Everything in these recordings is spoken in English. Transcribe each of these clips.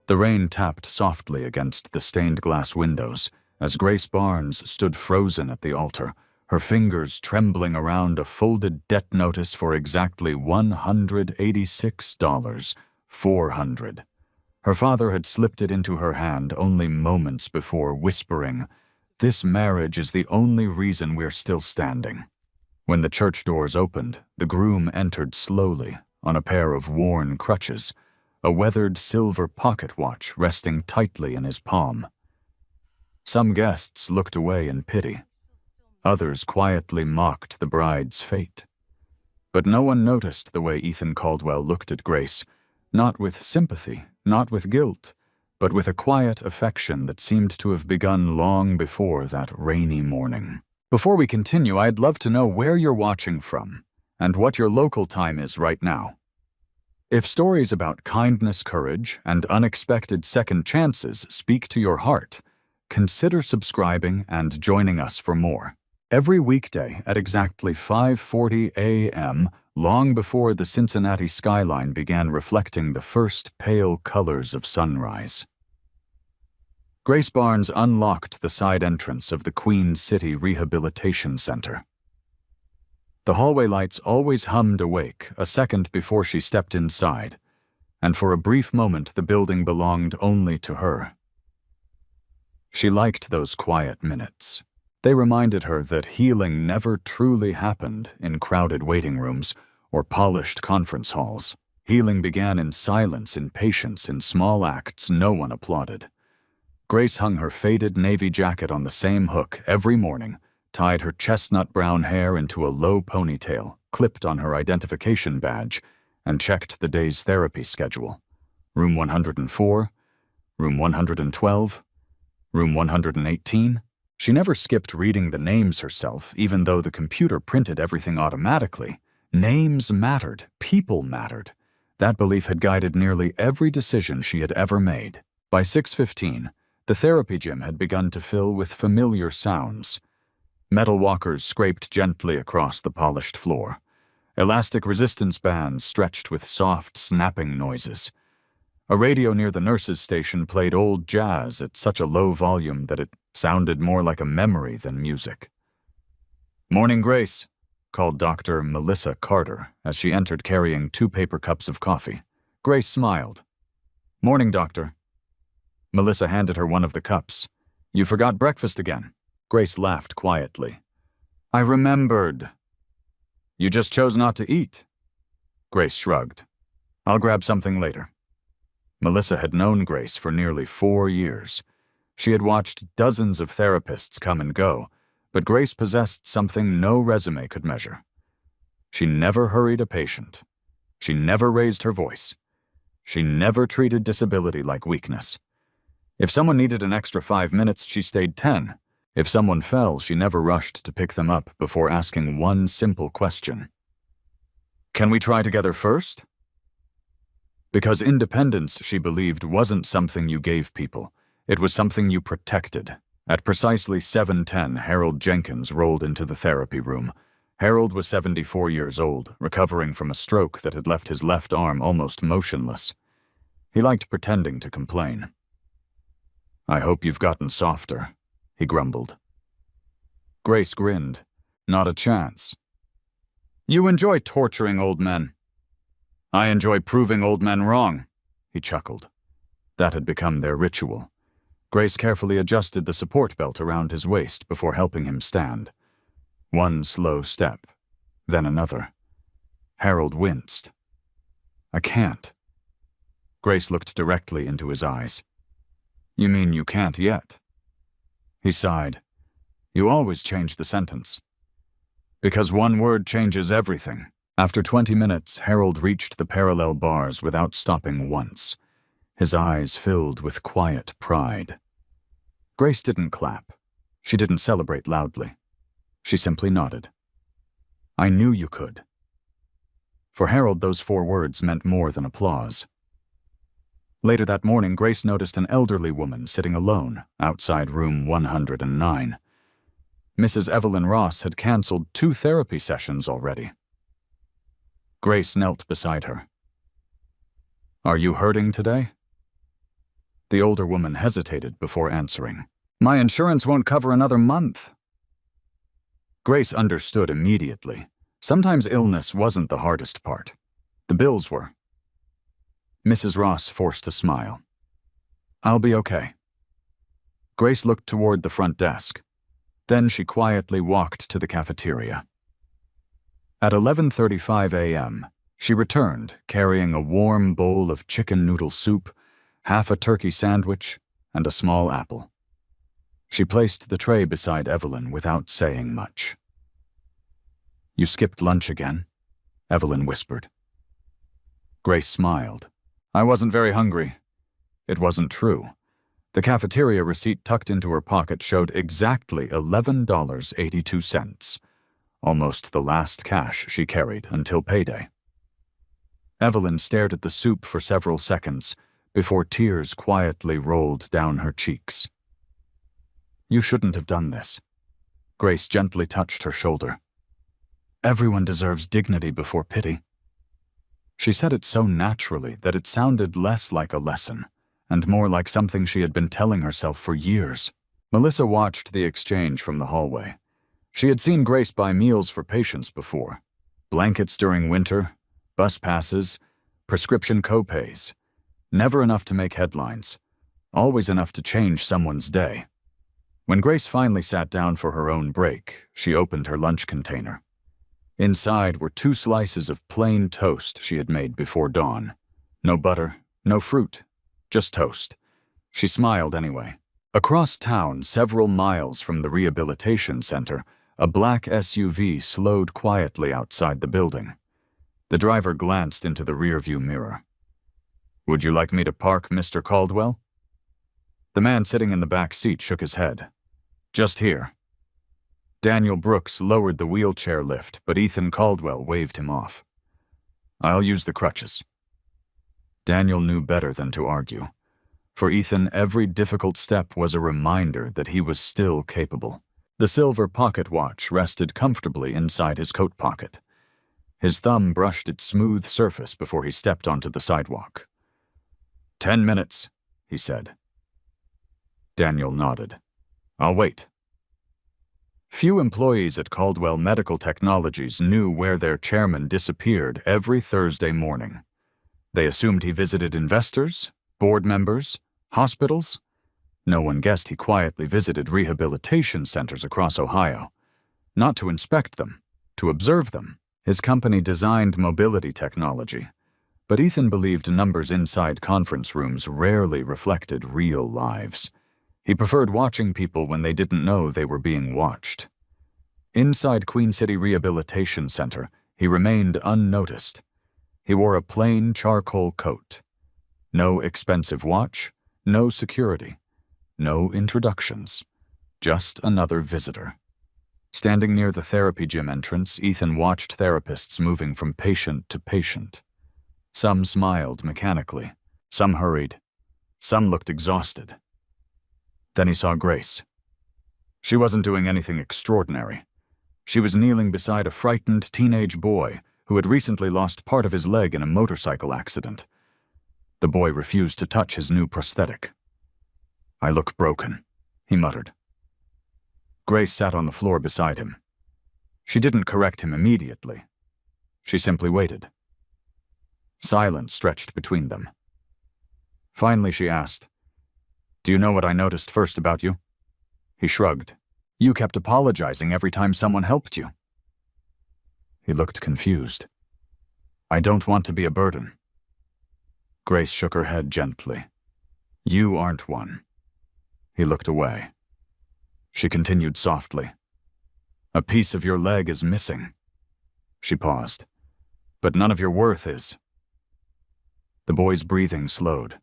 The rain tapped softly against the stained glass windows as Grace Barnes stood frozen at the altar, her fingers trembling around a folded debt notice for exactly $186,400. Her father had slipped it into her hand only moments before, whispering, "This marriage is the only reason we're still standing." When the church doors opened, the groom entered slowly on a pair of worn crutches, a weathered silver pocket watch resting tightly in his palm. Some guests looked away in pity. Others quietly mocked the bride's fate. But no one noticed the way Ethan Caldwell looked at Grace, not with sympathy, not with guilt, but with a quiet affection that seemed to have begun long before that rainy morning. Before we continue, I'd love to know where you're watching from and what your local time is right now. If stories about kindness, courage, and unexpected second chances speak to your heart, consider subscribing and joining us for more. Every weekday at exactly 5:40 a.m., long before the Cincinnati skyline began reflecting the first pale colors of sunrise. Grace Barnes unlocked the side entrance of the Queen City Rehabilitation Center. The hallway lights always hummed awake a second before she stepped inside, and for a brief moment the building belonged only to her. She liked those quiet minutes. They reminded her that healing never truly happened in crowded waiting rooms or polished conference halls. Healing began in silence, in patience, in small acts no one applauded. Grace hung her faded navy jacket on the same hook every morning, tied her chestnut brown hair into a low ponytail, clipped on her identification badge, and checked the day's therapy schedule. Room 104, room 112, room 118. She never skipped reading the names herself, even though the computer printed everything automatically. Names mattered. People mattered. That belief had guided nearly every decision she had ever made. By 6:15, the therapy gym had begun to fill with familiar sounds. Metal walkers scraped gently across the polished floor. Elastic resistance bands stretched with soft, snapping noises. A radio near the nurses' station played old jazz at such a low volume that it sounded more like a memory than music. "Morning, Grace," called Dr. Melissa Carter as she entered carrying 2 paper cups of coffee. Grace smiled. "Morning, doctor." Melissa handed her one of the cups. "You forgot breakfast again." Grace laughed quietly. "I remembered." "You just chose not to eat." Grace shrugged. "I'll grab something later." Melissa had known Grace for nearly 4 years. She had watched dozens of therapists come and go, but Grace possessed something no resume could measure. She never hurried a patient. She never raised her voice. She never treated disability like weakness. If someone needed an extra 5 minutes, she stayed 10. If someone fell, she never rushed to pick them up before asking one simple question. "Can we try together first?" Because independence, she believed, wasn't something you gave people. It was something you protected. At precisely 7:10, Harold Jenkins rolled into the therapy room. Harold was 74 years old, recovering from a stroke that had left his left arm almost motionless. He liked pretending to complain. "I hope you've gotten softer," he grumbled. Grace grinned. "Not a chance." "You enjoy torturing old men." "I enjoy proving old men wrong," he chuckled. That had become their ritual. Grace carefully adjusted the support belt around his waist before helping him stand. One slow step, then another. Harold winced. "I can't." Grace looked directly into his eyes. "You mean you can't yet?" He sighed. "You always change the sentence." "Because one word changes everything." After 20 minutes, Harold reached the parallel bars without stopping once. His eyes filled with quiet pride. Grace didn't clap. She didn't celebrate loudly. She simply nodded. "I knew you could." For Harold, those 4 words meant more than applause. Later that morning, Grace noticed an elderly woman sitting alone outside room 109. Mrs. Evelyn Ross had canceled 2 therapy sessions already. Grace knelt beside her. "Are you hurting today?" The older woman hesitated before answering. My insurance won't cover another month. Grace understood immediately. Sometimes illness wasn't the hardest part. The bills were. Mrs. Ross forced a smile. I'll be okay. Grace looked toward the front desk. Then she quietly walked to the cafeteria. At 11:35 a.m., she returned carrying a warm bowl of chicken noodle soup, half a turkey sandwich, and a small apple. She placed the tray beside Evelyn without saying much. You skipped lunch again, Evelyn whispered. Grace smiled. I wasn't very hungry. It wasn't true. The cafeteria receipt tucked into her pocket showed exactly $11.82, almost the last cash she carried until payday. Evelyn stared at the soup for several seconds before tears quietly rolled down her cheeks. You shouldn't have done this. Grace gently touched her shoulder. Everyone deserves dignity before pity. She said it so naturally that it sounded less like a lesson and more like something she had been telling herself for years. Melissa watched the exchange from the hallway. She had seen Grace buy meals for patients before. Blankets during winter, bus passes, prescription co-pays. Never enough to make headlines. Always enough to change someone's day. When Grace finally sat down for her own break, she opened her lunch container. Inside were 2 slices of plain toast she had made before dawn. No butter, no fruit, just toast. She smiled anyway. Across town, several miles from the rehabilitation center, a black SUV slowed quietly outside the building. The driver glanced into the rearview mirror. Would you like me to park, Mr. Caldwell? The man sitting in the back seat shook his head. Just here. Daniel Brooks lowered the wheelchair lift, but Ethan Caldwell waved him off. I'll use the crutches. Daniel knew better than to argue. For Ethan, every difficult step was a reminder that he was still capable. The silver pocket watch rested comfortably inside his coat pocket. His thumb brushed its smooth surface before he stepped onto the sidewalk. 10 minutes, he said. Daniel nodded. I'll wait. Few employees at Caldwell Medical Technologies knew where their chairman disappeared every Thursday morning. They assumed he visited investors, board members, hospitals. No one guessed he quietly visited rehabilitation centers across Ohio. Not to inspect them, to observe them. His company designed mobility technology, but Ethan believed numbers inside conference rooms rarely reflected real lives. He preferred watching people when they didn't know they were being watched. Inside Queen City Rehabilitation Center, he remained unnoticed. He wore a plain charcoal coat. No expensive watch, no security, no introductions. Just another visitor. Standing near the therapy gym entrance, Ethan watched therapists moving from patient to patient. Some smiled mechanically, some hurried, some looked exhausted. Then he saw Grace. She wasn't doing anything extraordinary. She was kneeling beside a frightened teenage boy who had recently lost part of his leg in a motorcycle accident. The boy refused to touch his new prosthetic. I look broken, he muttered. Grace sat on the floor beside him. She didn't correct him immediately. She simply waited. Silence stretched between them. Finally, she asked, Do you know what I noticed first about you? He shrugged. You kept apologizing every time someone helped you. He looked confused. I don't want to be a burden. Grace shook her head gently. You aren't one. He looked away. She continued softly. A piece of your leg is missing. She paused. But none of your worth is. The boy's breathing slowed.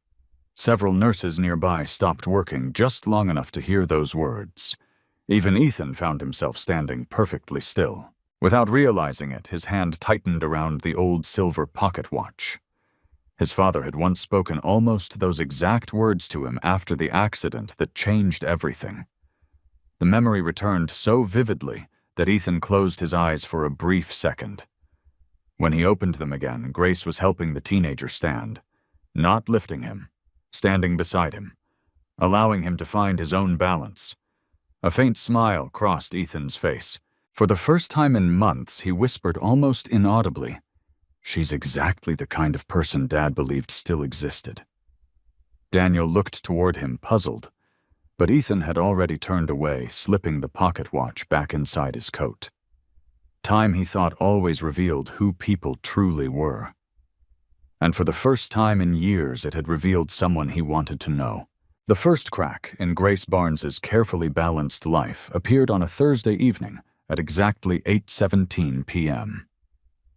Several nurses nearby stopped working just long enough to hear those words. Even Ethan found himself standing perfectly still. Without realizing it, his hand tightened around the old silver pocket watch. His father had once spoken almost those exact words to him after the accident that changed everything. The memory returned so vividly that Ethan closed his eyes for a brief second. When he opened them again, Grace was helping the teenager stand, not lifting him, standing beside him, allowing him to find his own balance. A faint smile crossed Ethan's face. For the first time in months, he whispered almost inaudibly, "She's exactly the kind of person Dad believed still existed." Daniel looked toward him, puzzled, but Ethan had already turned away, slipping the pocket watch back inside his coat. Time, he thought, always revealed who people truly were. And for the first time in years, it had revealed someone he wanted to know. The first crack in Grace Barnes's carefully balanced life appeared on a Thursday evening at exactly 8:17 p.m.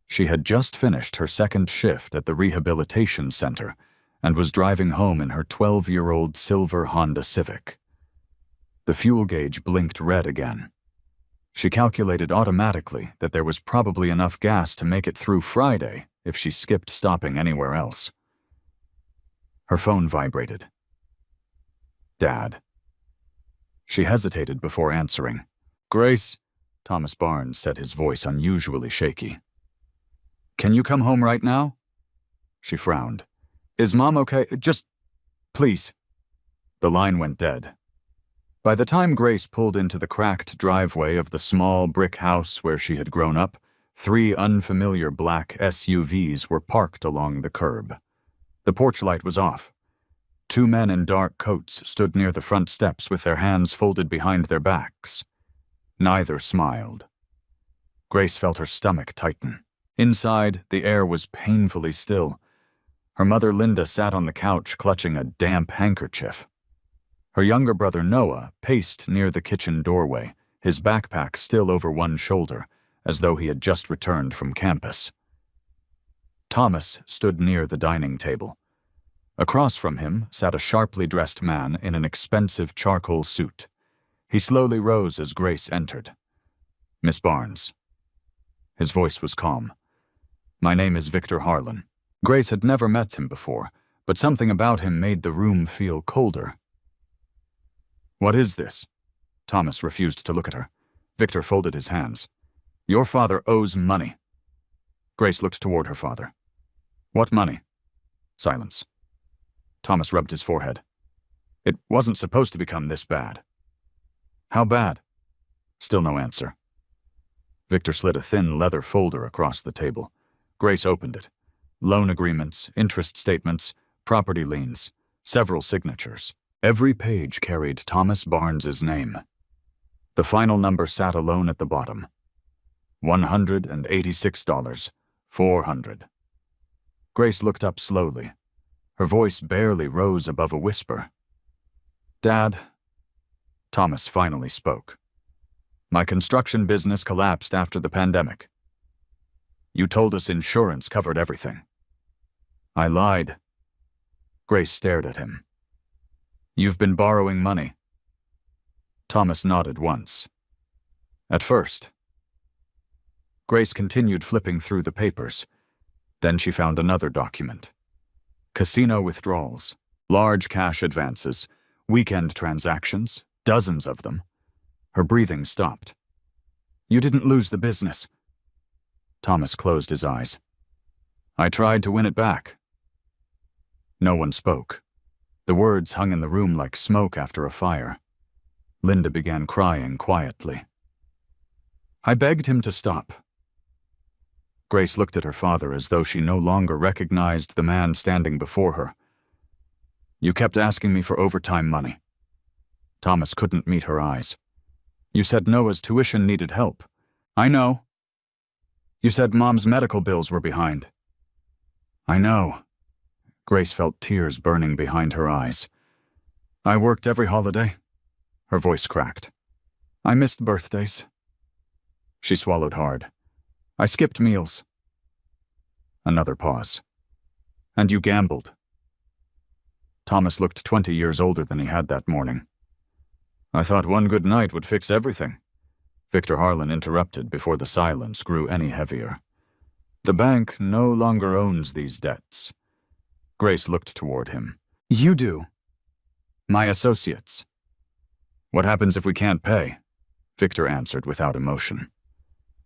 She had just finished her second shift at the rehabilitation center and was driving home in her 12-year-old silver Honda Civic. The fuel gauge blinked red again. She calculated automatically that there was probably enough gas to make it through Friday if she skipped stopping anywhere else. Her phone vibrated. Dad. She hesitated before answering. "Grace," Thomas Barnes said, his voice unusually shaky. "Can you come home right now?" She frowned. "Is Mom okay? Just, please." The line went dead. By the time Grace pulled into the cracked driveway of the small brick house where she had grown up, 3 unfamiliar black SUVs were parked along the curb. The porch light was off. 2 men in dark coats stood near the front steps with their hands folded behind their backs. Neither smiled. Grace felt her stomach tighten. Inside, the air was painfully still. Her mother Linda sat on the couch clutching a damp handkerchief. Her younger brother Noah paced near the kitchen doorway, his backpack still over one shoulder, as though he had just returned from campus. Thomas stood near the dining table. Across from him sat a sharply dressed man in an expensive charcoal suit. He slowly rose as Grace entered. "Miss Barnes." His voice was calm. "My name is Victor Harlan." Grace had never met him before, but something about him made the room feel colder. "What is this?" Thomas refused to look at her. Victor folded his hands. "Your father owes money." Grace looked toward her father. "What money?" Silence. Thomas rubbed his forehead. "It wasn't supposed to become this bad." "How bad?" Still no answer. Victor slid a thin leather folder across the table. Grace opened it. Loan agreements, interest statements, property liens, several signatures. Every page carried Thomas Barnes's name. The final number sat alone at the bottom. $186, 400. Grace looked up slowly. Her voice barely rose above a whisper. "Dad," Thomas finally spoke. "My construction business collapsed after the pandemic. You told us insurance covered everything." "I lied." Grace stared at him. "You've been borrowing money." Thomas nodded once. "At first." Grace continued flipping through the papers. Then she found another document. Casino withdrawals, large cash advances, weekend transactions, dozens of them. Her breathing stopped. "You didn't lose the business." Thomas closed his eyes. "I tried to win it back." No one spoke. The words hung in the room like smoke after a fire. Linda began crying quietly. "I begged him to stop." Grace looked at her father as though she no longer recognized the man standing before her. "You kept asking me for overtime money." Thomas couldn't meet her eyes. "You said Noah's tuition needed help." "I know." "You said Mom's medical bills were behind." "I know." Grace felt tears burning behind her eyes. "I worked every holiday." Her voice cracked. "I missed birthdays." She swallowed hard. "I skipped meals." Another pause. "And you gambled." Thomas looked 20 years older than he had that morning. "I thought one good night would fix everything." Victor Harlan interrupted before the silence grew any heavier. "The bank no longer owns these debts." Grace looked toward him. "You do." "My associates." "What happens if we can't pay?" Victor answered without emotion.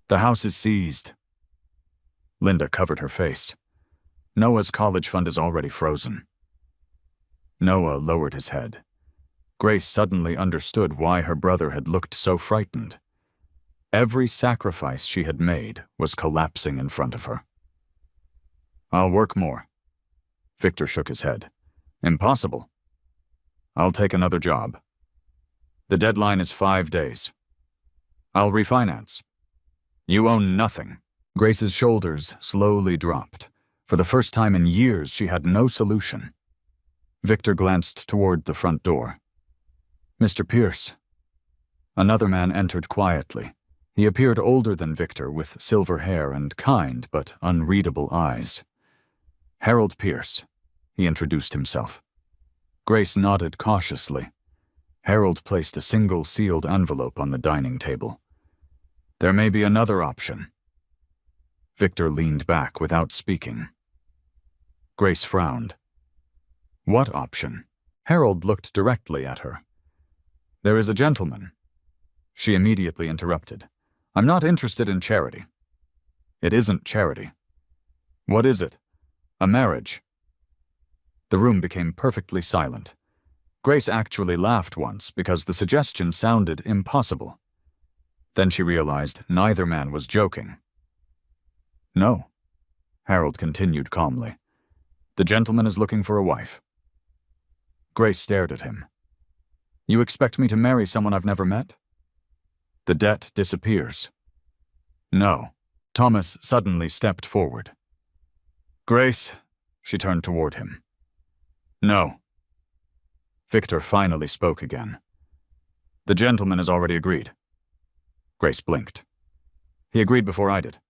"The house is seized." Linda covered her face. "Noah's college fund is already frozen." Noah lowered his head. Grace suddenly understood why her brother had looked so frightened. Every sacrifice she had made was collapsing in front of her. "I'll work more." Victor shook his head. "Impossible. I'll take another job. The deadline is 5 days. I'll refinance. You own nothing." Grace's shoulders slowly dropped. For the first time in years, she had no solution. Victor glanced toward the front door. "Mr. Pierce." Another man entered quietly. He appeared older than Victor, with silver hair and kind but unreadable eyes. "Harold Pierce," he introduced himself. Grace nodded cautiously. Harold placed a single sealed envelope on the dining table. "There may be another option." Victor leaned back without speaking. Grace frowned. "What option?" Harold looked directly at her. "There is a gentleman." She immediately interrupted. "I'm not interested in charity." "It isn't charity." "What is it?" "A marriage." The room became perfectly silent. Grace actually laughed once because the suggestion sounded impossible. Then she realized neither man was joking. "No," Harold continued calmly. "The gentleman is looking for a wife." Grace stared at him. "You expect me to marry someone I've never met?" "The debt disappears." "No." Thomas suddenly stepped forward. "Grace," she turned toward him. "No." Victor finally spoke again. "The gentleman has already agreed." Grace blinked. "He agreed before I did."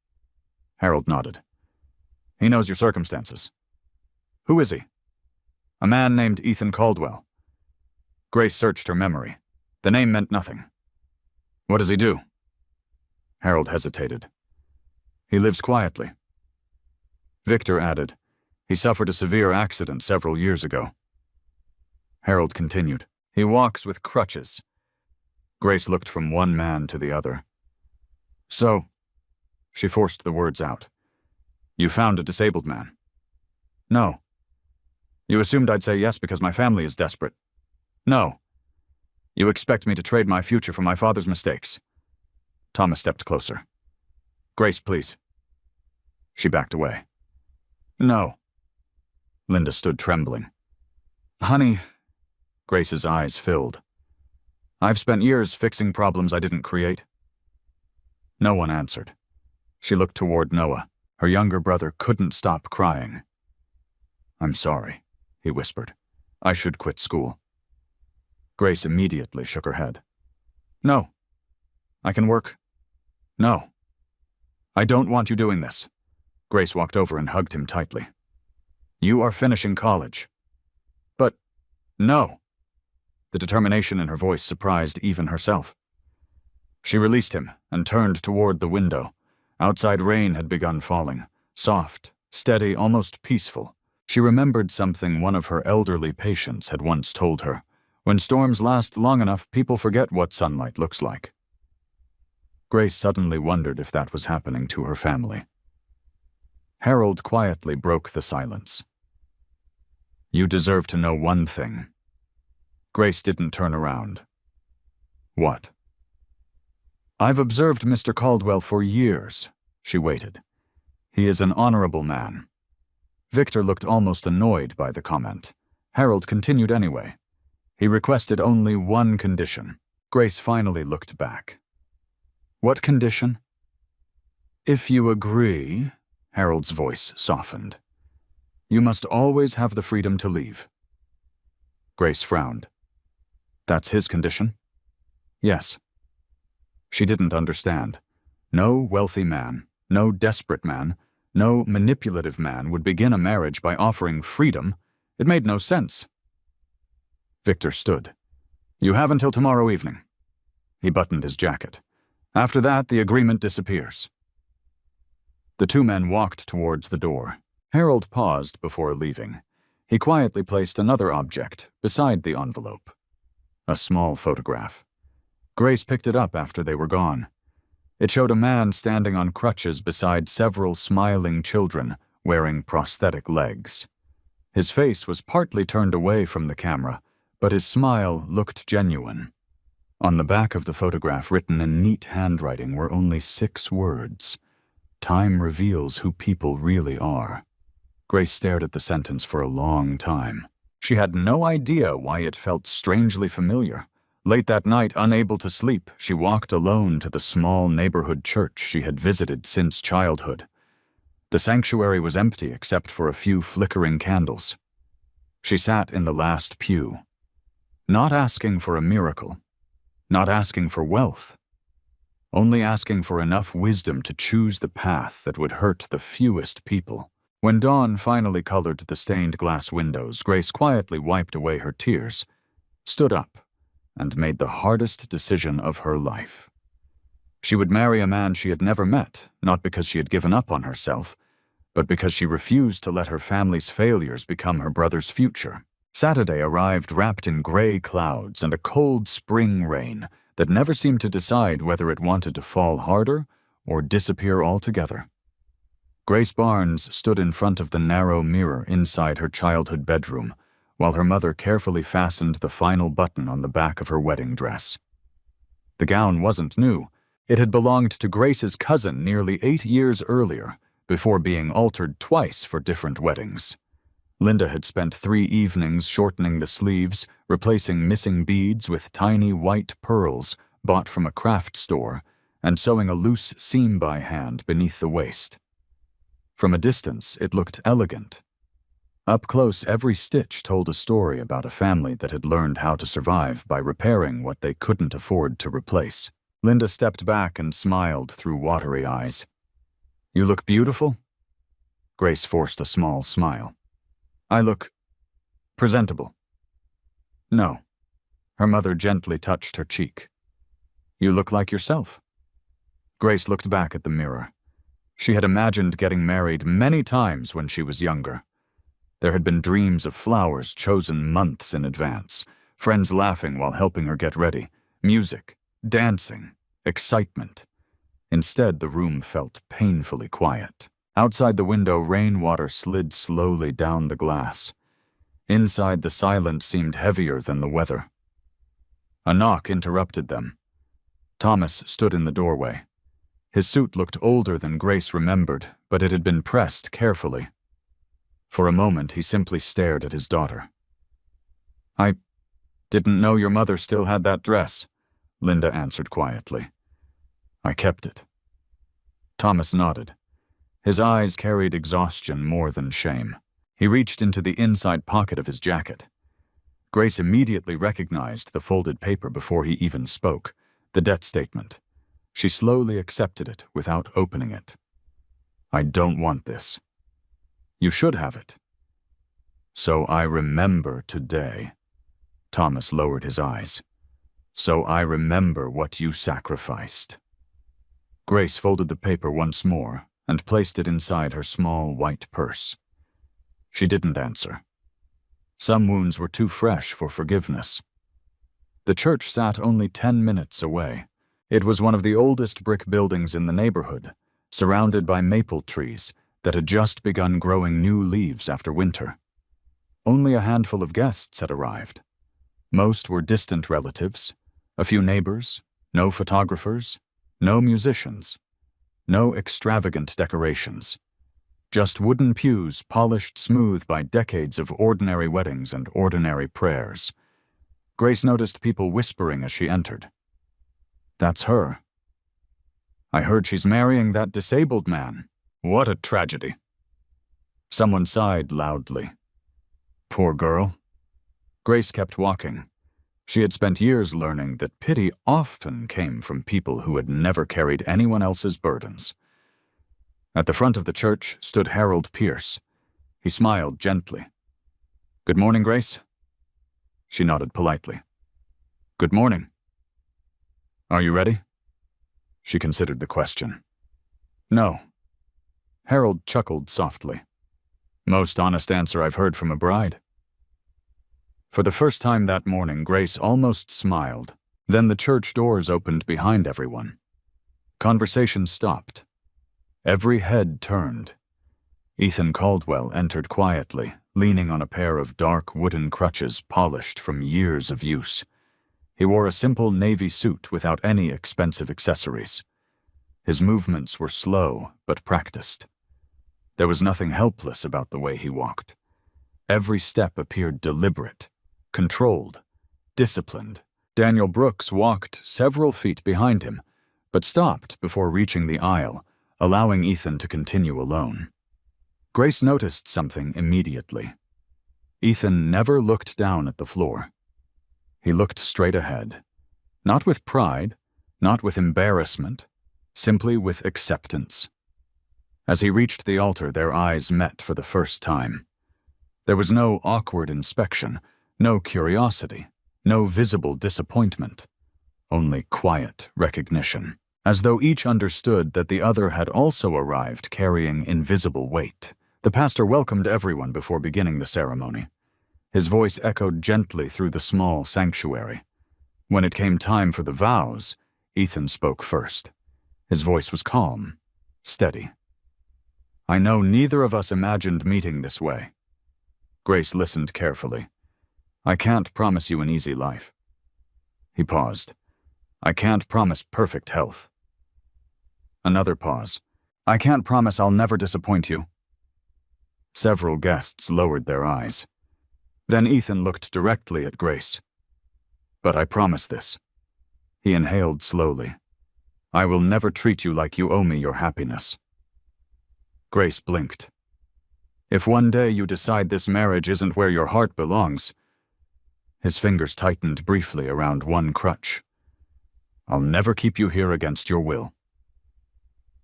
Harold nodded. "He knows your circumstances." "Who is he?" "A man named Ethan Caldwell." Grace searched her memory. The name meant nothing. "What does he do?" Harold hesitated. "He lives quietly." Victor added, "He suffered a severe accident several years ago." Harold continued, "He walks with crutches." Grace looked from one man to the other. "So," she forced the words out, "you found a disabled man?" "No." "You assumed I'd say yes because my family is desperate?" "No." "You expect me to trade my future for my father's mistakes?" Thomas stepped closer. "Grace, please." She backed away. "No." Linda stood trembling. "Honey," Grace's eyes filled. "I've spent years fixing problems I didn't create." No one answered. She looked toward Noah. Her younger brother couldn't stop crying. "I'm sorry," he whispered. "I should quit school." Grace immediately shook her head. "No. I can work." "No. I don't want you doing this." Grace walked over and hugged him tightly. "You are finishing college." "But, no." The determination in her voice surprised even herself. She released him and turned toward the window. Outside rain had begun falling, soft, steady, almost peaceful. She remembered something one of her elderly patients had once told her. When storms last long enough, people forget what sunlight looks like. Grace suddenly wondered if that was happening to her family. Harold quietly broke the silence. "You deserve to know one thing." Grace didn't turn around. "What?" "I've observed Mr. Caldwell for years." She waited. "He is an honorable man." Victor looked almost annoyed by the comment. Harold continued anyway. He requested only one condition. Grace finally looked back. "What condition?" "If you agree," Harold's voice softened, "you must always have the freedom to leave." Grace frowned. "That's his condition?" "Yes." She didn't understand. No wealthy man, no desperate man, no manipulative man would begin a marriage by offering freedom. It made no sense. Victor stood. "You have until tomorrow evening." He buttoned his jacket. "After that, the agreement disappears." The two men walked towards the door. Harold paused before leaving. He quietly placed another object beside the envelope. A small photograph. Grace picked it up after they were gone. It showed a man standing on crutches beside several smiling children wearing prosthetic legs. His face was partly turned away from the camera, but his smile looked genuine. On the back of the photograph, written in neat handwriting, were only 6 words. "Time reveals who people really are." Grace stared at the sentence for a long time. She had no idea why it felt strangely familiar. Late that night, unable to sleep, she walked alone to the small neighborhood church she had visited since childhood. The sanctuary was empty except for a few flickering candles. She sat in the last pew, not asking for a miracle, not asking for wealth, only asking for enough wisdom to choose the path that would hurt the fewest people. When dawn finally colored the stained glass windows, Grace quietly wiped away her tears, stood up, and made the hardest decision of her life. She would marry a man she had never met, not because she had given up on herself, but because she refused to let her family's failures become her brother's future. Saturday arrived wrapped in gray clouds and a cold spring rain that never seemed to decide whether it wanted to fall harder or disappear altogether. Grace Barnes stood in front of the narrow mirror inside her childhood bedroom, while her mother carefully fastened the final button on the back of her wedding dress. The gown wasn't new. It had belonged to Grace's cousin nearly 8 years earlier, before being altered twice for different weddings. Linda had spent 3 evenings shortening the sleeves, replacing missing beads with tiny white pearls bought from a craft store, and sewing a loose seam by hand beneath the waist. From a distance, it looked elegant. Up close, every stitch told a story about a family that had learned how to survive by repairing what they couldn't afford to replace. Linda stepped back and smiled through watery eyes. "You look beautiful?" Grace forced a small smile. "I look presentable." "No." Her mother gently touched her cheek. "You look like yourself." Grace looked back at the mirror. She had imagined getting married many times when she was younger. There had been dreams of flowers chosen months in advance, friends laughing while helping her get ready, music, dancing, excitement. Instead, the room felt painfully quiet. Outside the window, rainwater slid slowly down the glass. Inside, the silence seemed heavier than the weather. A knock interrupted them. Thomas stood in the doorway. His suit looked older than Grace remembered, but it had been pressed carefully. For a moment, he simply stared at his daughter. "I didn't know your mother still had that dress," Linda answered quietly. "I kept it." Thomas nodded. His eyes carried exhaustion more than shame. He reached into the inside pocket of his jacket. Grace immediately recognized the folded paper before he even spoke, the debt statement. She slowly accepted it without opening it. "I don't want this." "You should have it." "So I remember today." Thomas lowered his eyes. "So I remember what you sacrificed." Grace folded the paper once more and placed it inside her small white purse. She didn't answer. Some wounds were too fresh for forgiveness. The church sat only 10 minutes away. It was one of the oldest brick buildings in the neighborhood, surrounded by maple trees that had just begun growing new leaves after winter. Only a handful of guests had arrived. Most were distant relatives, a few neighbors, no photographers, no musicians, no extravagant decorations. Just wooden pews polished smooth by decades of ordinary weddings and ordinary prayers. Grace noticed people whispering as she entered. "That's her. I heard she's marrying that disabled man. What a tragedy." Someone sighed loudly. "Poor girl." Grace kept walking. She had spent years learning that pity often came from people who had never carried anyone else's burdens. At the front of the church stood Harold Pierce. He smiled gently. "Good morning, Grace." She nodded politely. "Good morning." "Are you ready?" She considered the question. "No." Harold chuckled softly. "Most honest answer I've heard from a bride." For the first time that morning, Grace almost smiled. Then the church doors opened behind everyone. Conversation stopped. Every head turned. Ethan Caldwell entered quietly, leaning on a pair of dark wooden crutches polished from years of use. He wore a simple navy suit without any expensive accessories. His movements were slow but practiced. There was nothing helpless about the way he walked. Every step appeared deliberate, controlled, disciplined. Daniel Brooks walked several feet behind him, but stopped before reaching the aisle, allowing Ethan to continue alone. Grace noticed something immediately. Ethan never looked down at the floor. He looked straight ahead, not with pride, not with embarrassment, simply with acceptance. As he reached the altar, their eyes met for the first time. There was no awkward inspection, no curiosity, no visible disappointment, only quiet recognition, as though each understood that the other had also arrived carrying invisible weight. The pastor welcomed everyone before beginning the ceremony. His voice echoed gently through the small sanctuary. When it came time for the vows, Ethan spoke first. His voice was calm, steady. "I know neither of us imagined meeting this way." Grace listened carefully. "I can't promise you an easy life." He paused. "I can't promise perfect health." Another pause. "I can't promise I'll never disappoint you." Several guests lowered their eyes. Then Ethan looked directly at Grace. "But I promise this." He inhaled slowly. "I will never treat you like you owe me your happiness." Grace blinked. "If one day you decide this marriage isn't where your heart belongs..." His fingers tightened briefly around one crutch. "I'll never keep you here against your will."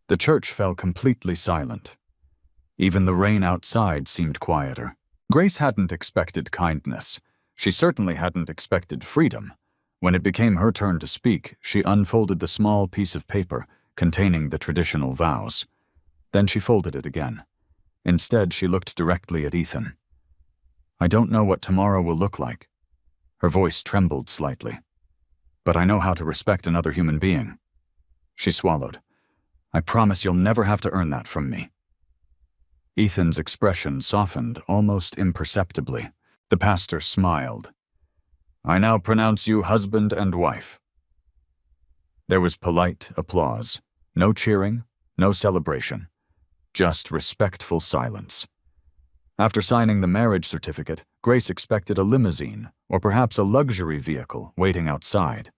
The church fell completely silent. Even the rain outside seemed quieter. Grace hadn't expected kindness. She certainly hadn't expected freedom. When it became her turn to speak, she unfolded the small piece of paper containing the traditional vows. Then she folded it again. Instead, she looked directly at Ethan. "I don't know what tomorrow will look like." Her voice trembled slightly. "But I know how to respect another human being." She swallowed. "I promise you'll never have to earn that from me." Ethan's expression softened almost imperceptibly. The pastor smiled. "I now pronounce you husband and wife." There was polite applause. No cheering, no celebration. Just respectful silence. After signing the marriage certificate, Grace expected a limousine, or perhaps a luxury vehicle, waiting outside.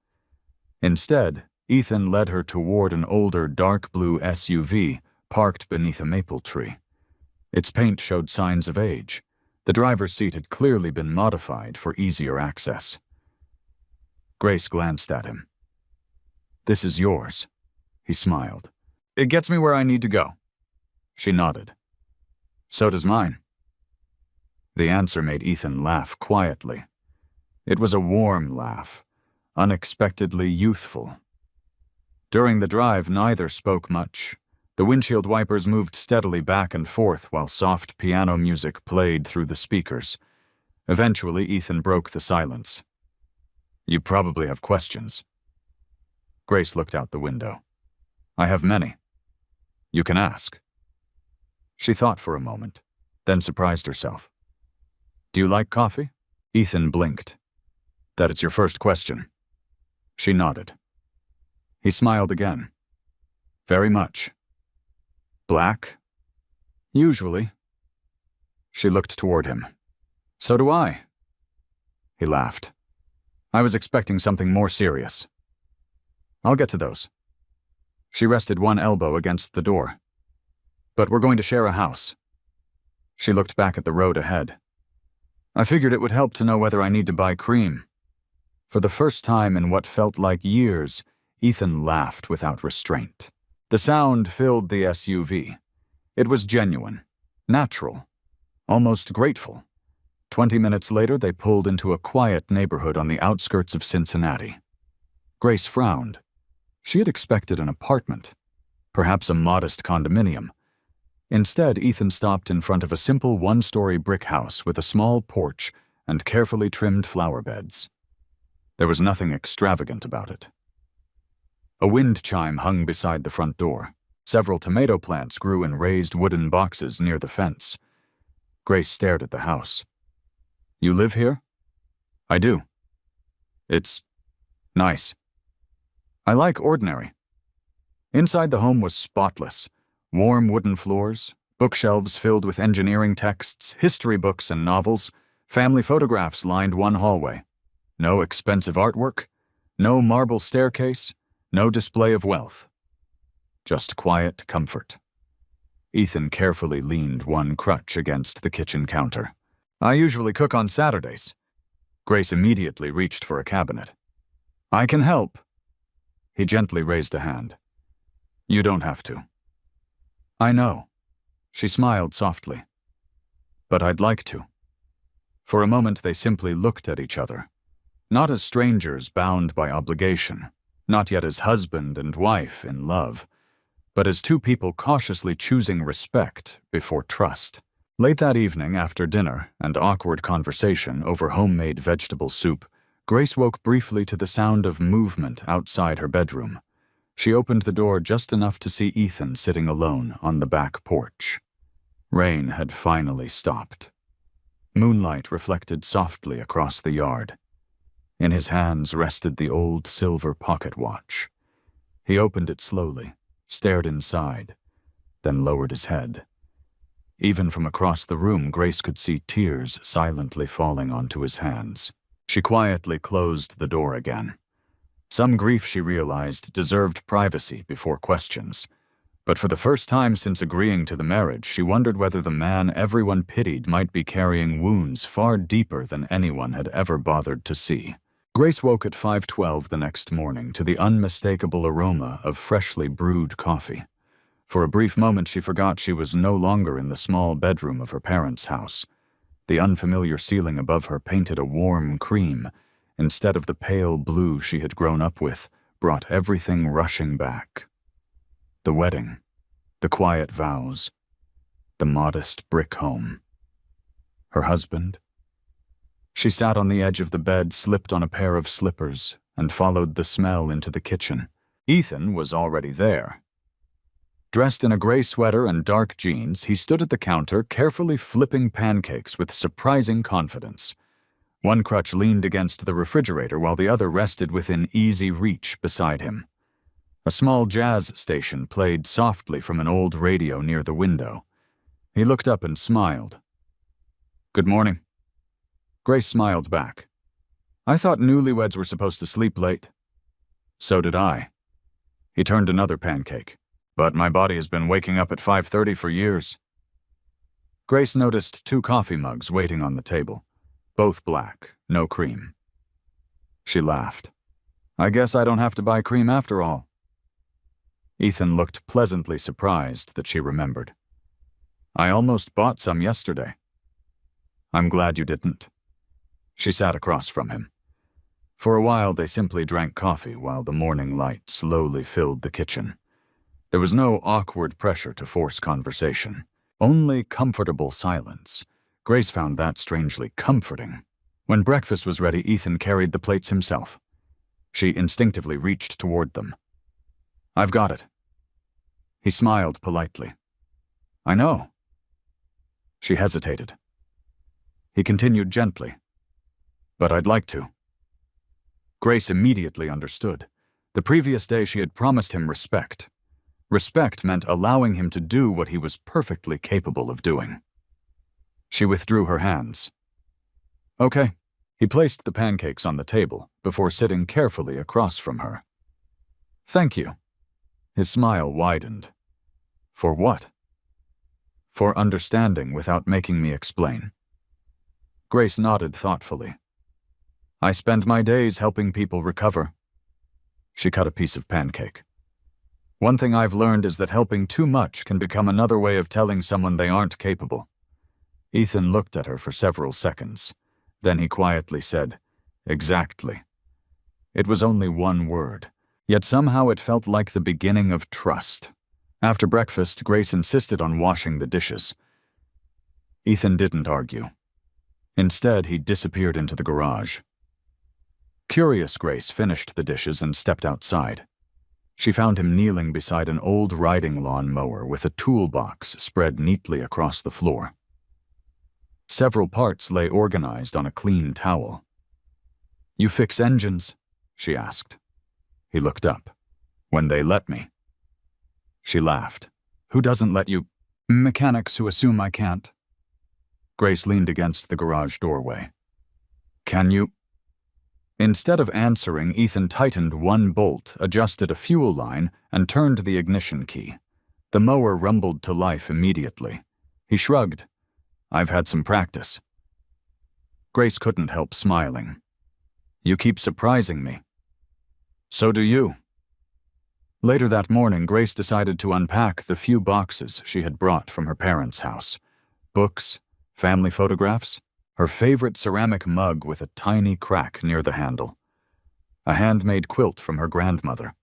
Instead, Ethan led her toward an older dark blue SUV parked beneath a maple tree. Its paint showed signs of age. The driver's seat had clearly been modified for easier access. Grace glanced at him. "This is yours," he smiled. "It gets me where I need to go." She nodded. "So does mine." The answer made Ethan laugh quietly. It was a warm laugh, unexpectedly youthful. During the drive, neither spoke much. The windshield wipers moved steadily back and forth while soft piano music played through the speakers. Eventually, Ethan broke the silence. "You probably have questions." Grace looked out the window. "I have many. You can ask." She thought for a moment, then surprised herself. "Do you like coffee?" Ethan blinked. "That is your first question." She nodded. He smiled again. "Very much." "Black?" "Usually." She looked toward him. "So do I." He laughed. "I was expecting something more serious." "I'll get to those." She rested one elbow against the door. "But we're going to share a house." She looked back at the road ahead. "I figured it would help to know whether I need to buy cream." For the first time in what felt like years, Ethan laughed without restraint. The sound filled the SUV. It was genuine, natural, almost grateful. 20 minutes later, they pulled into a quiet neighborhood on the outskirts of Cincinnati. Grace frowned. She had expected an apartment, perhaps a modest condominium. Instead, Ethan stopped in front of a simple one-story brick house with a small porch and carefully trimmed flower beds. There was nothing extravagant about it. A wind chime hung beside the front door. Several tomato plants grew in raised wooden boxes near the fence. Grace stared at the house. You live here? I do. It's nice. I like ordinary. Inside the home was spotless. Warm wooden floors, bookshelves filled with engineering texts, history books and novels, family photographs lined one hallway. No expensive artwork, no marble staircase, no display of wealth. Just quiet comfort. Ethan carefully leaned one crutch against the kitchen counter. I usually cook on Saturdays. Grace immediately reached for a cabinet. I can help. He gently raised a hand. You don't have to. I know. She smiled softly. But I'd like to. For a moment they simply looked at each other. Not as strangers bound by obligation, not yet as husband and wife in love, but as two people cautiously choosing respect before trust. Late that evening, after dinner and awkward conversation over homemade vegetable soup, Grace woke briefly to the sound of movement outside her bedroom. She opened the door just enough to see Ethan sitting alone on the back porch. Rain had finally stopped. Moonlight reflected softly across the yard. In his hands rested the old silver pocket watch. He opened it slowly, stared inside, then lowered his head. Even from across the room, Grace could see tears silently falling onto his hands. She quietly closed the door again. Some grief, she realized, deserved privacy before questions. But for the first time since agreeing to the marriage, she wondered whether the man everyone pitied might be carrying wounds far deeper than anyone had ever bothered to see. Grace woke at 5:12 the next morning to the unmistakable aroma of freshly brewed coffee. For a brief moment she forgot she was no longer in the small bedroom of her parents' house. The unfamiliar ceiling above her, painted a warm cream, instead of the pale blue she had grown up with, brought everything rushing back. The wedding, the quiet vows, the modest brick home. Her husband. She sat on the edge of the bed, slipped on a pair of slippers, and followed the smell into the kitchen. Ethan was already there. Dressed in a gray sweater and dark jeans, he stood at the counter, carefully flipping pancakes with surprising confidence. One crutch leaned against the refrigerator while the other rested within easy reach beside him. A small jazz station played softly from an old radio near the window. He looked up and smiled. Good morning. Grace smiled back. I thought newlyweds were supposed to sleep late. So did I. He turned another pancake. But my body has been waking up at 5:30 for years. Grace noticed 2 coffee mugs waiting on the table, both black, no cream. She laughed. I guess I don't have to buy cream after all. Ethan looked pleasantly surprised that she remembered. I almost bought some yesterday. I'm glad you didn't. She sat across from him. For a while they simply drank coffee while the morning light slowly filled the kitchen. There was no awkward pressure to force conversation, only comfortable silence. Grace found that strangely comforting. When breakfast was ready, Ethan carried the plates himself. She instinctively reached toward them. I've got it. He smiled politely. I know. She hesitated. He continued gently. But I'd like to. Grace immediately understood. The previous day she had promised him respect. Respect meant allowing him to do what he was perfectly capable of doing. She withdrew her hands. Okay. He placed the pancakes on the table before sitting carefully across from her. Thank you. His smile widened. For what? For understanding without making me explain. Grace nodded thoughtfully. I spend my days helping people recover. She cut a piece of pancake. One thing I've learned is that helping too much can become another way of telling someone they aren't capable. Ethan looked at her for several seconds. Then he quietly said, Exactly. It was only one word, yet somehow it felt like the beginning of trust. After breakfast, Grace insisted on washing the dishes. Ethan didn't argue. Instead, he disappeared into the garage. Curious, Grace finished the dishes and stepped outside. She found him kneeling beside an old riding lawn mower with a toolbox spread neatly across the floor. Several parts lay organized on a clean towel. "You fix engines?" she asked. He looked up. "When they let me." She laughed. "Who doesn't let you?" "Mechanics who assume I can't." Grace leaned against the garage doorway. "Can you?" Instead of answering, Ethan tightened one bolt, adjusted a fuel line, and turned the ignition key. The mower rumbled to life immediately. He shrugged. "I've had some practice." Grace couldn't help smiling. "You keep surprising me." "So do you." Later that morning, Grace decided to unpack the few boxes she had brought from her parents' house. Books, family photographs, her favorite ceramic mug with a tiny crack near the handle, a handmade quilt from her grandmother.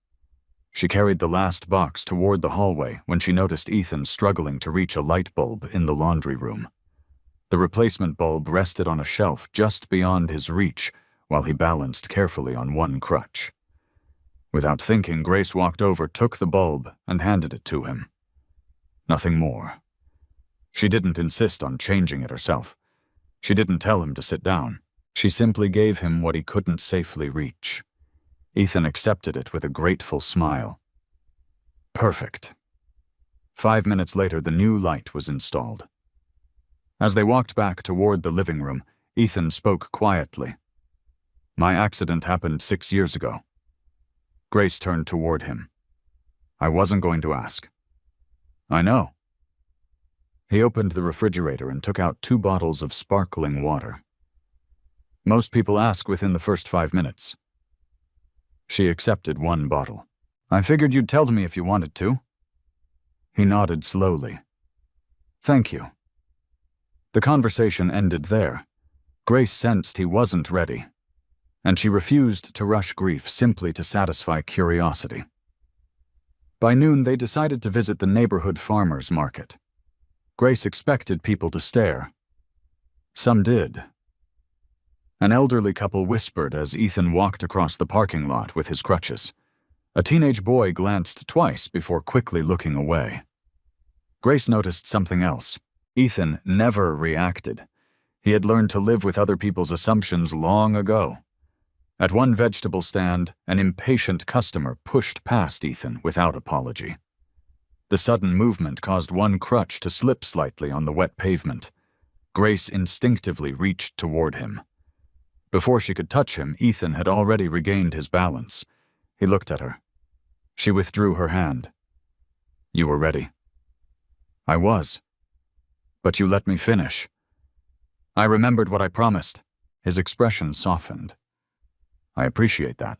She carried the last box toward the hallway when she noticed Ethan struggling to reach a light bulb in the laundry room. The replacement bulb rested on a shelf just beyond his reach while he balanced carefully on one crutch. Without thinking, Grace walked over, took the bulb, and handed it to him. Nothing more. She didn't insist on changing it herself. She didn't tell him to sit down. She simply gave him what he couldn't safely reach. Ethan accepted it with a grateful smile. Perfect. 5 minutes later, the new light was installed. As they walked back toward the living room, Ethan spoke quietly. "My accident happened 6 years ago." Grace turned toward him. "I wasn't going to ask." "I know." He opened the refrigerator and took out 2 bottles of sparkling water. "Most people ask within the first 5 minutes." She accepted 1 bottle. "I figured you'd tell me if you wanted to." He nodded slowly. "Thank you." The conversation ended there. Grace sensed he wasn't ready, and she refused to rush grief simply to satisfy curiosity. By noon, they decided to visit the neighborhood farmers market. Grace expected people to stare. Some did. An elderly couple whispered as Ethan walked across the parking lot with his crutches. A teenage boy glanced twice before quickly looking away. Grace noticed something else. Ethan never reacted. He had learned to live with other people's assumptions long ago. At one vegetable stand, an impatient customer pushed past Ethan without apology. The sudden movement caused one crutch to slip slightly on the wet pavement. Grace instinctively reached toward him. Before she could touch him, Ethan had already regained his balance. He looked at her. She withdrew her hand. "You were ready." "I was. But you let me finish." "I remembered what I promised." His expression softened. "I appreciate that."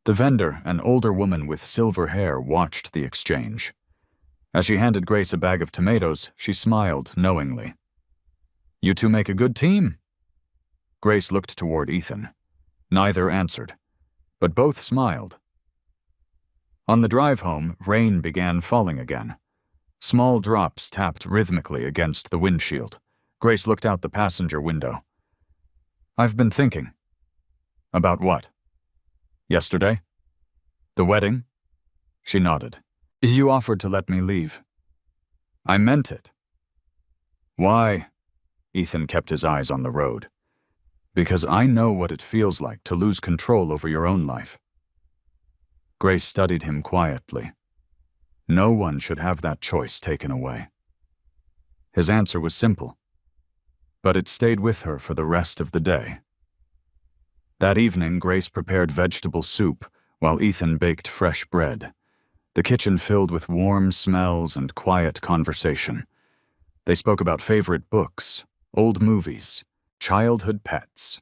The vendor, an older woman with silver hair, watched the exchange. As she handed Grace a bag of tomatoes, she smiled knowingly. "You two make a good team." Grace looked toward Ethan. Neither answered, but both smiled. On the drive home, rain began falling again. Small drops tapped rhythmically against the windshield. Grace looked out the passenger window. "I've been thinking." "About what?" "Yesterday." "The wedding?" She nodded. "You offered to let me leave." "I meant it." "Why?" Ethan kept his eyes on the road. "Because I know what it feels like to lose control over your own life." Grace studied him quietly. No one should have that choice taken away. His answer was simple, but it stayed with her for the rest of the day. That evening, Grace prepared vegetable soup while Ethan baked fresh bread, the kitchen filled with warm smells and quiet conversation. They spoke about favorite books, old movies, childhood pets.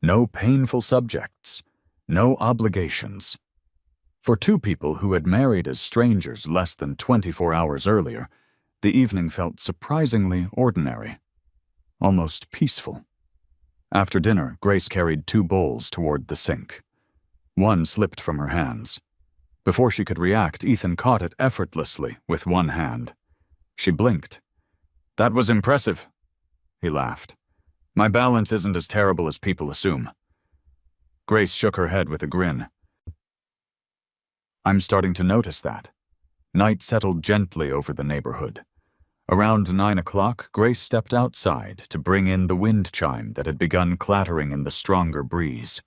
No painful subjects, no obligations. For 2 people who had married as strangers less than 24 hours earlier, the evening felt surprisingly ordinary, almost peaceful. After dinner, Grace carried 2 bowls toward the sink. One slipped from her hands. Before she could react, Ethan caught it effortlessly with one hand. She blinked. "That was impressive," he laughed. "My balance isn't as terrible as people assume." Grace shook her head with a grin. "I'm starting to notice that." Night settled gently over the neighborhood. Around 9 o'clock, Grace stepped outside to bring in the wind chime that had begun clattering in the stronger breeze.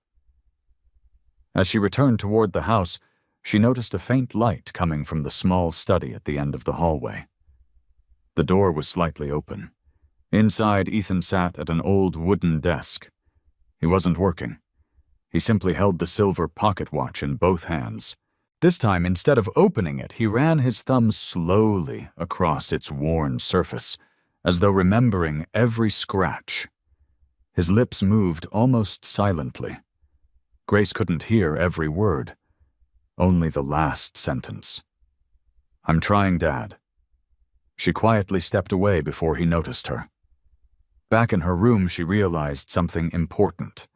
As she returned toward the house, she noticed a faint light coming from the small study at the end of the hallway. The door was slightly open. Inside, Ethan sat at an old wooden desk. He wasn't working. He simply held the silver pocket watch in both hands. This time, instead of opening it, he ran his thumb slowly across its worn surface, as though remembering every scratch. His lips moved almost silently. Grace couldn't hear every word, only the last sentence. "I'm trying, Dad." She quietly stepped away before he noticed her. Back in her room, she realized something important.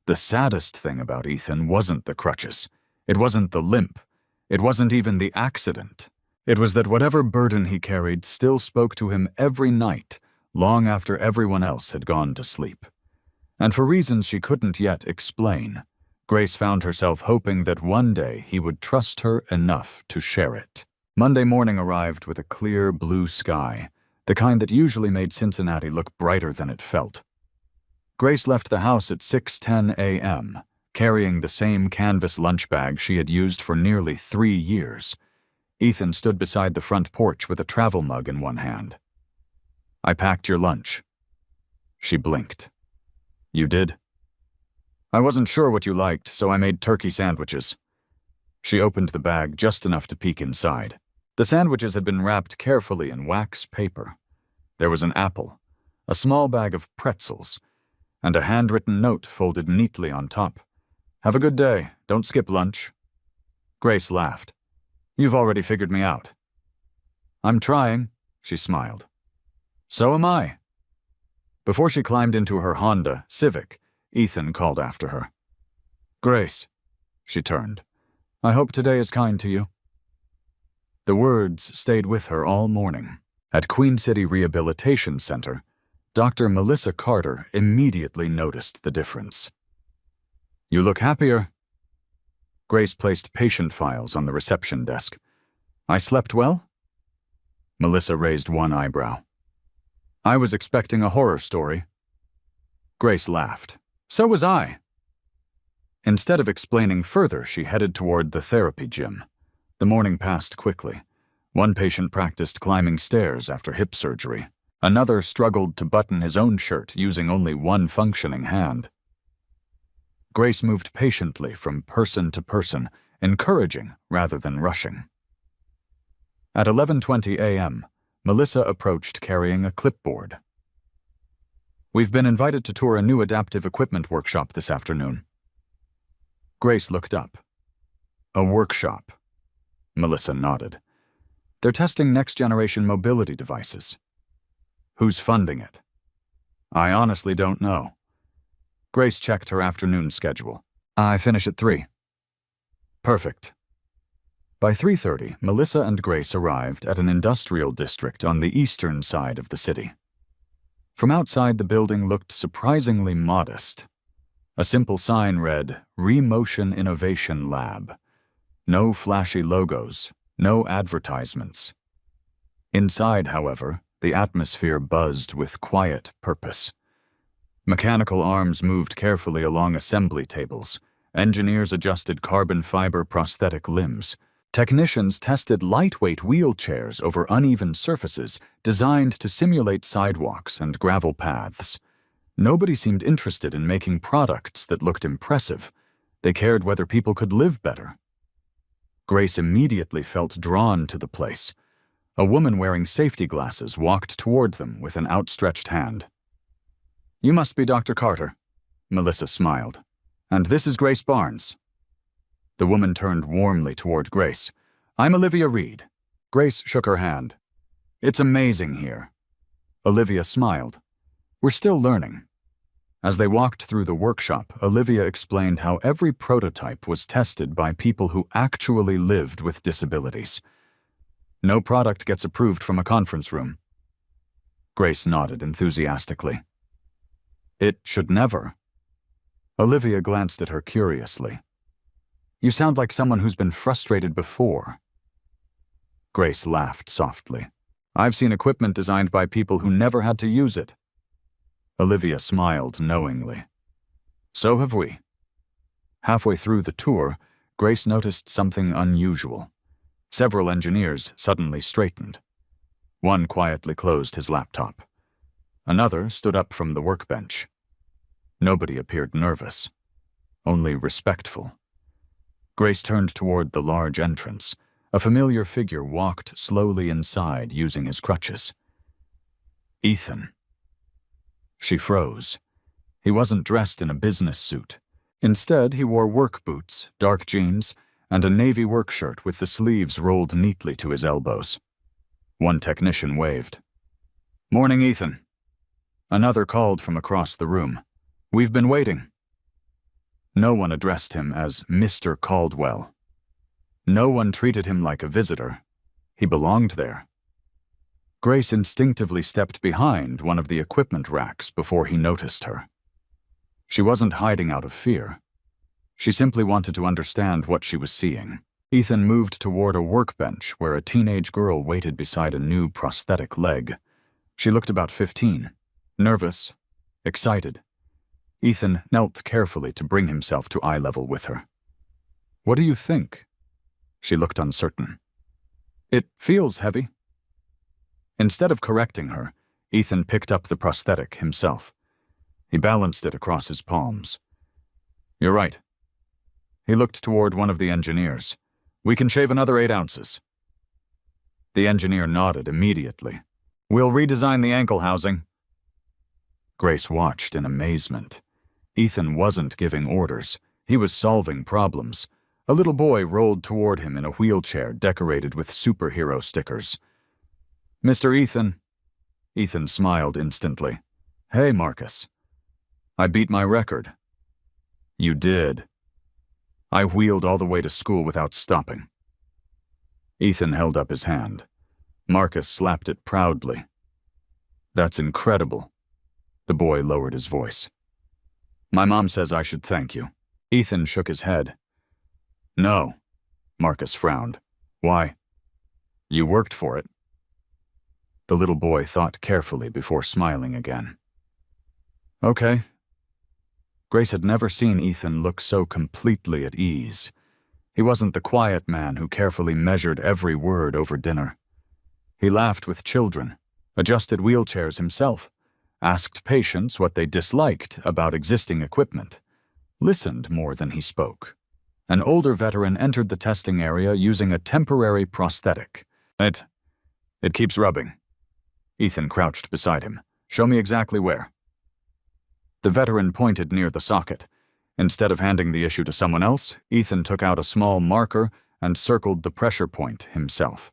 The saddest thing about Ethan wasn't the crutches. It wasn't the limp. It wasn't even the accident. It was that whatever burden he carried still spoke to him every night, long after everyone else had gone to sleep. And for reasons she couldn't yet explain, Grace found herself hoping that one day he would trust her enough to share it. Monday morning arrived with a clear blue sky, the kind that usually made Cincinnati look brighter than it felt. Grace left the house at 6:10 a.m., carrying the same canvas lunch bag she had used for nearly 3 years. Ethan stood beside the front porch with a travel mug in one hand. "I packed your lunch." She blinked. "You did?" "I wasn't sure what you liked, so I made turkey sandwiches." She opened the bag just enough to peek inside. The sandwiches had been wrapped carefully in wax paper. There was an apple, a small bag of pretzels, and a handwritten note folded neatly on top. "Have a good day. Don't skip lunch." Grace laughed. "You've already figured me out." "I'm trying," she smiled. "So am I." Before she climbed into her Honda Civic, Ethan called after her. "Grace," she turned. "I hope today is kind to you." The words stayed with her all morning. At Queen City Rehabilitation Center, Dr. Melissa Carter immediately noticed the difference. "You look happier." Grace placed patient files on the reception desk. "I slept well?" Melissa raised one eyebrow. "I was expecting a horror story." Grace laughed. "So was I." Instead of explaining further, she headed toward the therapy gym. The morning passed quickly. One patient practiced climbing stairs after hip surgery. Another struggled to button his own shirt using only one functioning hand. Grace moved patiently from person to person, encouraging rather than rushing. At 11:20 a.m., Melissa approached carrying a clipboard. "We've been invited to tour a new adaptive equipment workshop this afternoon." Grace looked up. "A workshop?" Melissa nodded. "They're testing next-generation mobility devices." "Who's funding it?" "I honestly don't know." Grace checked her afternoon schedule. "I finish at 3. "Perfect." By 3:30, Melissa and Grace arrived at an industrial district on the eastern side of the city. From outside, the building looked surprisingly modest. A simple sign read, "Remotion Innovation Lab." No flashy logos, no advertisements. Inside, however, the atmosphere buzzed with quiet purpose. Mechanical arms moved carefully along assembly tables. Engineers adjusted carbon fiber prosthetic limbs. Technicians tested lightweight wheelchairs over uneven surfaces designed to simulate sidewalks and gravel paths. Nobody seemed interested in making products that looked impressive. They cared whether people could live better. Grace immediately felt drawn to the place. A woman wearing safety glasses walked toward them with an outstretched hand. "You must be Dr. Carter." Melissa smiled. "And this is Grace Barnes." The woman turned warmly toward Grace. "I'm Olivia Reed." Grace shook her hand. "It's amazing here." Olivia smiled. "We're still learning." As they walked through the workshop, Olivia explained how every prototype was tested by people who actually lived with disabilities. No product gets approved from a conference room. Grace nodded enthusiastically. "It should never." Olivia glanced at her curiously. "You sound like someone who's been frustrated before." Grace laughed softly. I've seen equipment designed by people who never had to use it. Olivia smiled knowingly. So have we. Halfway through the tour, Grace noticed something unusual. Several engineers suddenly straightened. One quietly closed his laptop. Another stood up from the workbench. Nobody appeared nervous, only respectful. Grace turned toward the large entrance. A familiar figure walked slowly inside using his crutches. Ethan. She froze. He wasn't dressed in a business suit. Instead, he wore work boots, dark jeans, and a navy work shirt with the sleeves rolled neatly to his elbows. One technician waved. "Morning, Ethan." Another called from across the room. "We've been waiting." No one addressed him as Mr. Caldwell. No one treated him like a visitor. He belonged there. Grace instinctively stepped behind one of the equipment racks before he noticed her. She wasn't hiding out of fear. She simply wanted to understand what she was seeing. Ethan moved toward a workbench where a teenage girl waited beside a new prosthetic leg. She looked about 15, nervous, excited. Ethan knelt carefully to bring himself to eye level with her. "What do you think?" She looked uncertain. "It feels heavy." Instead of correcting her, Ethan picked up the prosthetic himself. He balanced it across his palms. "You're right." He looked toward one of the engineers. "We can shave another 8 ounces. The engineer nodded immediately. "We'll redesign the ankle housing." Grace watched in amazement. Ethan wasn't giving orders. He was solving problems. A little boy rolled toward him in a wheelchair decorated with superhero stickers. "Mr. Ethan." Ethan smiled instantly. "Hey, Marcus. I beat my record." "You did." "I wheeled all the way to school without stopping." Ethan held up his hand. Marcus slapped it proudly. "That's incredible." The boy lowered his voice. "My mom says I should thank you." Ethan shook his head. "No." Marcus frowned. "Why?" "You worked for it." The little boy thought carefully before smiling again. "Okay." Grace had never seen Ethan look so completely at ease. He wasn't the quiet man who carefully measured every word over dinner. He laughed with children, adjusted wheelchairs himself, asked patients what they disliked about existing equipment, listened more than he spoke. An older veteran entered the testing area using a temporary prosthetic. It keeps rubbing." Ethan crouched beside him. "Show me exactly where." The veteran pointed near the socket. Instead of handing the issue to someone else, Ethan took out a small marker and circled the pressure point himself.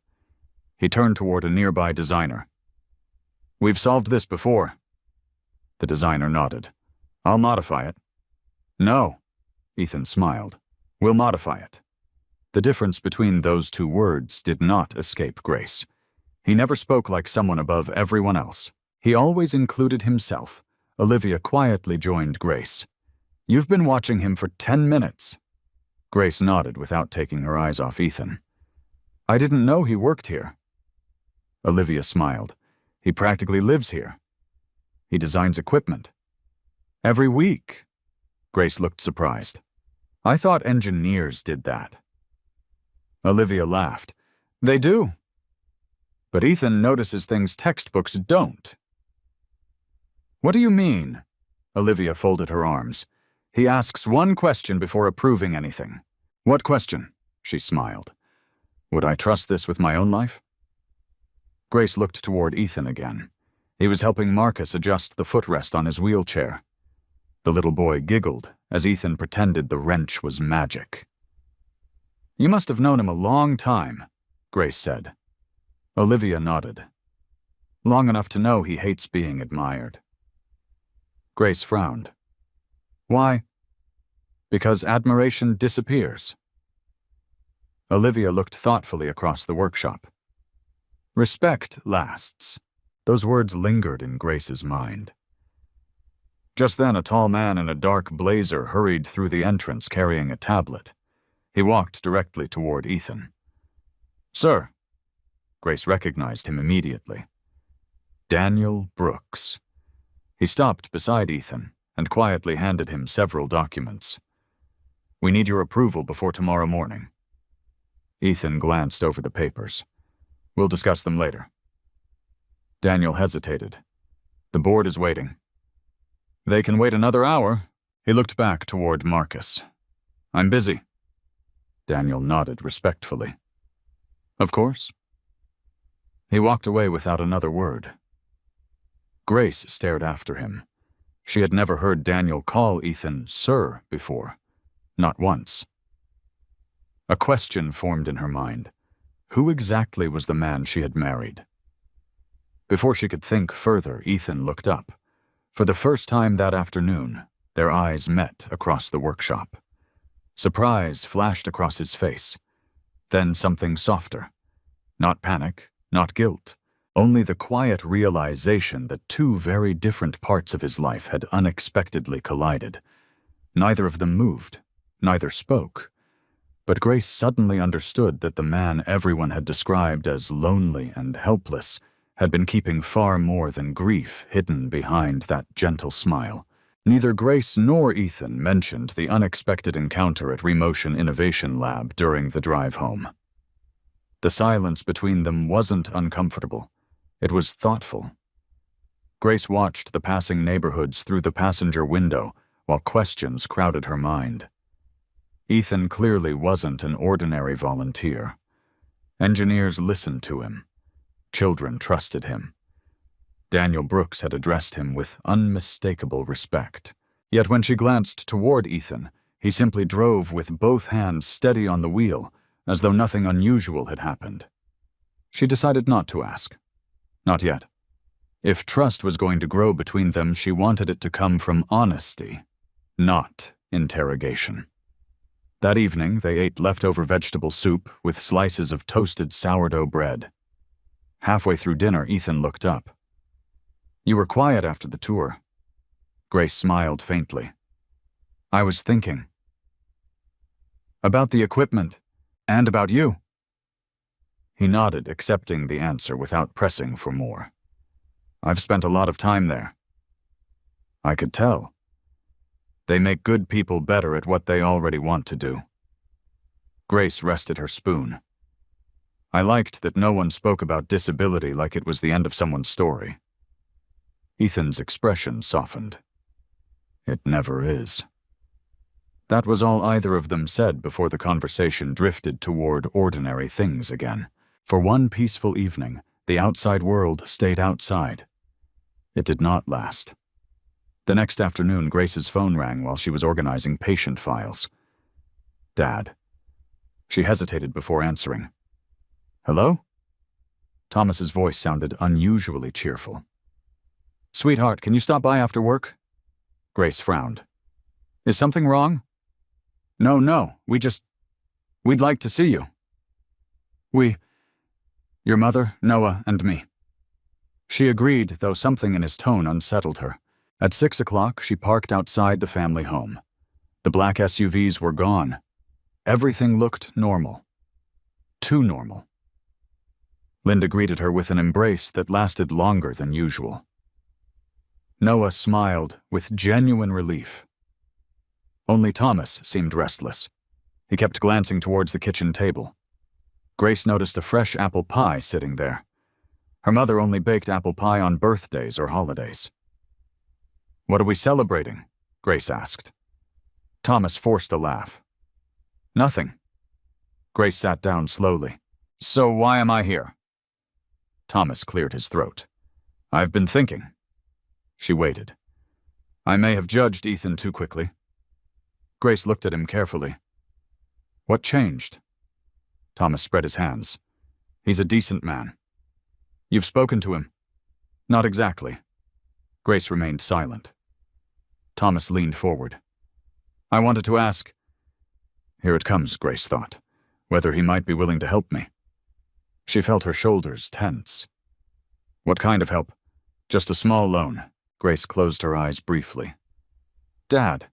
He turned toward a nearby designer. "We've solved this before." The designer nodded. "I'll modify it." "No." Ethan smiled. "We'll modify it." The difference between those two words did not escape Grace. He never spoke like someone above everyone else. He always included himself. Olivia quietly joined Grace. "You've been watching him for 10 minutes." Grace nodded without taking her eyes off Ethan. "I didn't know he worked here." Olivia smiled. "He practically lives here. He designs equipment." "Every week." Grace looked surprised. "I thought engineers did that." Olivia laughed. "They do. But Ethan notices things textbooks don't." "What do you mean?" Olivia folded her arms. "He asks one question before approving anything." "What question?" She smiled. "Would I trust this with my own life?" Grace looked toward Ethan again. He was helping Marcus adjust the footrest on his wheelchair. The little boy giggled as Ethan pretended the wrench was magic. "You must have known him a long time," Grace said. Olivia nodded. "Long enough to know he hates being admired." Grace frowned. "Why?" "Because admiration disappears." Olivia looked thoughtfully across the workshop. "Respect lasts." Those words lingered in Grace's mind. Just then, a tall man in a dark blazer hurried through the entrance carrying a tablet. He walked directly toward Ethan. "Sir." Grace recognized him immediately. Daniel Brooks. He stopped beside Ethan and quietly handed him several documents. "We need your approval before tomorrow morning." Ethan glanced over the papers. "We'll discuss them later." Daniel hesitated. "The board is waiting." "They can wait another hour." He looked back toward Marcus. "I'm busy." Daniel nodded respectfully. "Of course." He walked away without another word. Grace stared after him. She had never heard Daniel call Ethan Sir before. Not once. A question formed in her mind. Who exactly was the man she had married? Before she could think further, Ethan looked up. For the first time that afternoon, their eyes met across the workshop. Surprise flashed across his face. Then something softer. Not panic, not guilt. Only the quiet realization that two very different parts of his life had unexpectedly collided. Neither of them moved, neither spoke. But Grace suddenly understood that the man everyone had described as lonely and helpless had been keeping far more than grief hidden behind that gentle smile. Neither Grace nor Ethan mentioned the unexpected encounter at Remotion Innovation Lab during the drive home. The silence between them wasn't uncomfortable. It was thoughtful. Grace watched the passing neighborhoods through the passenger window while questions crowded her mind. Ethan clearly wasn't an ordinary volunteer. Engineers listened to him. Children trusted him. Daniel Brooks had addressed him with unmistakable respect. Yet when she glanced toward Ethan, he simply drove with both hands steady on the wheel, as though nothing unusual had happened. She decided not to ask. Not yet. If trust was going to grow between them, she wanted it to come from honesty, not interrogation. That evening, they ate leftover vegetable soup with slices of toasted sourdough bread. Halfway through dinner, Ethan looked up. "You were quiet after the tour." Grace smiled faintly. "I was thinking. About the equipment, and about you." He nodded, accepting the answer without pressing for more. "I've spent a lot of time there." "I could tell. They make good people better at what they already want to do." Grace rested her spoon. "I liked that no one spoke about disability like it was the end of someone's story." Ethan's expression softened. "It never is." That was all either of them said before the conversation drifted toward ordinary things again. For one peaceful evening, the outside world stayed outside. It did not last. The next afternoon, Grace's phone rang while she was organizing patient files. "Dad." She hesitated before answering. "Hello?" Thomas's voice sounded unusually cheerful. "Sweetheart, can you stop by after work?" Grace frowned. "Is something wrong?" No, we'd like to see you." Your mother, Noah, and me." She agreed, though something in his tone unsettled her. At 6 o'clock, she parked outside the family home. The black SUVs were gone. Everything looked normal. Too normal. Linda greeted her with an embrace that lasted longer than usual. Noah smiled with genuine relief. Only Thomas seemed restless. He kept glancing towards the kitchen table. Grace noticed a fresh apple pie sitting there. Her mother only baked apple pie on birthdays or holidays. "What are we celebrating?" Grace asked. Thomas forced a laugh. "Nothing." Grace sat down slowly. "So why am I here?" Thomas cleared his throat. "I've been thinking." She waited. "I may have judged Ethan too quickly." Grace looked at him carefully. "What changed?" Thomas spread his hands. "He's a decent man." "You've spoken to him?" "Not exactly." Grace remained silent. Thomas leaned forward. "I wanted to ask—" Here it comes, Grace thought, whether he might be willing to help me. She felt her shoulders tense. "What kind of help?" "Just a small loan." Grace closed her eyes briefly. "Dad."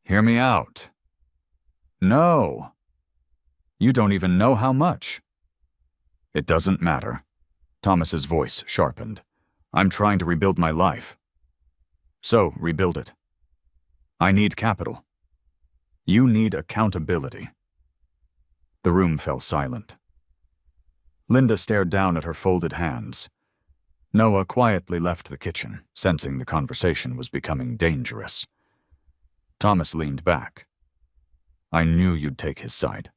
"Hear me out." "No. You don't even know how much." It doesn't matter. Thomas's voice sharpened. I'm trying to rebuild my life. So, rebuild it. I need capital. You need accountability. The room fell silent. Linda stared down at her folded hands. Noah quietly left the kitchen, sensing the conversation was becoming dangerous. Thomas leaned back. I knew you'd take his side.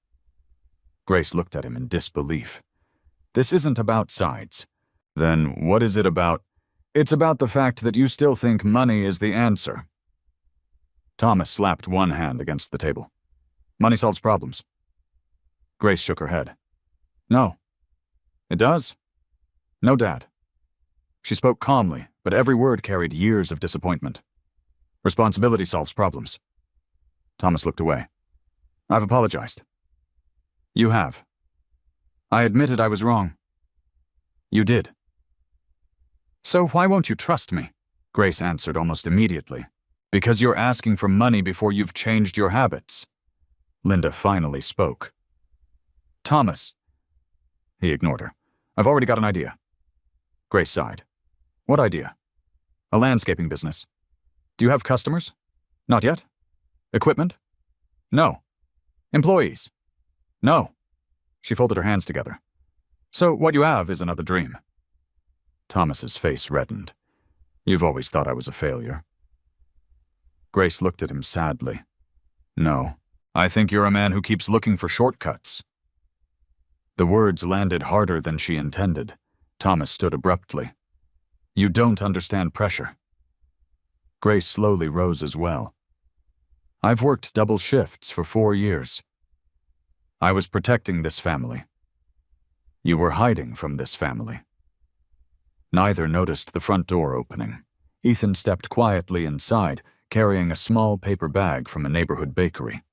Grace looked at him in disbelief. This isn't about sides. Then what is it about? It's about the fact that you still think money is the answer. Thomas slapped one hand against the table. Money solves problems. Grace shook her head. No. It does? No, Dad. She spoke calmly, but every word carried years of disappointment. Responsibility solves problems. Thomas looked away. I've apologized. You have. I admitted I was wrong. You did. So why won't you trust me? Grace answered almost immediately. Because you're asking for money before you've changed your habits. Linda finally spoke. Thomas. He ignored her. I've already got an idea. Grace sighed. What idea? A landscaping business. Do you have customers? Not yet. Equipment? No. Employees? No. She folded her hands together. So what you have is another dream. Thomas's face reddened. You've always thought I was a failure. Grace looked at him sadly. No, I think you're a man who keeps looking for shortcuts. The words landed harder than she intended. Thomas stood abruptly. You don't understand pressure. Grace slowly rose as well. I've worked double shifts for 4 years. I was protecting this family. You were hiding from this family. Neither noticed the front door opening. Ethan stepped quietly inside, carrying a small paper bag from a neighborhood bakery.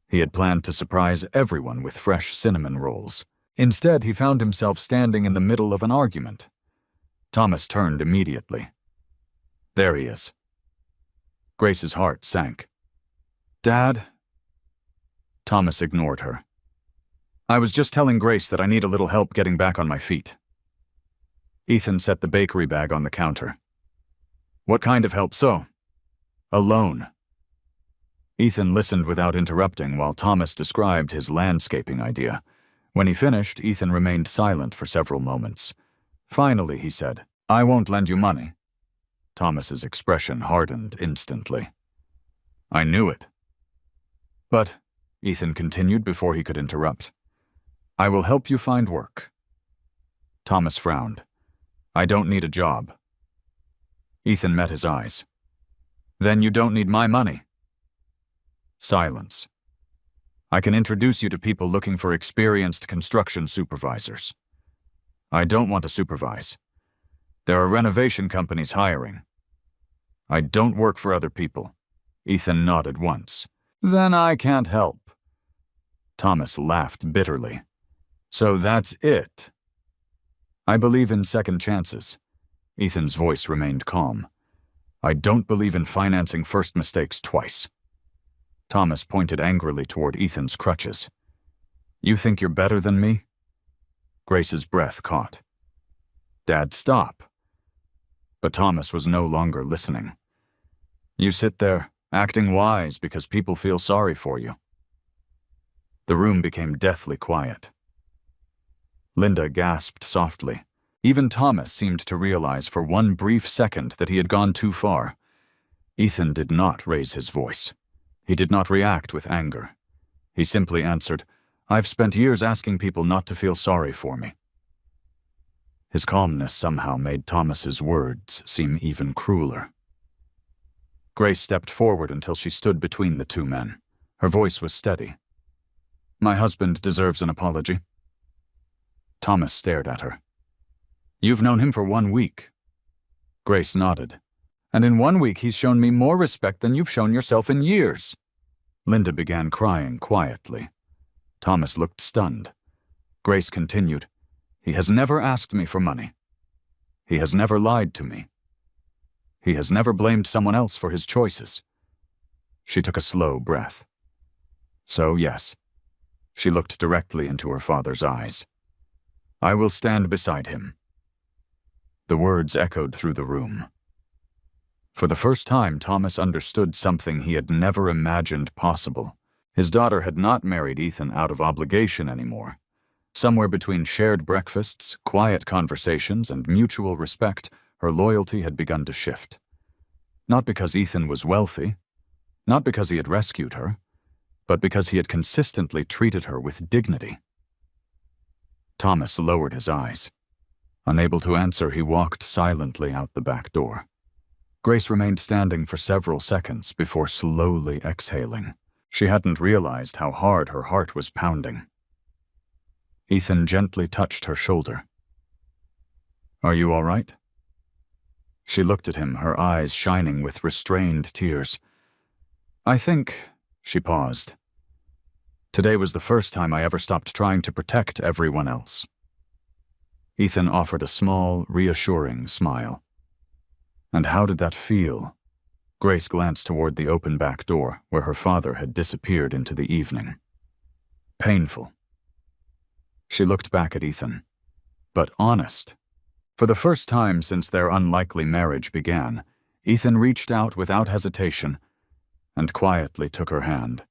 He had planned to surprise everyone with fresh cinnamon rolls. Instead, he found himself standing in the middle of an argument. Thomas turned immediately. There he is. Grace's heart sank. Dad? Thomas ignored her. I was just telling Grace that I need a little help getting back on my feet. Ethan set the bakery bag on the counter. What kind of help so? A loan. Ethan listened without interrupting while Thomas described his landscaping idea. When he finished, Ethan remained silent for several moments. Finally, he said, I won't lend you money. Thomas's expression hardened instantly. I knew it. But, Ethan continued before he could interrupt, I will help you find work. Thomas frowned. I don't need a job. Ethan met his eyes. Then you don't need my money. Silence. I can introduce you to people looking for experienced construction supervisors. I don't want to supervise. There are renovation companies hiring. I don't work for other people. Ethan nodded once. Then I can't help. Thomas laughed bitterly. So that's it. I believe in second chances. Ethan's voice remained calm. I don't believe in financing first mistakes twice. Thomas pointed angrily toward Ethan's crutches. You think you're better than me? Grace's breath caught. Dad, stop. But Thomas was no longer listening. You sit there, acting wise because people feel sorry for you. The room became deathly quiet. Linda gasped softly. Even Thomas seemed to realize for one brief second that he had gone too far. Ethan did not raise his voice. He did not react with anger. He simply answered, I've spent years asking people not to feel sorry for me. His calmness somehow made Thomas's words seem even crueler. Grace stepped forward until she stood between the two men. Her voice was steady. My husband deserves an apology. Thomas stared at her. You've known him for 1 week. Grace nodded. And in 1 week he's shown me more respect than you've shown yourself in years. Linda began crying quietly. Thomas looked stunned. Grace continued, He has never asked me for money. He has never lied to me. He has never blamed someone else for his choices. She took a slow breath. So, yes. She looked directly into her father's eyes. I will stand beside him." The words echoed through the room. For the first time, Thomas understood something he had never imagined possible. His daughter had not married Ethan out of obligation anymore. Somewhere between shared breakfasts, quiet conversations, and mutual respect, her loyalty had begun to shift. Not because Ethan was wealthy, not because he had rescued her, but because he had consistently treated her with dignity. Thomas lowered his eyes. Unable to answer, he walked silently out the back door. Grace remained standing for several seconds before slowly exhaling. She hadn't realized how hard her heart was pounding. Ethan gently touched her shoulder. "Are you all right?" She looked at him, her eyes shining with restrained tears. "I think," she paused. "Today was the first time I ever stopped trying to protect everyone else." Ethan offered a small, reassuring smile. "And how did that feel?" Grace glanced toward the open back door, where her father had disappeared into the evening. "Painful." She looked back at Ethan, but honest. For the first time since their unlikely marriage began, Ethan reached out without hesitation and quietly took her hand.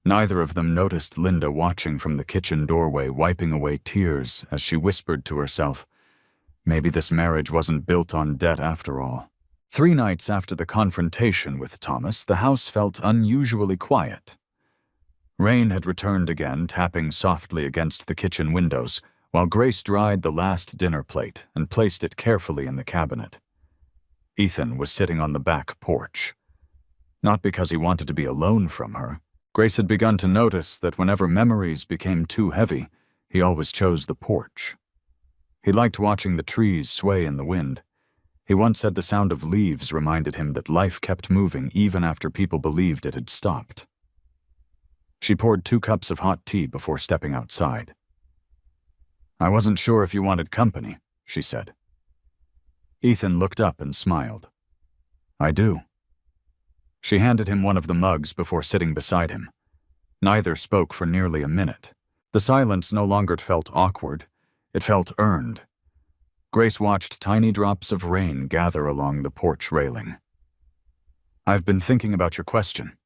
Neither of them noticed Linda watching from the kitchen doorway, wiping away tears as she whispered to herself, maybe this marriage wasn't built on debt after all. 3 nights after the confrontation with Thomas, the house felt unusually quiet. Rain had returned again, tapping softly against the kitchen windows, while Grace dried the last dinner plate and placed it carefully in the cabinet. Ethan was sitting on the back porch. Not because he wanted to be alone from her. Grace had begun to notice that whenever memories became too heavy, he always chose the porch. He liked watching the trees sway in the wind. He once said the sound of leaves reminded him that life kept moving even after people believed it had stopped. She poured 2 cups of hot tea before stepping outside. "I wasn't sure if you wanted company," she said. Ethan looked up and smiled. "I do." She handed him one of the mugs before sitting beside him. Neither spoke for nearly a minute. The silence no longer felt awkward. It felt earned. Grace watched tiny drops of rain gather along the porch railing. "I've been thinking about your question."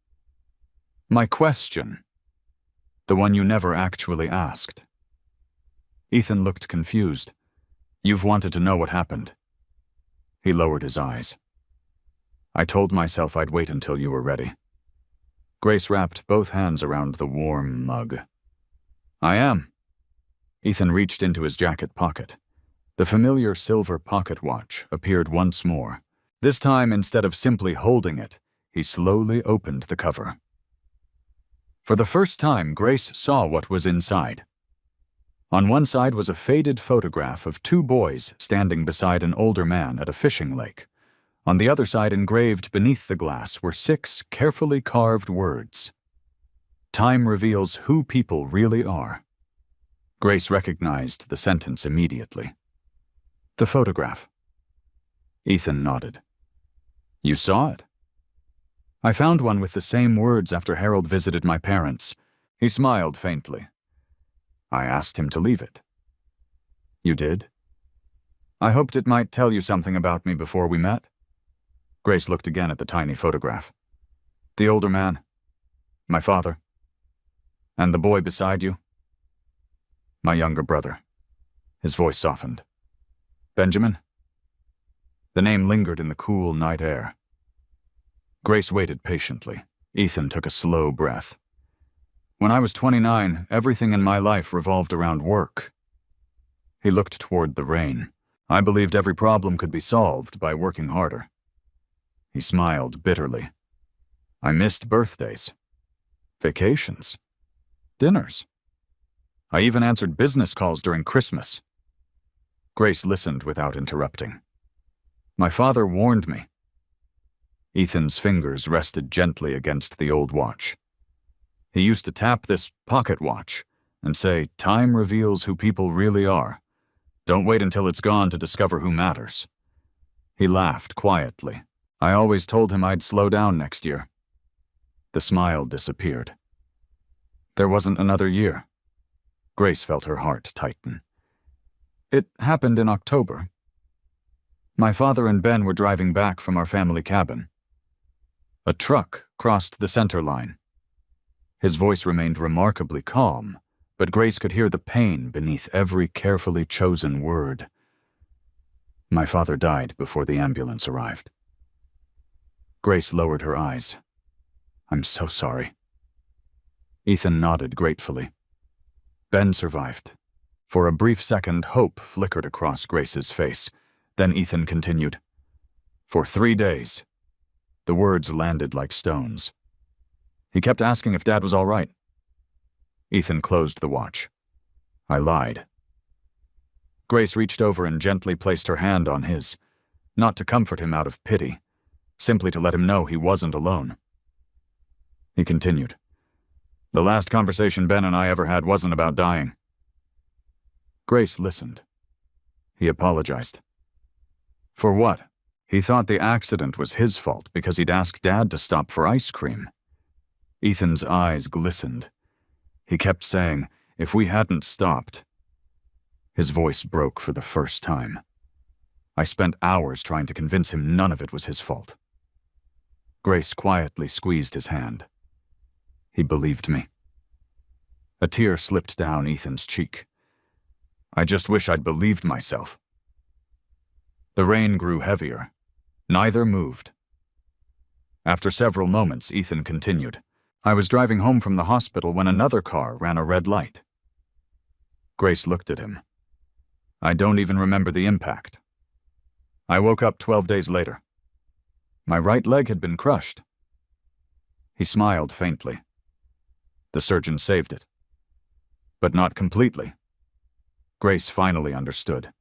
"My question?" "The one you never actually asked." Ethan looked confused. "You've wanted to know what happened." He lowered his eyes. "I told myself I'd wait until you were ready." Grace wrapped both hands around the warm mug. "I am." Ethan reached into his jacket pocket. The familiar silver pocket watch appeared once more. This time, instead of simply holding it, he slowly opened the cover. For the first time, Grace saw what was inside. On one side was a faded photograph of 2 boys standing beside an older man at a fishing lake. On the other side, engraved beneath the glass, were 6 carefully carved words. "Time reveals who people really are." Grace recognized the sentence immediately. "The photograph." Ethan nodded. "You saw it?" "I found one with the same words after Harold visited my parents." He smiled faintly. "I asked him to leave it." "You did?" "I hoped it might tell you something about me before we met." Grace looked again at the tiny photograph. "The older man. My father. And the boy beside you?" "My younger brother." His voice softened. "Benjamin?" The name lingered in the cool night air. Grace waited patiently. Ethan took a slow breath. "When I was 29, everything in my life revolved around work." He looked toward the rain. "I believed every problem could be solved by working harder." He smiled bitterly. "I missed birthdays, vacations, dinners. I even answered business calls during Christmas." Grace listened without interrupting. "My father warned me." Ethan's fingers rested gently against the old watch. "He used to tap this pocket watch and say, 'Time reveals who people really are. Don't wait until it's gone to discover who matters.'" He laughed quietly. "I always told him I'd slow down next year." The smile disappeared. "There wasn't another year." Grace felt her heart tighten. It happened in October. My father and Ben were driving back from our family cabin. A truck crossed the center line. His voice remained remarkably calm, but Grace could hear the pain beneath every carefully chosen word. My father died before the ambulance arrived. Grace lowered her eyes. I'm so sorry. Ethan nodded gratefully. Ben survived. For a brief second, hope flickered across Grace's face. Then Ethan continued. For 3 days. The words landed like stones. He kept asking if Dad was all right. Ethan closed the watch. I lied. Grace reached over and gently placed her hand on his, not to comfort him out of pity, simply to let him know he wasn't alone. He continued. The last conversation Ben and I ever had wasn't about dying. Grace listened. He apologized. For what? He thought the accident was his fault because he'd asked Dad to stop for ice cream. Ethan's eyes glistened. He kept saying, if we hadn't stopped. His voice broke for the first time. I spent hours trying to convince him none of it was his fault. Grace quietly squeezed his hand. He believed me. A tear slipped down Ethan's cheek. I just wish I'd believed myself. The rain grew heavier. Neither moved. After several moments, Ethan continued. I was driving home from the hospital when another car ran a red light. Grace looked at him. I don't even remember the impact. I woke up 12 days later. My right leg had been crushed. He smiled faintly. The surgeon saved it. But not completely. Grace finally understood.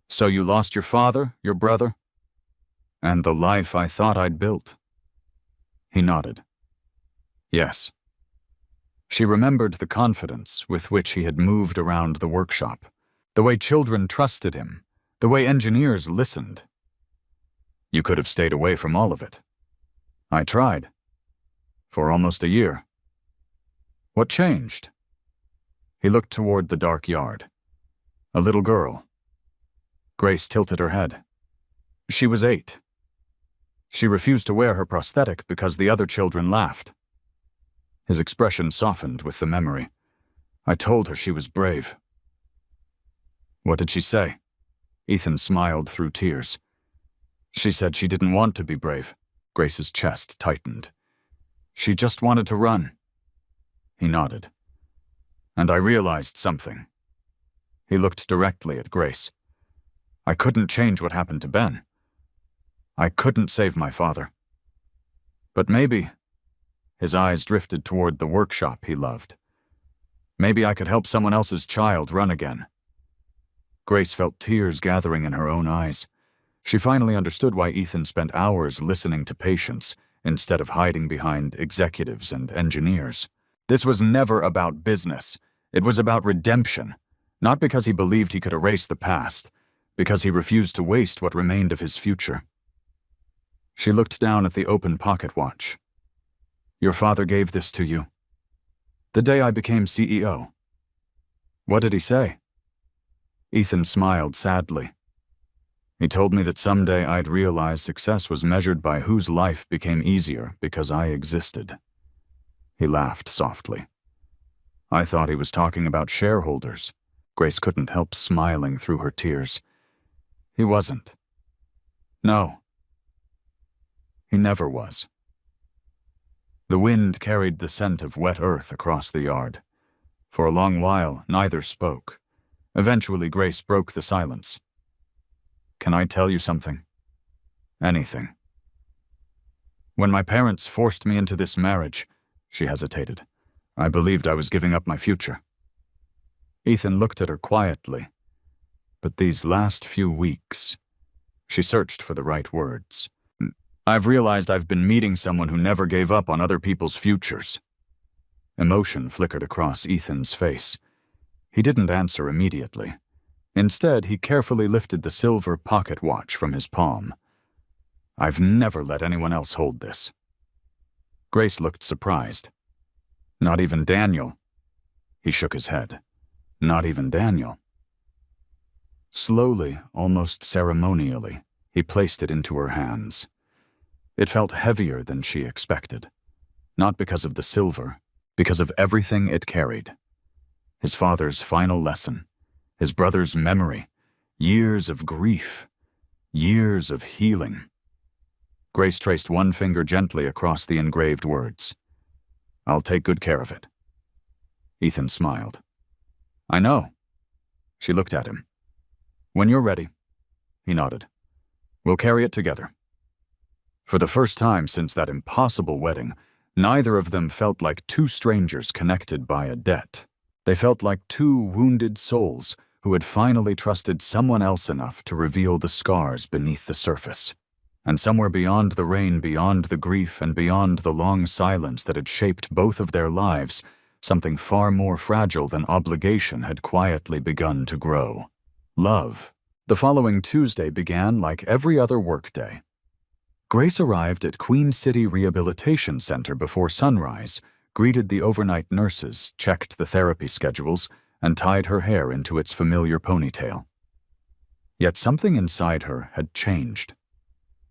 So you lost your father, your brother, and the life I thought I'd built. He nodded. Yes. She remembered the confidence with which he had moved around the workshop, the way children trusted him, the way engineers listened. You could have stayed away from all of it. I tried. For almost a year. What changed? He looked toward the dark yard. A little girl. Grace tilted her head. She was 8. She refused to wear her prosthetic because the other children laughed. His expression softened with the memory. I told her she was brave. What did she say? Ethan smiled through tears. She said she didn't want to be brave. Grace's chest tightened. She just wanted to run. He nodded. And I realized something. He looked directly at Grace. I couldn't change what happened to Ben. I couldn't save my father. But maybe, his eyes drifted toward the workshop he loved. Maybe I could help someone else's child run again. Grace felt tears gathering in her own eyes. She finally understood why Ethan spent hours listening to patients instead of hiding behind executives and engineers. This was never about business. It was about redemption. Not because he believed he could erase the past, because he refused to waste what remained of his future. She looked down at the open pocket watch. Your father gave this to you. The day I became CEO. What did he say? Ethan smiled sadly. He told me that someday I'd realize success was measured by whose life became easier because I existed. He laughed softly. I thought he was talking about shareholders. Grace couldn't help smiling through her tears. He wasn't. No. He never was. The wind carried the scent of wet earth across the yard. For a long while, neither spoke. Eventually, Grace broke the silence. Can I tell you something? Anything. When my parents forced me into this marriage, she hesitated. I believed I was giving up my future. Ethan looked at her quietly. But these last few weeks, she searched for the right words. I've realized I've been meeting someone who never gave up on other people's futures. Emotion flickered across Ethan's face. He didn't answer immediately. Instead, he carefully lifted the silver pocket watch from his palm. I've never let anyone else hold this. Grace looked surprised. Not even Daniel. He shook his head. Not even Daniel. Slowly, almost ceremonially, he placed it into her hands. It felt heavier than she expected, not because of the silver, because of everything it carried. His father's final lesson, his brother's memory, years of grief, years of healing. Grace traced one finger gently across the engraved words. "I'll take good care of it." Ethan smiled. "I know." She looked at him. "When you're ready." He nodded. "We'll carry it together." For the first time since that impossible wedding, neither of them felt like two strangers connected by a debt. They felt like two wounded souls who had finally trusted someone else enough to reveal the scars beneath the surface. And somewhere beyond the rain, beyond the grief, and beyond the long silence that had shaped both of their lives, something far more fragile than obligation had quietly begun to grow. Love. The following Tuesday began like every other workday. Grace arrived at Queen City Rehabilitation Center before sunrise, greeted the overnight nurses, checked the therapy schedules, and tied her hair into its familiar ponytail. Yet something inside her had changed.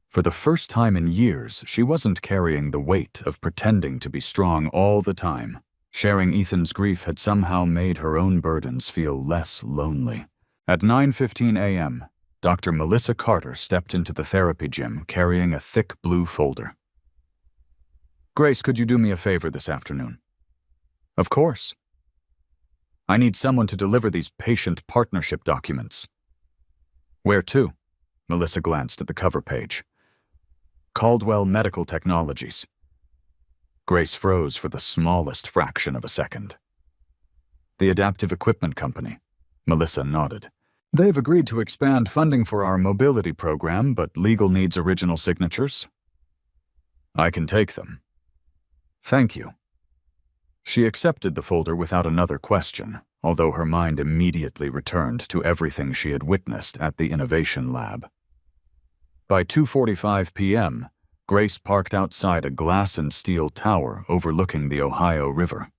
For the first time in years, she wasn't carrying the weight of pretending to be strong all the time. Sharing Ethan's grief had somehow made her own burdens feel less lonely. At 9:15 a.m., Dr. Melissa Carter stepped into the therapy gym carrying a thick blue folder. "Grace, could you do me a favor this afternoon?" "Of course." "I need someone to deliver these patient partnership documents." "Where to?" Melissa glanced at the cover page. "Caldwell Medical Technologies." Grace froze for the smallest fraction of a second. "The Adaptive Equipment Company." Melissa nodded. "They've agreed to expand funding for our mobility program, but legal needs original signatures." "I can take them." "Thank you." She accepted the folder without another question, although her mind immediately returned to everything she had witnessed at the Innovation Lab. By 2:45 p.m., Grace parked outside a glass and steel tower overlooking the Ohio River.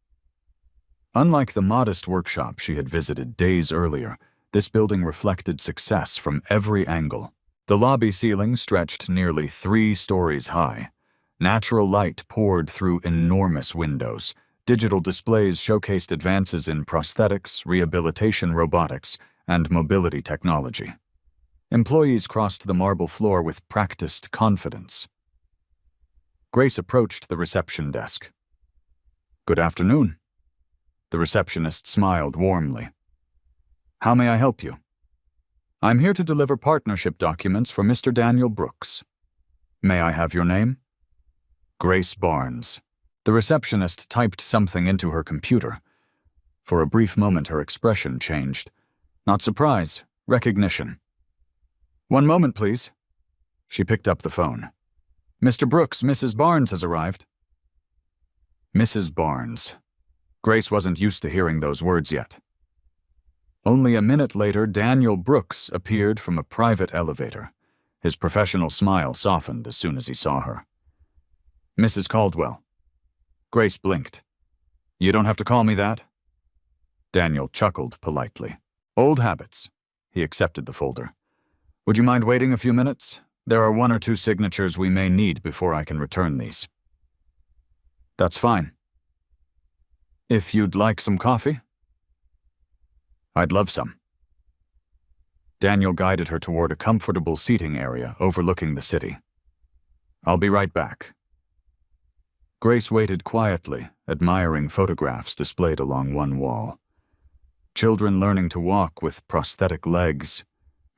Unlike the modest workshop she had visited days earlier, this building reflected success from every angle. The lobby ceiling stretched nearly 3 stories high. Natural light poured through enormous windows. Digital displays showcased advances in prosthetics, rehabilitation robotics, and mobility technology. Employees crossed the marble floor with practiced confidence. Grace approached the reception desk. "Good afternoon." The receptionist smiled warmly. "How may I help you?" "I'm here to deliver partnership documents for Mr. Daniel Brooks." "May I have your name?" "Grace Barnes." The receptionist typed something into her computer. For a brief moment her expression changed. Not surprise, recognition. "One moment, please." She picked up the phone. "Mr. Brooks, Mrs. Barnes has arrived." Mrs. Barnes. Grace wasn't used to hearing those words yet. Only a minute later, Daniel Brooks appeared from a private elevator. His professional smile softened as soon as he saw her. "Mrs. Caldwell." Grace blinked. "You don't have to call me that." Daniel chuckled politely. "Old habits." He accepted the folder. "Would you mind waiting a few minutes? There are 1 or 2 signatures we may need before I can return these." "That's fine." "If you'd like some coffee?" "I'd love some." Daniel guided her toward a comfortable seating area overlooking the city. "I'll be right back." Grace waited quietly, admiring photographs displayed along one wall. Children learning to walk with prosthetic legs,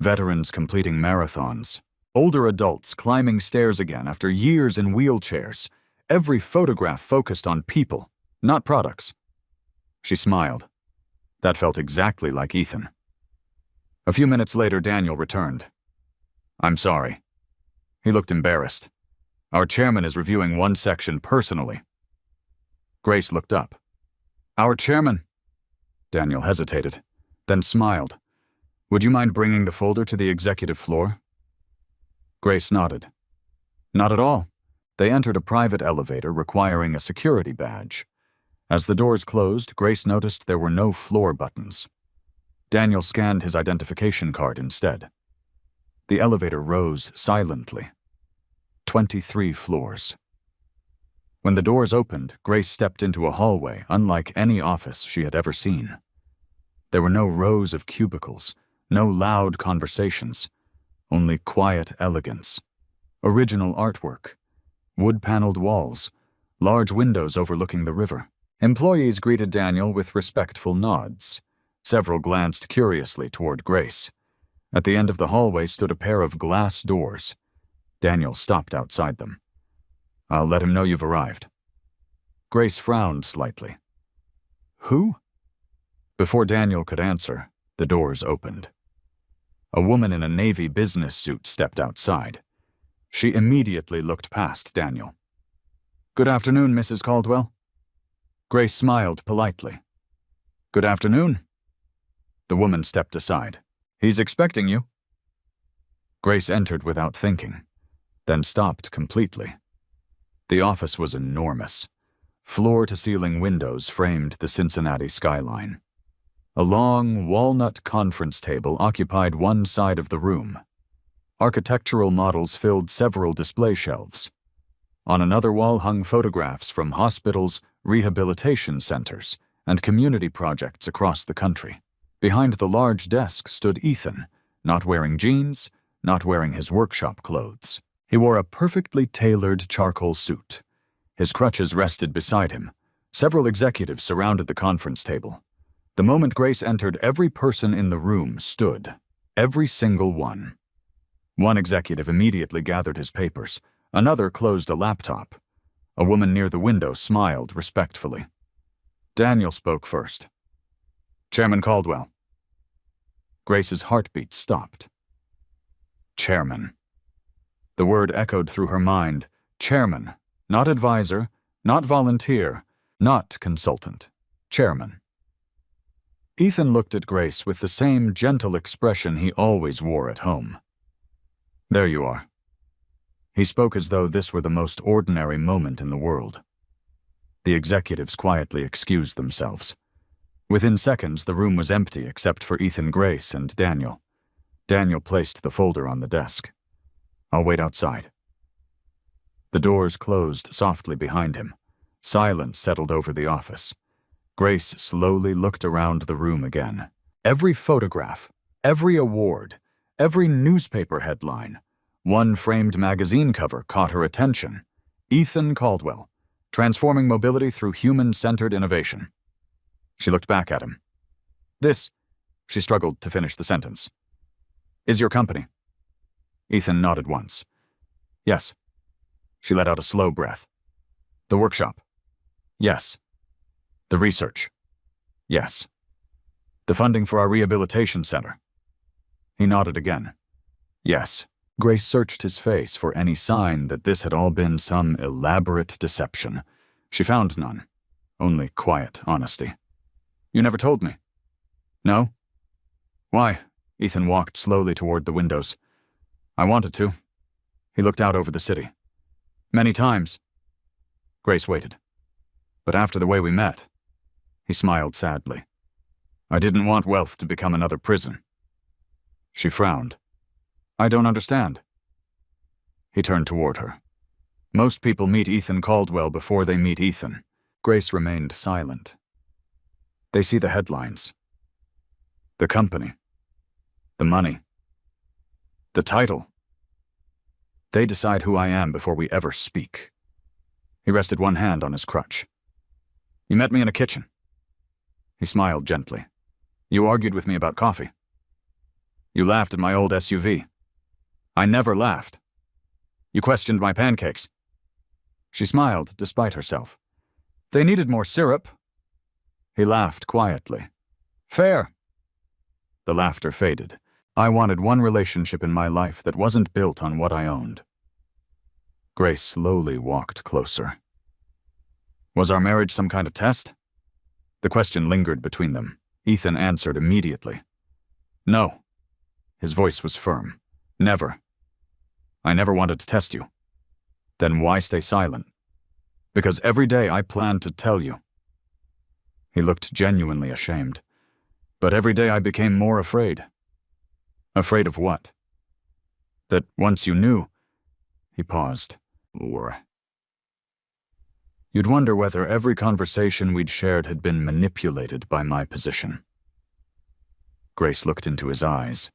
veterans completing marathons, older adults climbing stairs again after years in wheelchairs. Every photograph focused on people, not products. She smiled. That felt exactly like Ethan. A few minutes later, Daniel returned. "I'm sorry." He looked embarrassed. "Our chairman is reviewing one section personally." Grace looked up. "Our chairman?" Daniel hesitated, then smiled. "Would you mind bringing the folder to the executive floor?" Grace nodded. "Not at all." They entered a private elevator requiring a security badge. As the doors closed, Grace noticed there were no floor buttons. Daniel scanned his identification card instead. The elevator rose silently. 23 floors. When the doors opened, Grace stepped into a hallway unlike any office she had ever seen. There were no rows of cubicles, no loud conversations, only quiet elegance. Original artwork, wood-paneled walls, large windows overlooking the river. Employees greeted Daniel with respectful nods. Several glanced curiously toward Grace. At the end of the hallway stood a pair of glass doors. Daniel stopped outside them. "I'll let him know you've arrived." Grace frowned slightly. "Who?" Before Daniel could answer, the doors opened. A woman in a Navy business suit stepped outside. She immediately looked past Daniel. "Good afternoon, Mrs. Caldwell." Grace smiled politely. "Good afternoon." The woman stepped aside. "He's expecting you." Grace entered without thinking, then stopped completely. The office was enormous. Floor-to-ceiling windows framed the Cincinnati skyline. A long, walnut conference table occupied one side of the room. Architectural models filled several display shelves. On another wall hung photographs from hospitals, rehabilitation centers, and community projects across the country. Behind the large desk stood Ethan, not wearing jeans, not wearing his workshop clothes. He wore a perfectly tailored charcoal suit. His crutches rested beside him. Several executives surrounded the conference table. The moment Grace entered, every person in the room stood. Every single one. One executive immediately gathered his papers. Another closed a laptop. A woman near the window smiled respectfully. Daniel spoke first. "Chairman Caldwell." Grace's heartbeat stopped. Chairman. The word echoed through her mind. Chairman. Not advisor, not volunteer, not consultant. Chairman. Ethan looked at Grace with the same gentle expression he always wore at home. "There you are." He spoke as though this were the most ordinary moment in the world. The executives quietly excused themselves. Within seconds, the room was empty except for Ethan, Grace, and Daniel. Daniel placed the folder on the desk. "I'll wait outside." The doors closed softly behind him. Silence settled over the office. Grace slowly looked around the room again. Every photograph, every award, every newspaper headline, one framed magazine cover caught her attention. Ethan Caldwell, transforming mobility through human-centered innovation. She looked back at him. "This," she struggled to finish the sentence, "is your company." Ethan nodded once. "Yes." She let out a slow breath. "The workshop." "Yes." "The research." "Yes." "The funding for our rehabilitation center." He nodded again. "Yes." Grace searched his face for any sign that this had all been some elaborate deception. She found none, only quiet honesty. "You never told me." "No?" "Why?" Ethan walked slowly toward the windows. "I wanted to." He looked out over the city. "Many times." Grace waited. "But after the way we met," he smiled sadly, "I didn't want wealth to become another prison." She frowned. "I don't understand." He turned toward her. "Most people meet Ethan Caldwell before they meet Ethan." Grace remained silent. "They see the headlines. The company. The money. The title. They decide who I am before we ever speak." He rested one hand on his crutch. "You met me in a kitchen." He smiled gently. "You argued with me about coffee. You laughed at my old SUV. I never laughed. You questioned my pancakes." She smiled despite herself. "They needed more syrup." He laughed quietly. "Fair." The laughter faded. "I wanted one relationship in my life that wasn't built on what I owned." Grace slowly walked closer. "Was our marriage some kind of test?" The question lingered between them. Ethan answered immediately. "No." His voice was firm. "Never. I never wanted to test you." "Then why stay silent?" "Because every day I planned to tell you." He looked genuinely ashamed. But every day I became more afraid. Afraid of what? That once you knew, he paused, or you'd wonder whether every conversation we'd shared had been manipulated by my position. Grace looked into his eyes.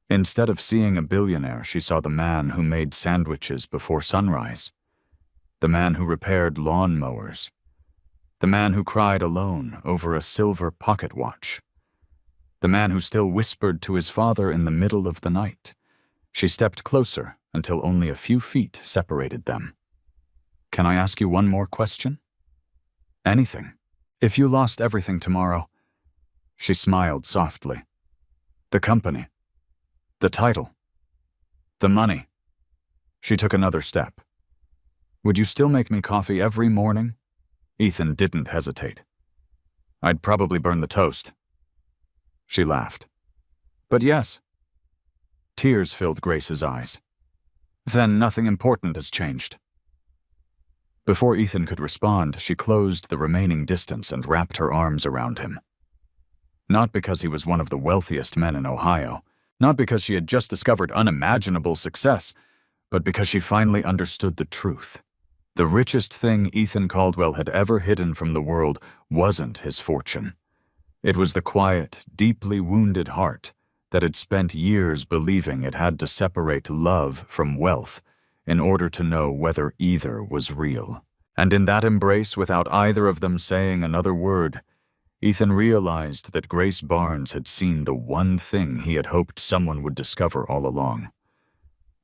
Instead of seeing a billionaire, she saw the man who made sandwiches before sunrise, the man who repaired lawn mowers, the man who cried alone over a silver pocket watch, the man who still whispered to his father in the middle of the night. She stepped closer until only a few feet separated them. Can I ask you one more question? Anything. If you lost everything tomorrow, she smiled softly. The company, the title, the money. She took another step. Would you still make me coffee every morning? Ethan didn't hesitate. I'd probably burn the toast. She laughed. But yes. Tears filled Grace's eyes. Then nothing important has changed. Before Ethan could respond, she closed the remaining distance and wrapped her arms around him. Not because he was one of the wealthiest men in Ohio, not because she had just discovered unimaginable success, but because she finally understood the truth. The richest thing Ethan Caldwell had ever hidden from the world wasn't his fortune. It was the quiet, deeply wounded heart that had spent years believing it had to separate love from wealth in order to know whether either was real. And in that embrace, without either of them saying another word, Ethan realized that Grace Barnes had seen the one thing he had hoped someone would discover all along.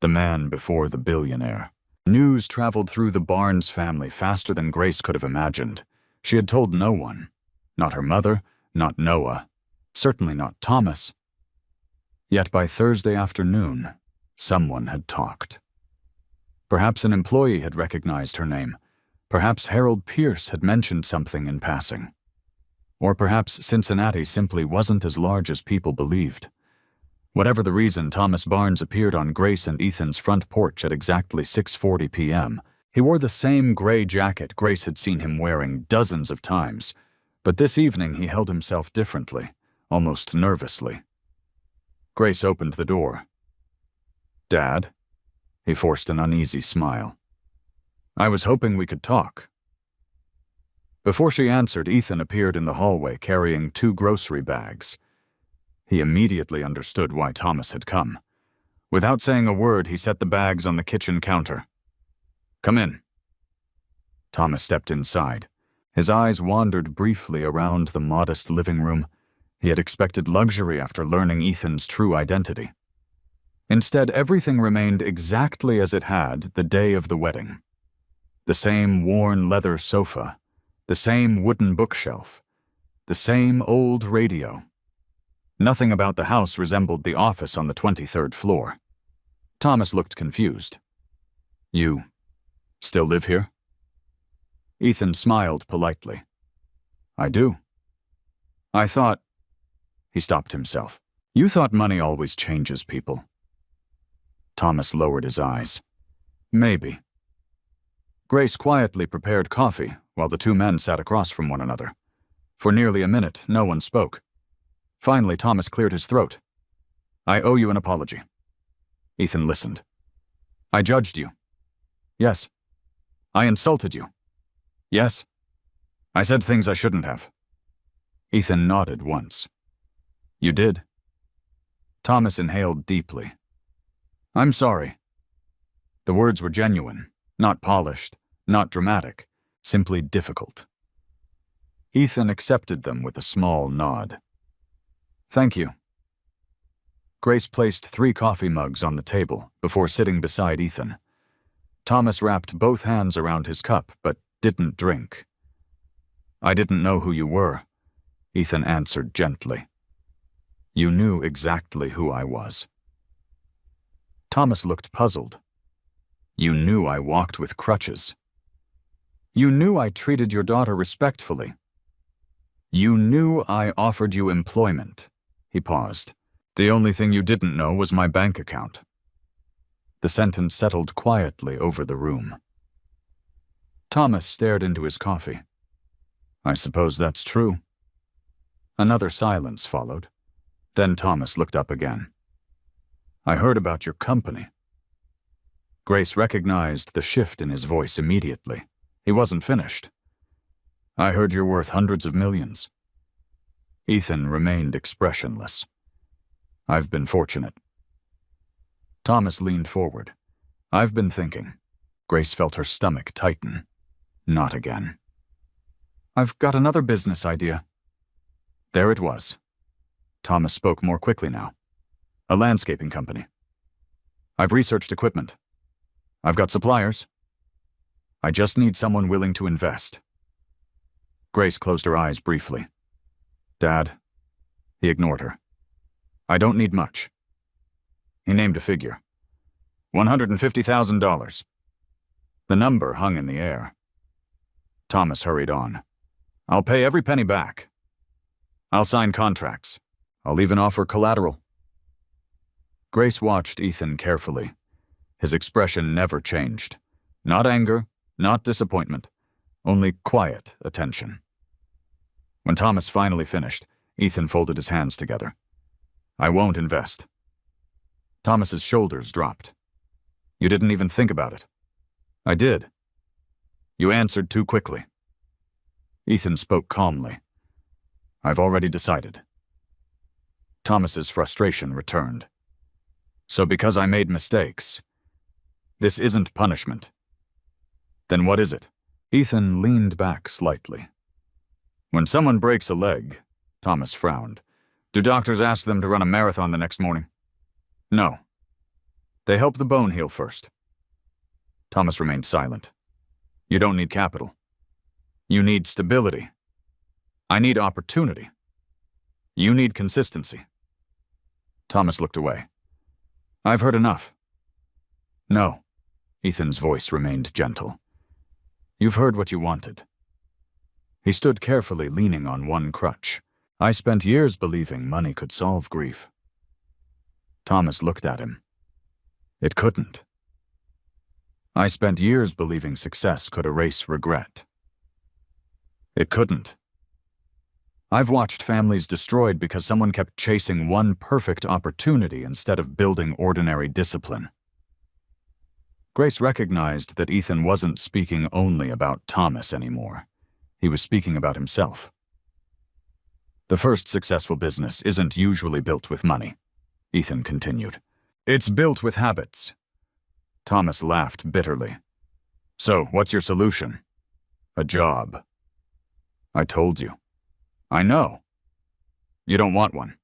The man before the billionaire. News traveled through the Barnes family faster than Grace could have imagined. She had told no one. Not her mother, not Noah, certainly not Thomas. Yet by Thursday afternoon, someone had talked. Perhaps an employee had recognized her name. Perhaps Harold Pierce had mentioned something in passing. Or perhaps Cincinnati simply wasn't as large as people believed. Whatever the reason, Thomas Barnes appeared on Grace and Ethan's front porch at exactly 6:40 p.m. He wore the same gray jacket Grace had seen him wearing dozens of times, but this evening he held himself differently, almost nervously. Grace opened the door. "Dad?" He forced an uneasy smile. "I was hoping we could talk." Before she answered, Ethan appeared in the hallway carrying 2 grocery bags. He immediately understood why Thomas had come. Without saying a word, he set the bags on the kitchen counter. "Come in." Thomas stepped inside. His eyes wandered briefly around the modest living room. He had expected luxury after learning Ethan's true identity. Instead, everything remained exactly as it had the day of the wedding. The same worn leather sofa, the same wooden bookshelf, the same old radio. Nothing about the house resembled the office on the 23rd floor. Thomas looked confused. "You still live here?" Ethan smiled politely. "I do." "I thought—" He stopped himself. "You thought money always changes people." Thomas lowered his eyes. "Maybe." Grace quietly prepared coffee while the 2 men sat across from one another. For nearly a minute, no one spoke. Finally, Thomas cleared his throat. "I owe you an apology." Ethan listened. "I judged you." "Yes." "I insulted you." "Yes." "I said things I shouldn't have." Ethan nodded once. "You did." Thomas inhaled deeply. "I'm sorry." The words were genuine, not polished, not dramatic, simply difficult. Ethan accepted them with a small nod. "Thank you." Grace placed 3 coffee mugs on the table before sitting beside Ethan. Thomas wrapped both hands around his cup, but didn't drink. "I didn't know who you were," Ethan answered gently. "You knew exactly who I was." Thomas looked puzzled. "You knew I walked with crutches." "You knew I treated your daughter respectfully." "You knew I offered you employment." He paused. "The only thing you didn't know was my bank account." The sentence settled quietly over the room. Thomas stared into his coffee. "I suppose that's true." Another silence followed. Then Thomas looked up again. I heard about your company. Grace recognized the shift in his voice immediately. He wasn't finished. I heard you're worth hundreds of millions. Ethan remained expressionless. I've been fortunate. Thomas leaned forward. I've been thinking. Grace felt her stomach tighten. Not again. I've got another business idea. There it was. Thomas spoke more quickly now. A landscaping company. I've researched equipment. I've got suppliers. I just need someone willing to invest. Grace closed her eyes briefly. Dad. He ignored her. I don't need much. He named a figure. $150,000. The number hung in the air. Thomas hurried on. I'll pay every penny back. I'll sign contracts. I'll even offer collateral. Grace watched Ethan carefully. His expression never changed. Not anger, not disappointment, only quiet attention. When Thomas finally finished, Ethan folded his hands together. I won't invest. Thomas's shoulders dropped. You didn't even think about it. I did. You answered too quickly. Ethan spoke calmly. I've already decided. Thomas's frustration returned. So because I made mistakes, this isn't punishment. Then what is it? Ethan leaned back slightly. When someone breaks a leg, Thomas frowned. Do doctors ask them to run a marathon the next morning? No. They help the bone heal first. Thomas remained silent. You don't need capital. You need stability. I need opportunity. You need consistency. Thomas looked away. I've heard enough. No. Ethan's voice remained gentle. You've heard what you wanted. He stood carefully, leaning on one crutch. I spent years believing money could solve grief. Thomas looked at him. It couldn't. I spent years believing success could erase regret. It couldn't. I've watched families destroyed because someone kept chasing one perfect opportunity instead of building ordinary discipline. Grace recognized that Ethan wasn't speaking only about Thomas anymore. He was speaking about himself. The first successful business isn't usually built with money, Ethan continued. It's built with habits. Thomas laughed bitterly. So, what's your solution? A job. I told you. I know. You don't want one.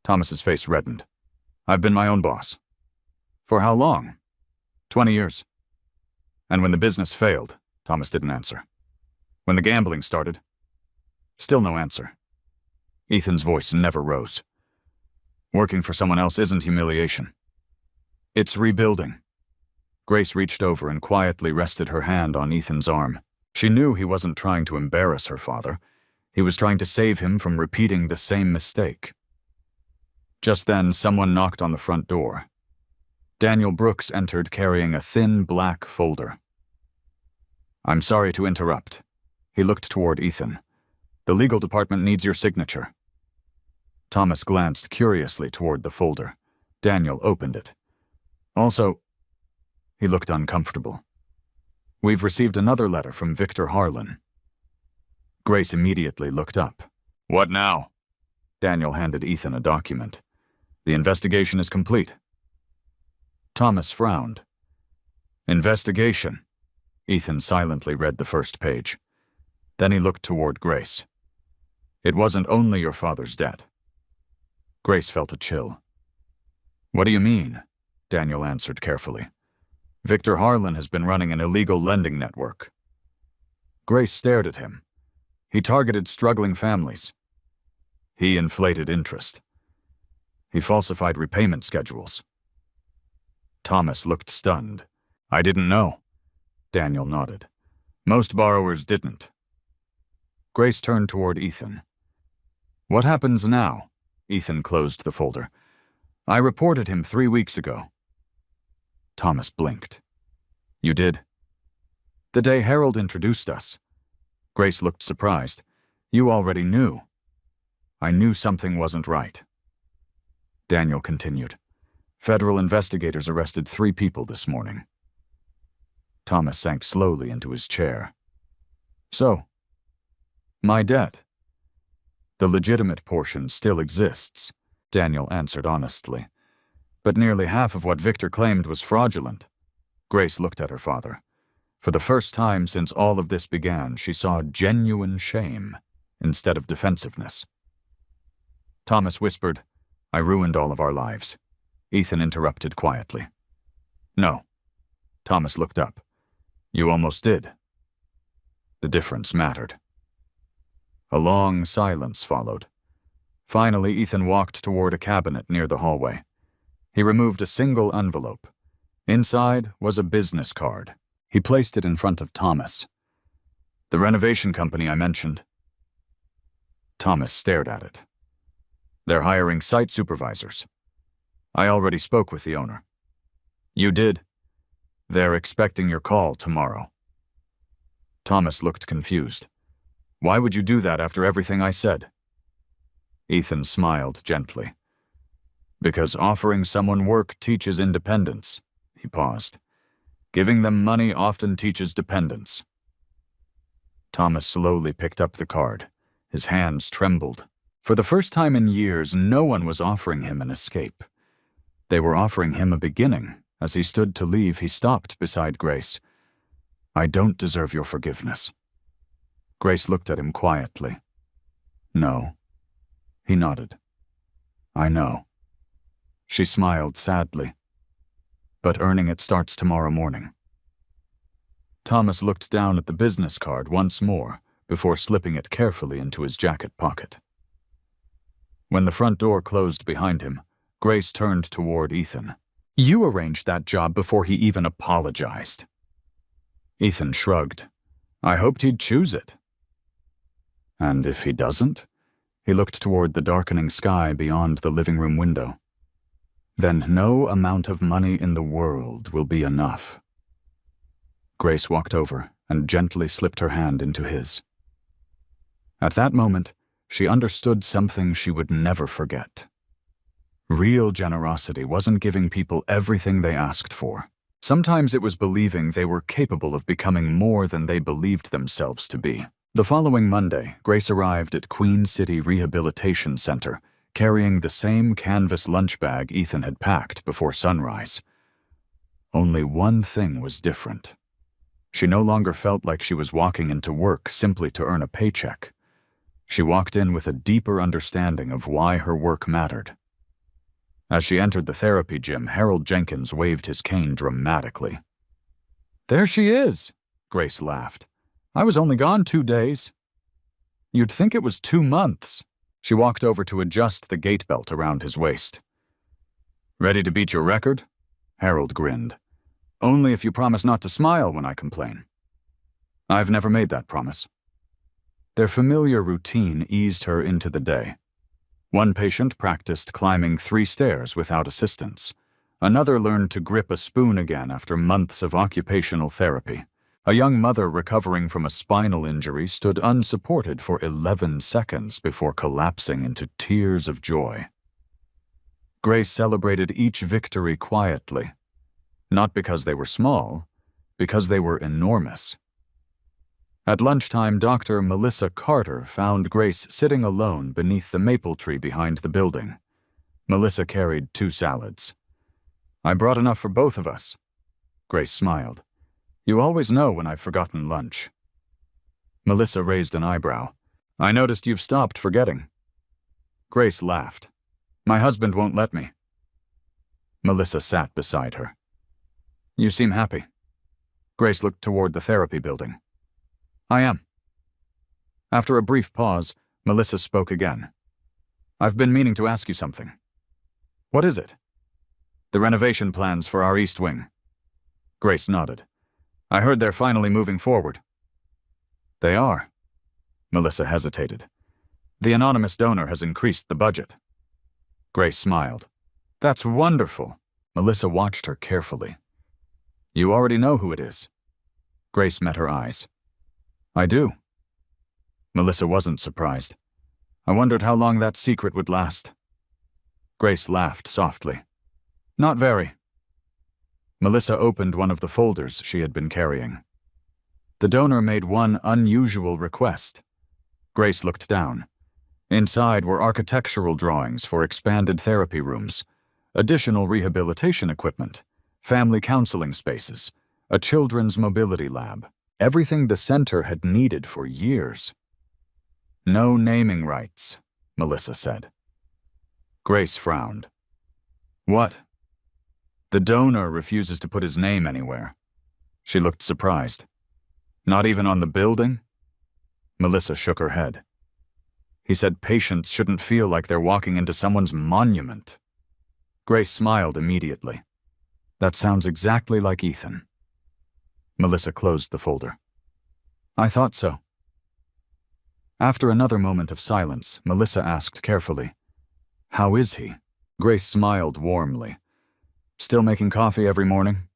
Thomas's face reddened. I've been my own boss. For how long? 20 years. And when the business failed, Thomas didn't answer. When the gambling started, still no answer. Ethan's voice never rose. Working for someone else isn't humiliation. It's rebuilding. Grace reached over and quietly rested her hand on Ethan's arm. She knew he wasn't trying to embarrass her father. He was trying to save him from repeating the same mistake. Just then, someone knocked on the front door. Daniel Brooks entered carrying a thin black folder. I'm sorry to interrupt. He looked toward Ethan. The legal department needs your signature. Thomas glanced curiously toward the folder. Daniel opened it. Also, he looked uncomfortable. We've received another letter from Victor Harlan. Grace immediately looked up. What now? Daniel handed Ethan a document. The investigation is complete. Thomas frowned. Investigation. Ethan silently read the first page. Then he looked toward Grace. It wasn't only your father's debt. Grace felt a chill. What do you mean? Daniel answered carefully. Victor Harlan has been running an illegal lending network. Grace stared at him. He targeted struggling families. He inflated interest. He falsified repayment schedules. Thomas looked stunned. I didn't know. Daniel nodded. Most borrowers didn't. Grace turned toward Ethan. What happens now? Ethan closed the folder. I reported him 3 weeks ago. Thomas blinked. You did? The day Harold introduced us. Grace looked surprised. You already knew. I knew something wasn't right. Daniel continued. Federal investigators arrested 3 people this morning. Thomas sank slowly into his chair. So, my debt. The legitimate portion still exists, Daniel answered honestly. But nearly half of what Victor claimed was fraudulent. Grace looked at her father. For the first time since all of this began, she saw genuine shame instead of defensiveness. Thomas whispered, I ruined all of our lives. Ethan interrupted quietly. No. Thomas looked up. You almost did. The difference mattered. A long silence followed. Finally, Ethan walked toward a cabinet near the hallway. He removed a single envelope. Inside was a business card. He placed it in front of Thomas. The renovation company I mentioned. Thomas stared at it. They're hiring site supervisors. I already spoke with the owner. You did? They're expecting your call tomorrow. Thomas looked confused. Why would you do that after everything I said? Ethan smiled gently. Because offering someone work teaches independence. He paused. Giving them money often teaches dependence. Thomas slowly picked up the card. His hands trembled. For the first time in years, no one was offering him an escape. They were offering him a beginning. As he stood to leave, he stopped beside Grace. I don't deserve your forgiveness. Grace looked at him quietly. No. He nodded. I know. She smiled sadly. But earning it starts tomorrow morning. Thomas looked down at the business card once more before slipping it carefully into his jacket pocket. When the front door closed behind him, Grace turned toward Ethan. You arranged that job before he even apologized. Ethan shrugged. I hoped he'd choose it. And if he doesn't? He looked toward the darkening sky beyond the living room window. Then no amount of money in the world will be enough. Grace walked over and gently slipped her hand into his. At that moment, she understood something she would never forget. Real generosity wasn't giving people everything they asked for. Sometimes it was believing they were capable of becoming more than they believed themselves to be. The following Monday, Grace arrived at Queen City Rehabilitation Center, carrying the same canvas lunch bag Ethan had packed before sunrise. Only one thing was different. She no longer felt like she was walking into work simply to earn a paycheck. She walked in with a deeper understanding of why her work mattered. As she entered the therapy gym, Harold Jenkins waved his cane dramatically. There she is, Grace laughed. I was only gone 2 days. You'd think it was 2 months. She walked over to adjust the gait belt around his waist. Ready to beat your record? Harold grinned. Only if you promise not to smile when I complain. I've never made that promise. Their familiar routine eased her into the day. One patient practiced climbing 3 stairs without assistance. Another learned to grip a spoon again after months of occupational therapy. A young mother recovering from a spinal injury stood unsupported for 11 seconds before collapsing into tears of joy. Grace celebrated each victory quietly, not because they were small, because they were enormous. At lunchtime, Dr. Melissa Carter found Grace sitting alone beneath the maple tree behind the building. Melissa carried 2 salads. I brought enough for both of us. Grace smiled. You always know when I've forgotten lunch. Melissa raised an eyebrow. I noticed you've stopped forgetting. Grace laughed. My husband won't let me. Melissa sat beside her. You seem happy. Grace looked toward the therapy building. I am. After a brief pause, Melissa spoke again. I've been meaning to ask you something. What is it? The renovation plans for our East Wing. Grace nodded. I heard they're finally moving forward. They are. Melissa hesitated. The anonymous donor has increased the budget. Grace smiled. That's wonderful. Melissa watched her carefully. You already know who it is. Grace met her eyes. I do. Melissa wasn't surprised. I wondered how long that secret would last. Grace laughed softly. Not very. Melissa opened one of the folders she had been carrying. The donor made one unusual request. Grace looked down. Inside were architectural drawings for expanded therapy rooms, additional rehabilitation equipment, family counseling spaces, a children's mobility lab, everything the center had needed for years. No naming rights, Melissa said. Grace frowned. What? The donor refuses to put his name anywhere. She looked surprised. Not even on the building? Melissa shook her head. He said patients shouldn't feel like they're walking into someone's monument. Grace smiled immediately. That sounds exactly like Ethan. Melissa closed the folder. I thought so. After another moment of silence, Melissa asked carefully, How is he? Grace smiled warmly. Still making coffee every morning?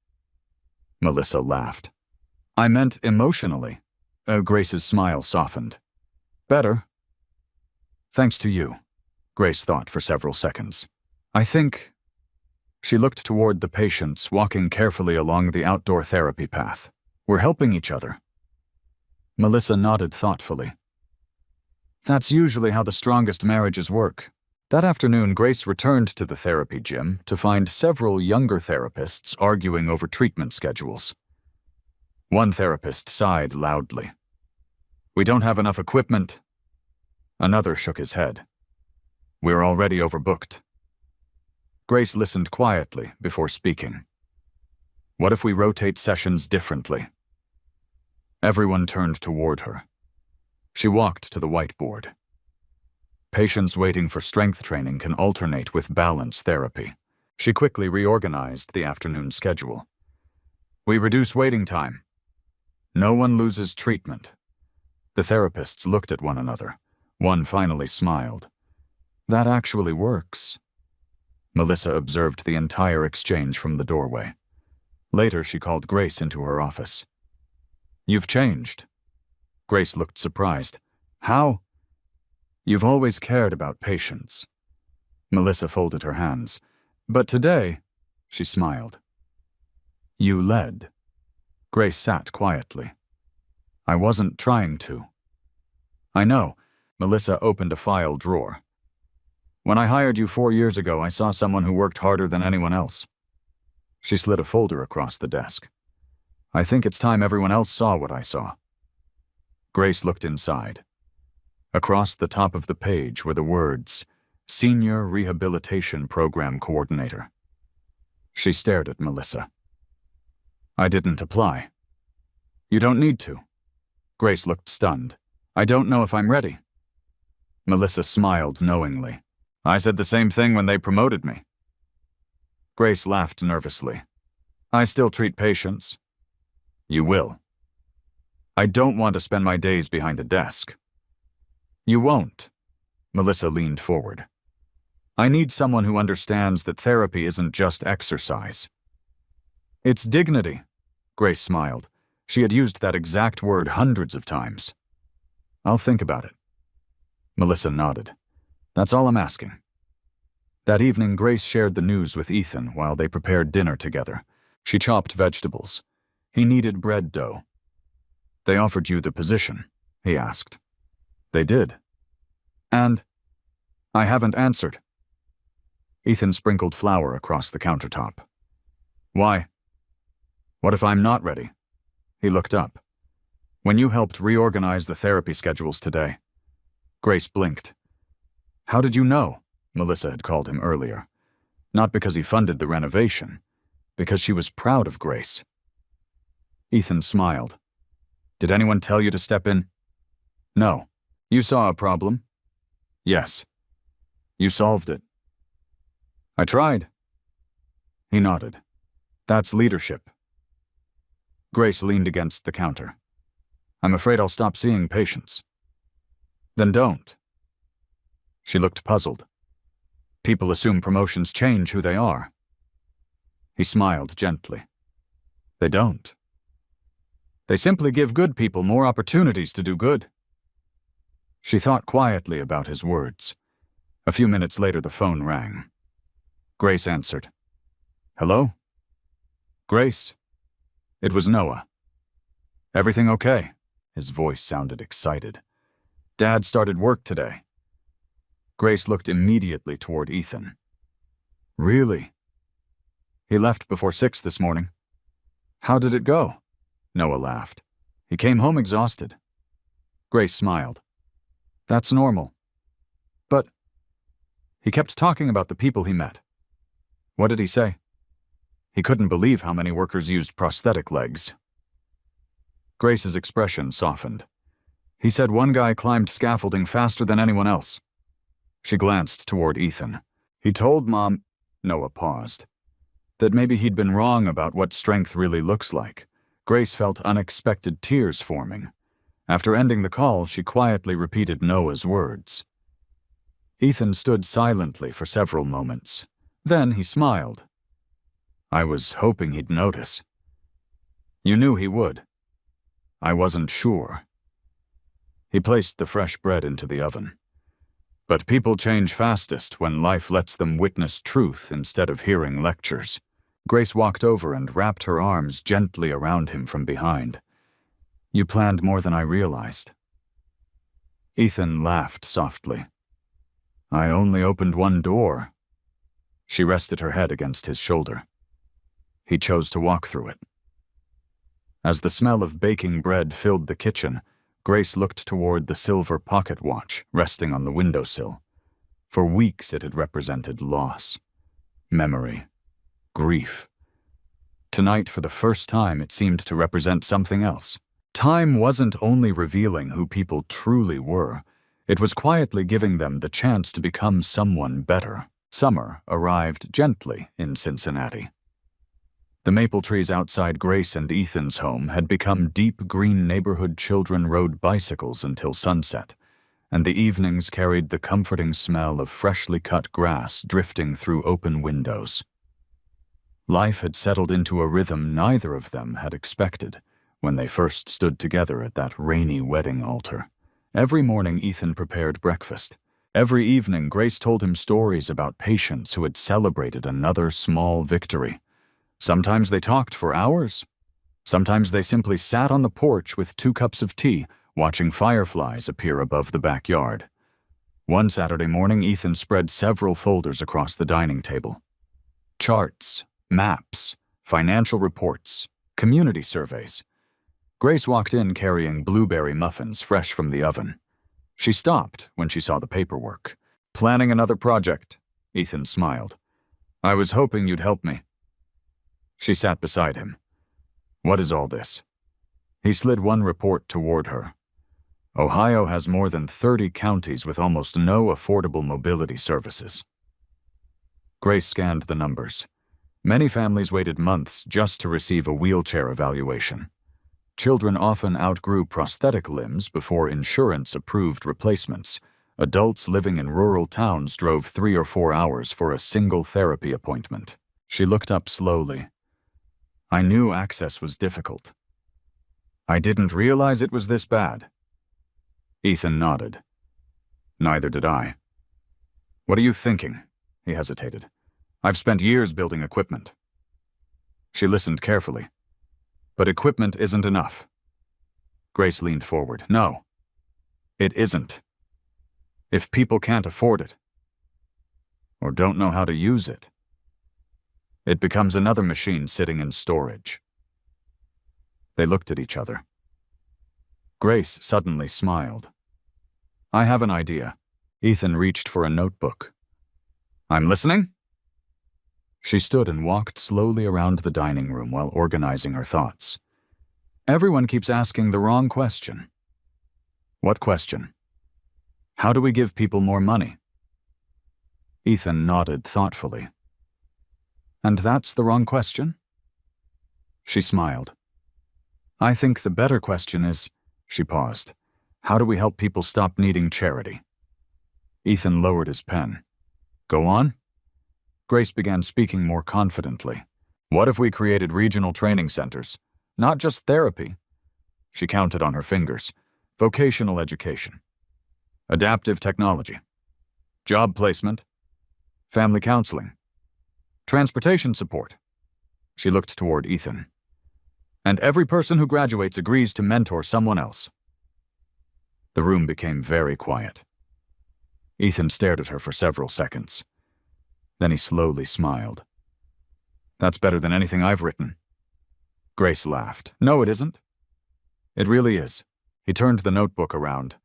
Melissa laughed. I meant emotionally. Grace's smile softened. Better. Thanks to you, Grace thought for several seconds. I think... She looked toward the patients walking carefully along the outdoor therapy path. We're helping each other. Melissa nodded thoughtfully. That's usually how the strongest marriages work. That afternoon, Grace returned to the therapy gym to find several younger therapists arguing over treatment schedules. One therapist sighed loudly. We don't have enough equipment. Another shook his head. We're already overbooked. Grace listened quietly before speaking. What if we rotate sessions differently? Everyone turned toward her. She walked to the whiteboard. Patients waiting for strength training can alternate with balance therapy. She quickly reorganized the afternoon schedule. We reduce waiting time. No one loses treatment. The therapists looked at one another. One finally smiled. That actually works. Melissa observed the entire exchange from the doorway. Later, she called Grace into her office. You've changed. Grace looked surprised. How? You've always cared about patients. Melissa folded her hands. But today, she smiled. You led. Grace sat quietly. I wasn't trying to. I know. Melissa opened a file drawer. When I hired you 4 years ago, I saw someone who worked harder than anyone else. She slid a folder across the desk. I think it's time everyone else saw what I saw. Grace looked inside. Across the top of the page were the words, Senior Rehabilitation Program Coordinator. She stared at Melissa. I didn't apply. You don't need to. Grace looked stunned. I don't know if I'm ready. Melissa smiled knowingly. I said the same thing when they promoted me. Grace laughed nervously. I still treat patients. You will. I don't want to spend my days behind a desk. You won't. Melissa leaned forward. I need someone who understands that therapy isn't just exercise. It's dignity. Grace smiled. She had used that exact word hundreds of times. I'll think about it. Melissa nodded. That's all I'm asking. That evening, Grace shared the news with Ethan while they prepared dinner together. She chopped vegetables. He needed bread dough. They offered you the position, he asked. They did. And I haven't answered. Ethan sprinkled flour across the countertop. Why? What if I'm not ready? He looked up. When you helped reorganize the therapy schedules today. Grace blinked. How did you know? Melissa had called him earlier. Not because he funded the renovation, because she was proud of Grace. Ethan smiled. Did anyone tell you to step in? No. You saw a problem? Yes. You solved it. I tried. He nodded. That's leadership. Grace leaned against the counter. I'm afraid I'll stop seeing patients. Then don't. She looked puzzled. People assume promotions change who they are. He smiled gently. They don't. They simply give good people more opportunities to do good. She thought quietly about his words. A few minutes later, the phone rang. Grace answered. "Hello?" "Grace." It was Noah. "Everything okay?" His voice sounded excited. "Dad started work today." Grace looked immediately toward Ethan. "Really?" "He left before 6 this morning." "How did it go?" Noah laughed. "He came home exhausted." Grace smiled. "That's normal." "But he kept talking about the people he met." "What did he say?" "He couldn't believe how many workers used prosthetic legs." Grace's expression softened. "He said one guy climbed scaffolding faster than anyone else." She glanced toward Ethan. "He told Mom—" Noah paused. "That maybe he'd been wrong about what strength really looks like." Grace felt unexpected tears forming. After ending the call, she quietly repeated Noah's words. Ethan stood silently for several moments. Then he smiled. "I was hoping he'd notice." "You knew he would." "I wasn't sure." He placed the fresh bread into the oven. "But people change fastest when life lets them witness truth instead of hearing lectures." Grace walked over and wrapped her arms gently around him from behind. "You planned more than I realized." Ethan laughed softly. "I only opened one door." She rested her head against his shoulder. He chose to walk through it. As the smell of baking bread filled the kitchen, Grace looked toward the silver pocket watch resting on the windowsill. For weeks it had represented loss, memory, grief. Tonight, for the first time, it seemed to represent something else. Time wasn't only revealing who people truly were, it was quietly giving them the chance to become someone better. Summer arrived gently in Cincinnati. The maple trees outside Grace and Ethan's home had become deep green neighborhood children rode bicycles until sunset, and the evenings carried the comforting smell of freshly cut grass drifting through open windows. Life had settled into a rhythm neither of them had expected when they first stood together at that rainy wedding altar. Every morning Ethan prepared breakfast. Every evening Grace told him stories about patients who had celebrated another small victory. Sometimes they talked for hours. Sometimes they simply sat on the porch with 2 cups of tea, watching fireflies appear above the backyard. One Saturday morning, Ethan spread several folders across the dining table. Charts, maps, financial reports, community surveys. Grace walked in carrying blueberry muffins fresh from the oven. She stopped when she saw the paperwork. "Planning another project," Ethan smiled. "I was hoping you'd help me." She sat beside him. "What is all this?" He slid one report toward her. "Ohio has more than 30 counties with almost no affordable mobility services." Grace scanned the numbers. Many families waited months just to receive a wheelchair evaluation. Children often outgrew prosthetic limbs before insurance approved replacements. Adults living in rural towns drove 3 or 4 hours for a single therapy appointment. She looked up slowly. "I knew access was difficult." "I didn't realize it was this bad." Ethan nodded. "Neither did I." "What are you thinking?" He hesitated. "I've spent years building equipment." She listened carefully. "But equipment isn't enough." Grace leaned forward. "No, it isn't. If people can't afford it, or don't know how to use it, it becomes another machine sitting in storage." They looked at each other. Grace suddenly smiled. "I have an idea." Ethan reached for a notebook. "I'm listening." She stood and walked slowly around the dining room while organizing her thoughts. "Everyone keeps asking the wrong question." "What question?" "How do we give people more money?" Ethan nodded thoughtfully. "And that's the wrong question?" She smiled. "I think the better question is," she paused, "how do we help people stop needing charity?" Ethan lowered his pen. "Go on." Grace began speaking more confidently. "What if we created regional training centers? Not just therapy." She counted on her fingers. "Vocational education. adaptive technology, job placement, family counseling, transportation support. She looked toward Ethan. And every person who graduates agrees to mentor someone else. The room became very quiet. Ethan stared at her for several seconds. Then he slowly smiled. That's better than anything I've written. Grace laughed. No, it isn't. It really is. He turned the notebook around.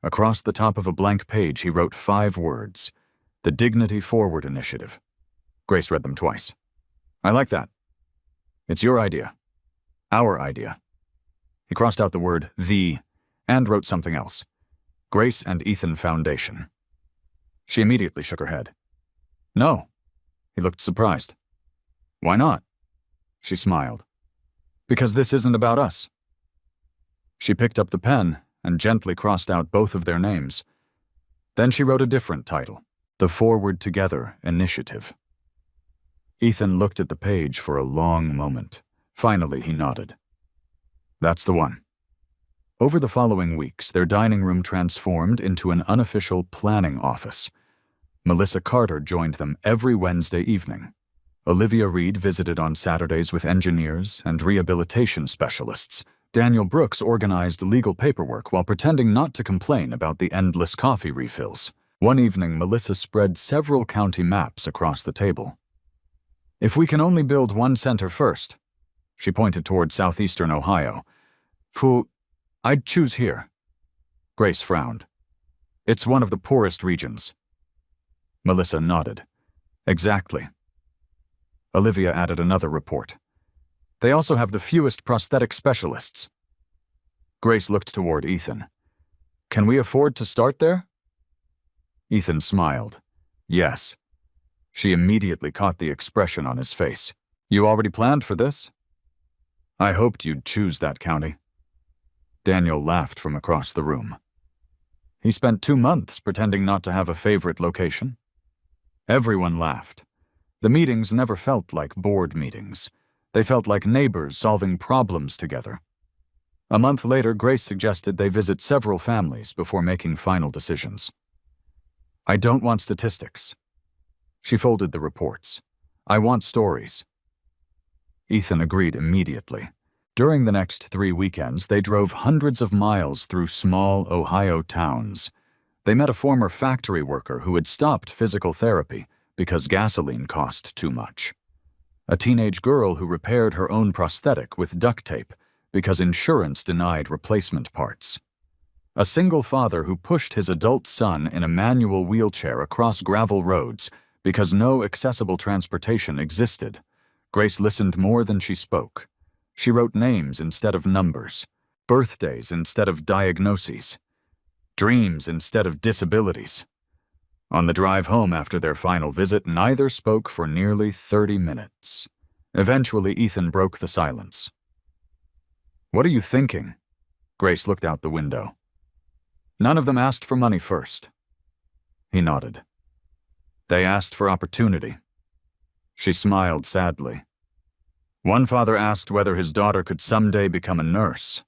Across the top of a blank page, he wrote 5 words. The Dignity Forward Initiative. Grace read them twice. I like that. It's your idea. Our idea. He crossed out the word "the" and wrote something else. Grace and Ethan Foundation. She immediately shook her head. No. He looked surprised. Why not? She smiled. Because this isn't about us. She picked up the pen and gently crossed out both of their names. Then she wrote a different title, The Forward Together Initiative. Ethan looked at the page for a long moment. Finally, he nodded. That's the one. Over the following weeks, their dining room transformed into an unofficial planning office. Melissa Carter joined them every Wednesday evening. Olivia Reed visited on Saturdays with engineers and rehabilitation specialists. Daniel Brooks organized legal paperwork while pretending not to complain about the endless coffee refills. One evening, Melissa spread several county maps across the table. If we can only build one center first, she pointed toward southeastern Ohio. I'd choose here. Grace frowned. It's one of the poorest regions. Melissa nodded. Exactly. Olivia added another report. They also have the fewest prosthetic specialists. Grace looked toward Ethan. Can we afford to start there? Ethan smiled. Yes. She immediately caught the expression on his face. You already planned for this? I hoped you'd choose that county. Daniel laughed from across the room. He spent 2 months pretending not to have a favorite location. Everyone laughed. The meetings never felt like board meetings. They felt like neighbors solving problems together. A month later, Grace suggested they visit several families before making final decisions. I don't want statistics. She folded the reports. I want stories. Ethan agreed immediately. During the next 3 weekends, they drove hundreds of miles through small Ohio towns. They met a former factory worker who had stopped physical therapy because gasoline cost too much. A teenage girl who repaired her own prosthetic with duct tape because insurance denied replacement parts. A single father who pushed his adult son in a manual wheelchair across gravel roads because no accessible transportation existed. Grace listened more than she spoke. She wrote names instead of numbers, birthdays instead of diagnoses, dreams instead of disabilities. On the drive home after their final visit, neither spoke for nearly 30 minutes. Eventually, Ethan broke the silence. What are you thinking? Grace looked out the window. None of them asked for money first. He nodded. They asked for opportunity. She smiled sadly. One father asked whether his daughter could someday become a nurse.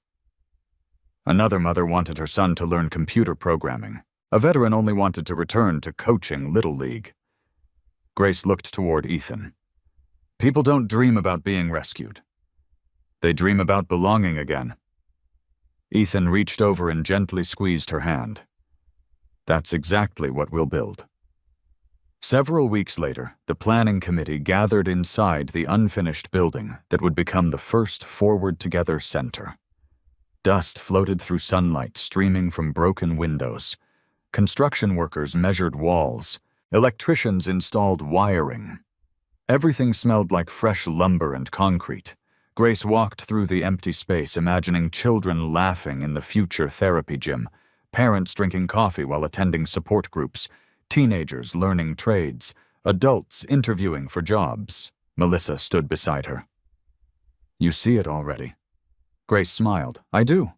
Another mother wanted her son to learn computer programming. A veteran only wanted to return to coaching Little League. Grace looked toward Ethan. People don't dream about being rescued. They dream about belonging again. Ethan reached over and gently squeezed her hand. That's exactly what we'll build. Several weeks later, the planning committee gathered inside the unfinished building that would become the first Forward Together Center. Dust floated through sunlight streaming from broken windows. Construction workers measured walls. Electricians installed wiring. Everything smelled like fresh lumber and concrete. Grace walked through the empty space, imagining children laughing in the future therapy gym, parents drinking coffee while attending support groups, teenagers learning trades, adults interviewing for jobs. Melissa stood beside her. You see it already. Grace smiled. I do.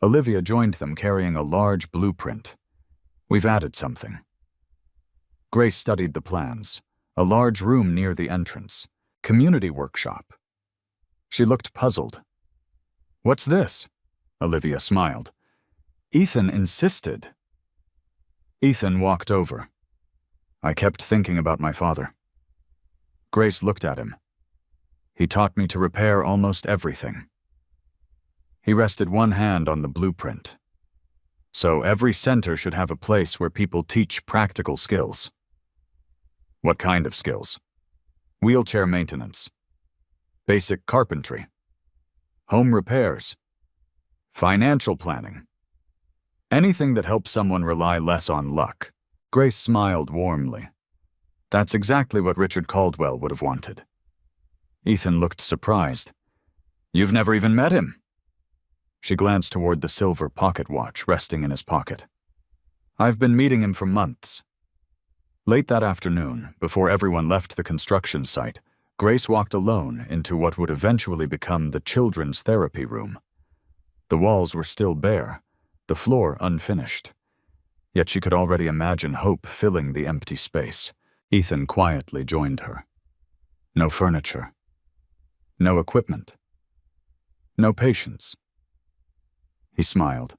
Olivia joined them carrying a large blueprint. We've added something. Grace studied the plans. A large room near the entrance. Community workshop. She looked puzzled. What's this? Olivia smiled. Ethan insisted. Ethan walked over. I kept thinking about my father. Grace looked at him. He taught me to repair almost everything. He rested one hand on the blueprint. So every center should have a place where people teach practical skills. What kind of skills? Wheelchair maintenance, basic carpentry, home repairs, financial planning. Anything that helps someone rely less on luck. Grace smiled warmly. That's exactly what Richard Caldwell would have wanted. Ethan looked surprised. You've never even met him. She glanced toward the silver pocket watch resting in his pocket. I've been meeting him for months. Late that afternoon, before everyone left the construction site, Grace walked alone into what would eventually become the children's therapy room. The walls were still bare, the floor unfinished. Yet she could already imagine hope filling the empty space. Ethan quietly joined her. No furniture. No equipment. No patience. He smiled.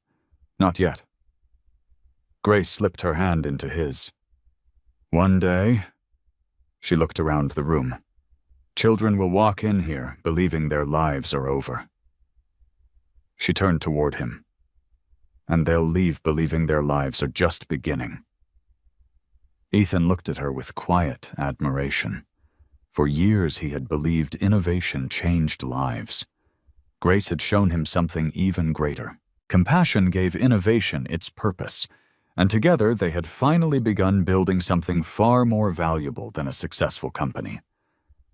Not yet. Grace slipped her hand into his. One day, she looked around the room. Children will walk in here believing their lives are over. She turned toward him. And they'll leave believing their lives are just beginning. Ethan looked at her with quiet admiration. For years he had believed innovation changed lives. Grace had shown him something even greater. Compassion gave innovation its purpose, and together they had finally begun building something far more valuable than a successful company.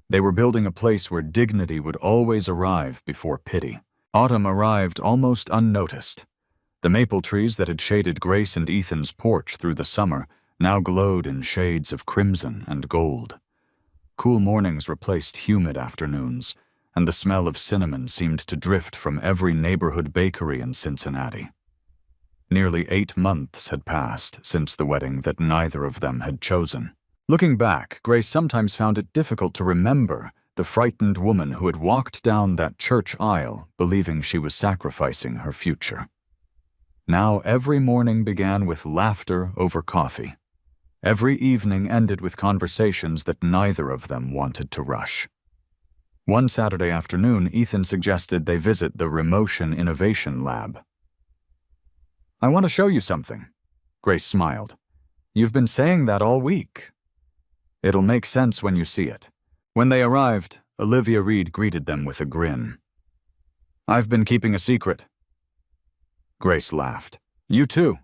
They were building a place where dignity would always arrive before pity. Autumn arrived almost unnoticed. The maple trees that had shaded Grace and Ethan's porch through the summer now glowed in shades of crimson and gold. Cool mornings replaced humid afternoons, and the smell of cinnamon seemed to drift from every neighborhood bakery in Cincinnati. Nearly 8 months had passed since the wedding that neither of them had chosen. Looking back, Grace sometimes found it difficult to remember the frightened woman who had walked down that church aisle believing she was sacrificing her future. Now every morning began with laughter over coffee. Every evening ended with conversations that neither of them wanted to rush. One Saturday afternoon, Ethan suggested they visit the Remotion Innovation Lab. I want to show you something. Grace smiled. You've been saying that all week. It'll make sense when you see it. When they arrived, Olivia Reed greeted them with a grin. I've been keeping a secret. Grace laughed. You too.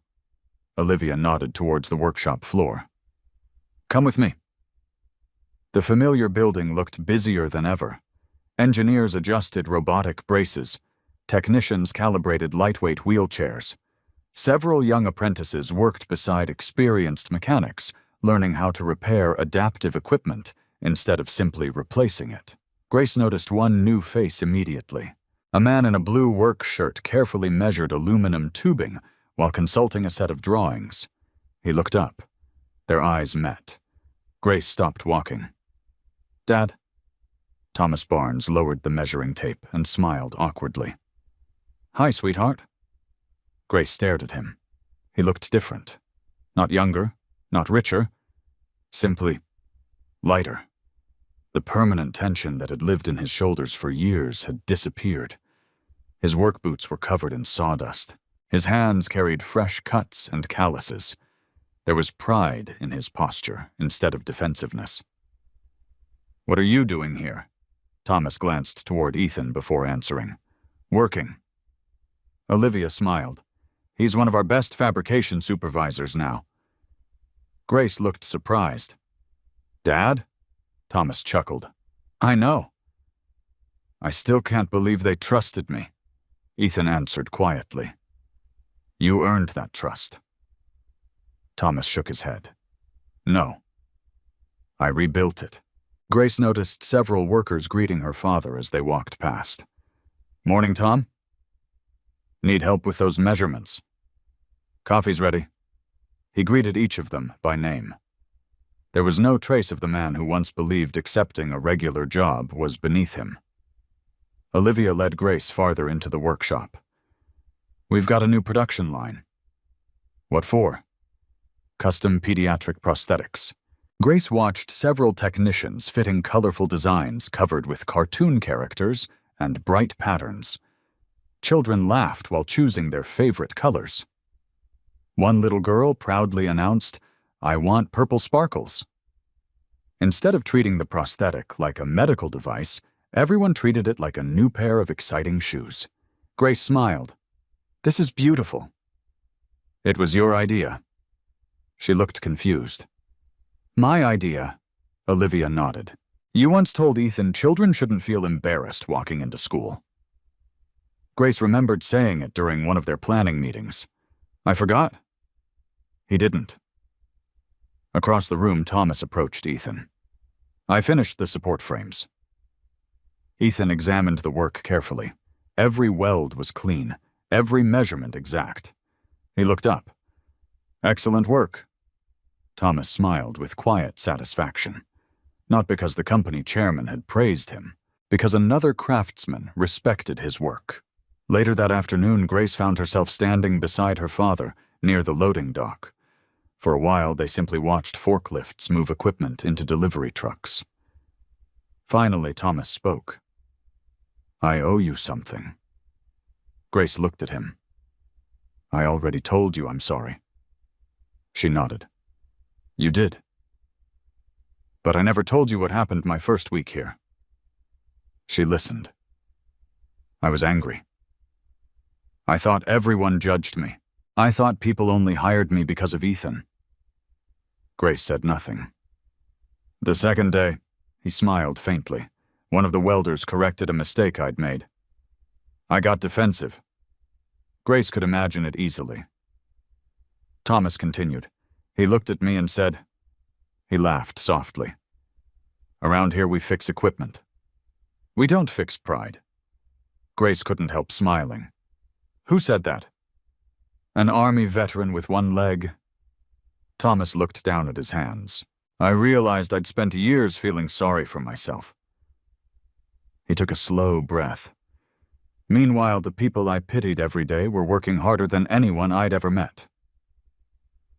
Olivia nodded towards the workshop floor. Come with me. The familiar building looked busier than ever. Engineers adjusted robotic braces. Technicians calibrated lightweight wheelchairs. Several young apprentices worked beside experienced mechanics, learning how to repair adaptive equipment instead of simply replacing it. Grace noticed one new face immediately. A man in a blue work shirt carefully measured aluminum tubing while consulting a set of drawings. He looked up. Their eyes met. Grace stopped walking. Dad? Thomas Barnes lowered the measuring tape and smiled awkwardly. Hi, sweetheart. Grace stared at him. He looked different. Not younger, not richer, simply lighter. The permanent tension that had lived in his shoulders for years had disappeared. His work boots were covered in sawdust. His hands carried fresh cuts and calluses. There was pride in his posture instead of defensiveness. What are you doing here? Thomas glanced toward Ethan before answering. Working. Olivia smiled. He's one of our best fabrication supervisors now. Grace looked surprised. Dad? Thomas chuckled. I know. I still can't believe they trusted me, Ethan answered quietly. You earned that trust. Thomas shook his head. No. I rebuilt it. Grace noticed several workers greeting her father as they walked past. Morning, Tom. Need help with those measurements. Coffee's ready. He greeted each of them by name. There was no trace of the man who once believed accepting a regular job was beneath him. Olivia led Grace farther into the workshop. We've got a new production line. What for? custom pediatric prosthetics. Grace watched several technicians fitting colorful designs covered with cartoon characters and bright patterns. Children laughed while choosing their favorite colors. One little girl proudly announced, "I want purple sparkles." Instead of treating the prosthetic like a medical device, everyone treated it like a new pair of exciting shoes. Grace smiled. "This is beautiful." "It was your idea." She looked confused. "My idea," Olivia nodded. "You once told Ethan children shouldn't feel embarrassed walking into school." Grace remembered saying it during one of their planning meetings. "I forgot." He didn't. Across the room, Thomas approached Ethan. "I finished the support frames." Ethan examined the work carefully. Every weld was clean, every measurement exact. He looked up. "Excellent work." Thomas smiled with quiet satisfaction. Not because the company chairman had praised him, because another craftsman respected his work. Later that afternoon, Grace found herself standing beside her father near the loading dock. For a while, they simply watched forklifts move equipment into delivery trucks. Finally, Thomas spoke. "I owe you something." Grace looked at him. "I already told you I'm sorry." She nodded. "You did. But I never told you what happened my first week here." She listened. "I was angry. I thought everyone judged me. I thought people only hired me because of Ethan." Grace said nothing. "The second day," he smiled faintly, "one of the welders corrected a mistake I'd made. I got defensive." Grace could imagine it easily. Thomas continued. "He looked at me and said," he laughed softly, "Around here we fix equipment. We don't fix pride." Grace couldn't help smiling. "Who said that?" "An army veteran with one leg." Thomas looked down at his hands. "I realized I'd spent years feeling sorry for myself." He took a slow breath. "Meanwhile, the people I pitied every day were working harder than anyone I'd ever met."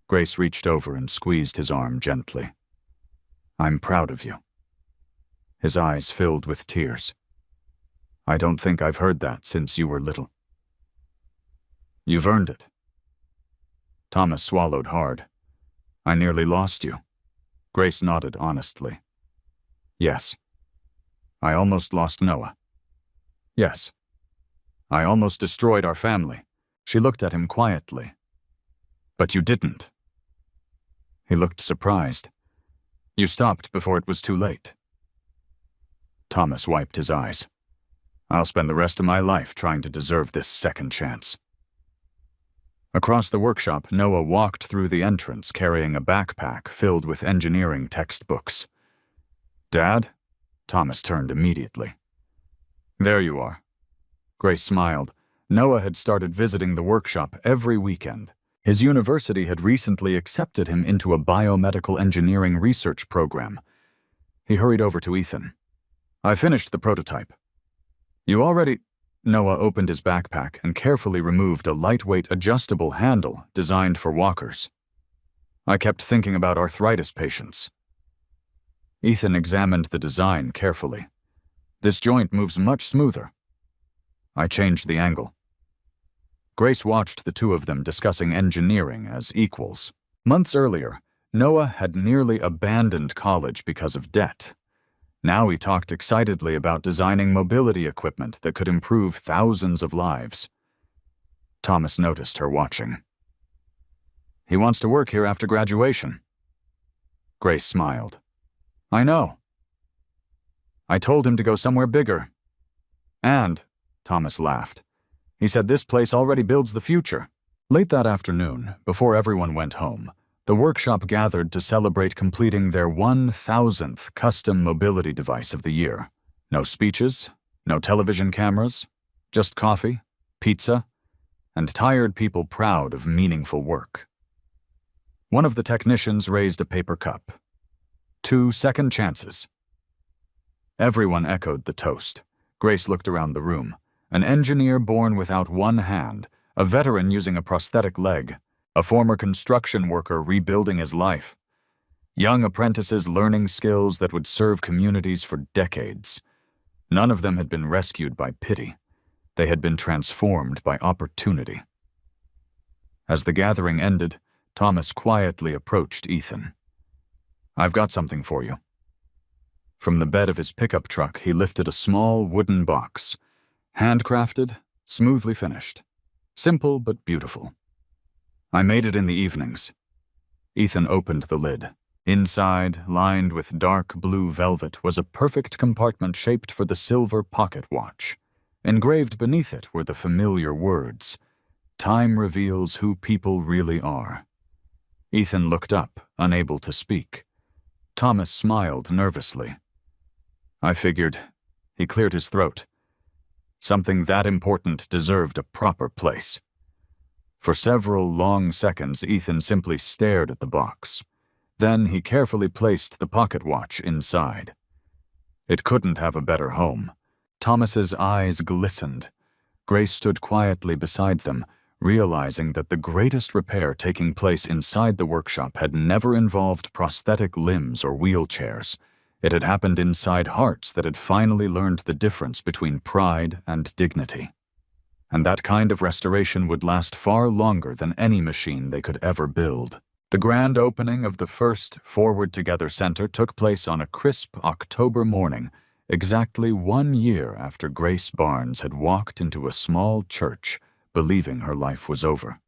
Grace reached over and squeezed his arm gently. "I'm proud of you." His eyes filled with tears. "I don't think I've heard that since you were little." "You've earned it." Thomas swallowed hard. "I nearly lost you." Grace nodded honestly. "Yes." "I almost lost Noah." "Yes." "I almost destroyed our family." She looked at him quietly. "But you didn't." He looked surprised. "You stopped before it was too late." Thomas wiped his eyes. "I'll spend the rest of my life trying to deserve this second chance." Across the workshop, Noah walked through the entrance carrying a backpack filled with engineering textbooks. "Dad?" Thomas turned immediately. "There you are." Grace smiled. Noah had started visiting the workshop every weekend. His university had recently accepted him into a biomedical engineering research program. He hurried over to Ethan. "I finished the prototype." "You already—" Noah opened his backpack and carefully removed a lightweight adjustable handle designed for walkers. "I kept thinking about arthritis patients." Ethan examined the design carefully. "This joint moves much smoother." I changed the angle. Grace watched the two of them discussing engineering as equals. Months earlier, Noah had nearly abandoned college because of debt. Now he talked excitedly about designing mobility equipment that could improve thousands of lives. Thomas noticed her watching. "He wants to work here after graduation." Grace smiled. "I know. I told him to go somewhere bigger." "And," Thomas laughed, "he said this place already builds the future." Late that afternoon, before everyone went home, the workshop gathered to celebrate completing their 1,000th custom mobility device of the year. No speeches, no television cameras, just coffee, pizza, and tired people proud of meaningful work. One of the technicians raised a paper cup. 2 second chances. Everyone echoed the toast. Grace looked around the room. An engineer born without one hand, a veteran using a prosthetic leg, a former construction worker rebuilding his life, young apprentices learning skills that would serve communities for decades. None of them had been rescued by pity. They had been transformed by opportunity. As the gathering ended, Thomas quietly approached Ethan. "I've got something for you." From the bed of his pickup truck, he lifted a small wooden box, handcrafted, smoothly finished. Simple but beautiful. "I made it in the evenings." Ethan opened the lid. Inside, lined with dark blue velvet, was a perfect compartment shaped for the silver pocket watch. Engraved beneath it were the familiar words, "Time reveals who people really are." Ethan looked up, unable to speak. Thomas smiled nervously. "I figured," he cleared his throat, "something that important deserved a proper place." For several long seconds, Ethan simply stared at the box. Then he carefully placed the pocket watch inside. It couldn't have a better home. Thomas's eyes glistened. Grace stood quietly beside them, realizing that the greatest repair taking place inside the workshop had never involved prosthetic limbs or wheelchairs. It had happened inside hearts that had finally learned the difference between pride and dignity. And that kind of restoration would last far longer than any machine they could ever build. The grand opening of the first Forward Together Center took place on a crisp October morning, exactly 1 year after Grace Barnes had walked into a small church, believing her life was over.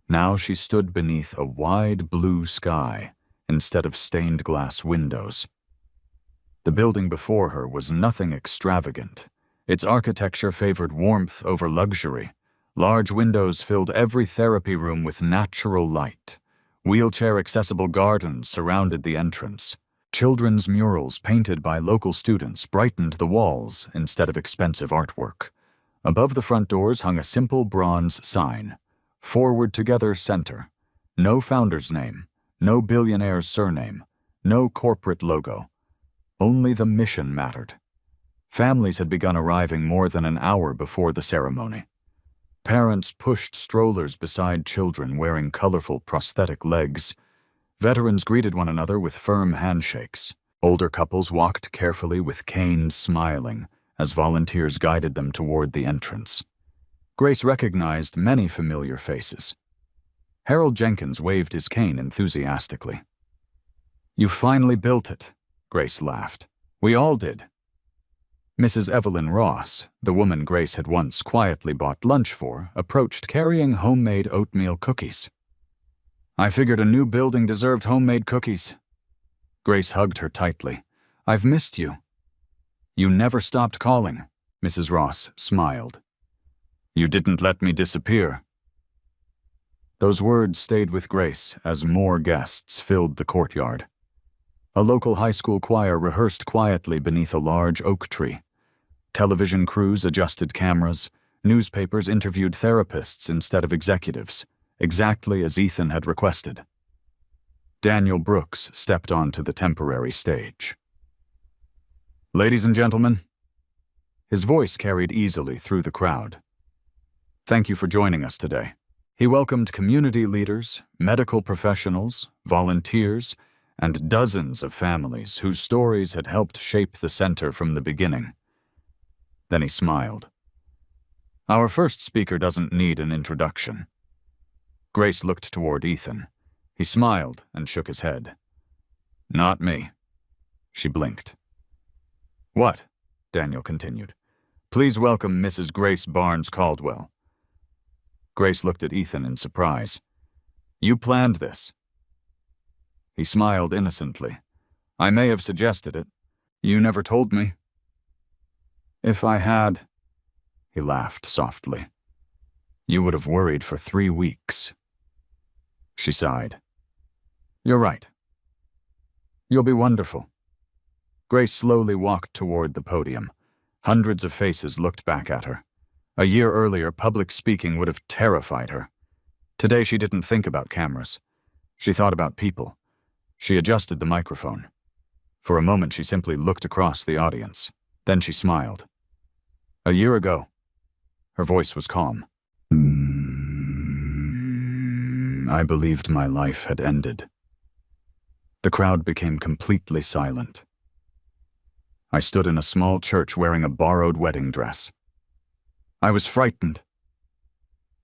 Now she stood beneath a wide blue sky instead of stained glass windows. The building before her was nothing extravagant. Its architecture favored warmth over luxury. Large windows filled every therapy room with natural light. Wheelchair-accessible gardens surrounded the entrance. Children's murals painted by local students brightened the walls instead of expensive artwork. Above the front doors hung a simple bronze sign, "Forward Together Center." No founder's name, no billionaire's surname, no corporate logo. Only the mission mattered. Families had begun arriving more than an hour before the ceremony. Parents pushed strollers beside children wearing colorful prosthetic legs. Veterans greeted one another with firm handshakes. Older couples walked carefully with canes smiling as volunteers guided them toward the entrance. Grace recognized many familiar faces. Harold Jenkins waved his cane enthusiastically. "You finally built it," Grace laughed. "We all did." Mrs. Evelyn Ross, the woman Grace had once quietly bought lunch for, approached carrying homemade oatmeal cookies. "I figured a new building deserved homemade cookies." Grace hugged her tightly. "I've missed you." "You never stopped calling," Mrs. Ross smiled. "You didn't let me disappear." Those words stayed with Grace as more guests filled the courtyard. A local high school choir rehearsed quietly beneath a large oak tree. Television crews adjusted cameras. Newspapers interviewed therapists instead of executives, exactly as Ethan had requested. Daniel Brooks stepped onto the temporary stage. "Ladies and gentlemen," his voice carried easily through the crowd, "thank you for joining us today." He welcomed community leaders, medical professionals, volunteers, and dozens of families whose stories had helped shape the center from the beginning. Then he smiled. "Our first speaker doesn't need an introduction." Grace looked toward Ethan. He smiled and shook his head. "Not me." She blinked. "What?" Daniel continued. "Please welcome Mrs. Grace Barnes Caldwell." Grace looked at Ethan in surprise. "You planned this?" He smiled innocently. "I may have suggested it. You never told me." "If I had," he laughed softly, "you would have worried for 3 weeks." She sighed. "You're right. You'll be wonderful." Grace slowly walked toward the podium. Hundreds of faces looked back at her. A year earlier, public speaking would have terrified her. Today, she didn't think about cameras. She thought about people. She adjusted the microphone. For a moment, she simply looked across the audience. Then she smiled. "A year ago." Her voice was calm. I believed my life had ended. The crowd became completely silent. I stood in a small church wearing a borrowed wedding dress. I was frightened.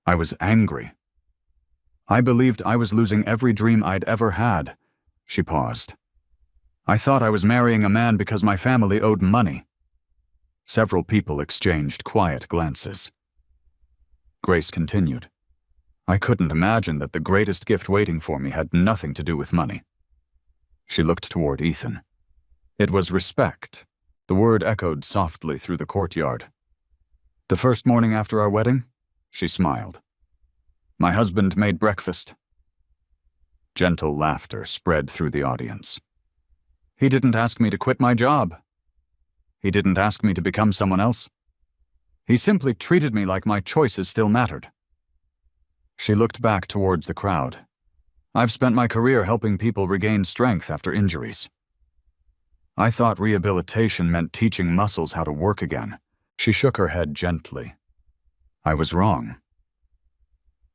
I was angry. I believed I was losing every dream I'd ever had. She paused. I thought I was marrying a man because my family owed money. Several people exchanged quiet glances. Grace continued. I couldn't imagine that the greatest gift waiting for me had nothing to do with money. She looked toward Ethan. It was respect. The word echoed softly through the courtyard. The first morning after our wedding, she smiled. My husband made breakfast. Gentle laughter spread through the audience. He didn't ask me to quit my job. He didn't ask me to become someone else. He simply treated me like my choices still mattered. She looked back towards the crowd. I've spent my career helping people regain strength after injuries. I thought rehabilitation meant teaching muscles how to work again. She shook her head gently. I was wrong.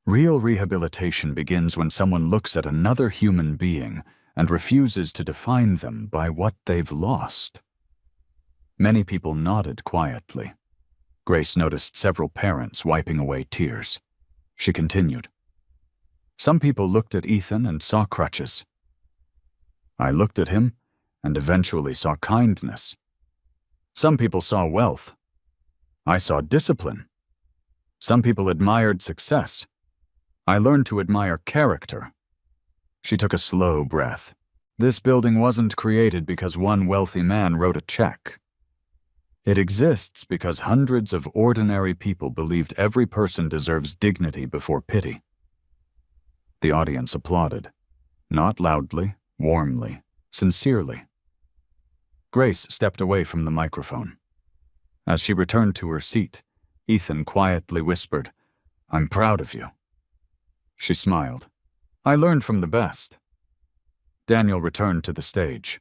Real rehabilitation begins when someone looks at another human being and refuses to define them by what they've lost. Many people nodded quietly. Grace noticed several parents wiping away tears. She continued. Some people looked at Ethan and saw crutches. I looked at him and eventually saw kindness. Some people saw wealth. I saw discipline. Some people admired success. I learned to admire character. She took a slow breath. This building wasn't created because one wealthy man wrote a check. It exists because hundreds of ordinary people believed every person deserves dignity before pity. The audience applauded, not loudly, warmly, sincerely. Grace stepped away from the microphone. As she returned to her seat, Ethan quietly whispered, "I'm proud of you." She smiled. "I learned from the best." Daniel returned to the stage.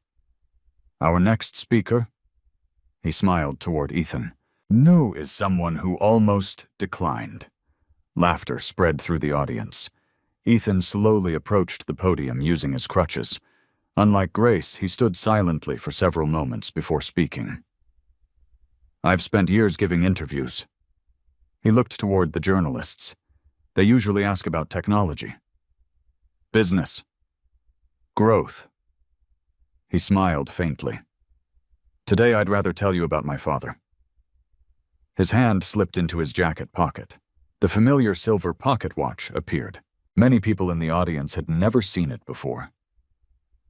Our next speaker, he smiled toward Ethan, is someone who almost declined. Laughter spread through the audience. Ethan slowly approached the podium using his crutches. Unlike Grace, he stood silently for several moments before speaking. I've spent years giving interviews. He looked toward the journalists. They usually ask about technology, business, growth. He smiled faintly. Today I'd rather tell you about my father. His hand slipped into his jacket pocket. The familiar silver pocket watch appeared. Many people in the audience had never seen it before.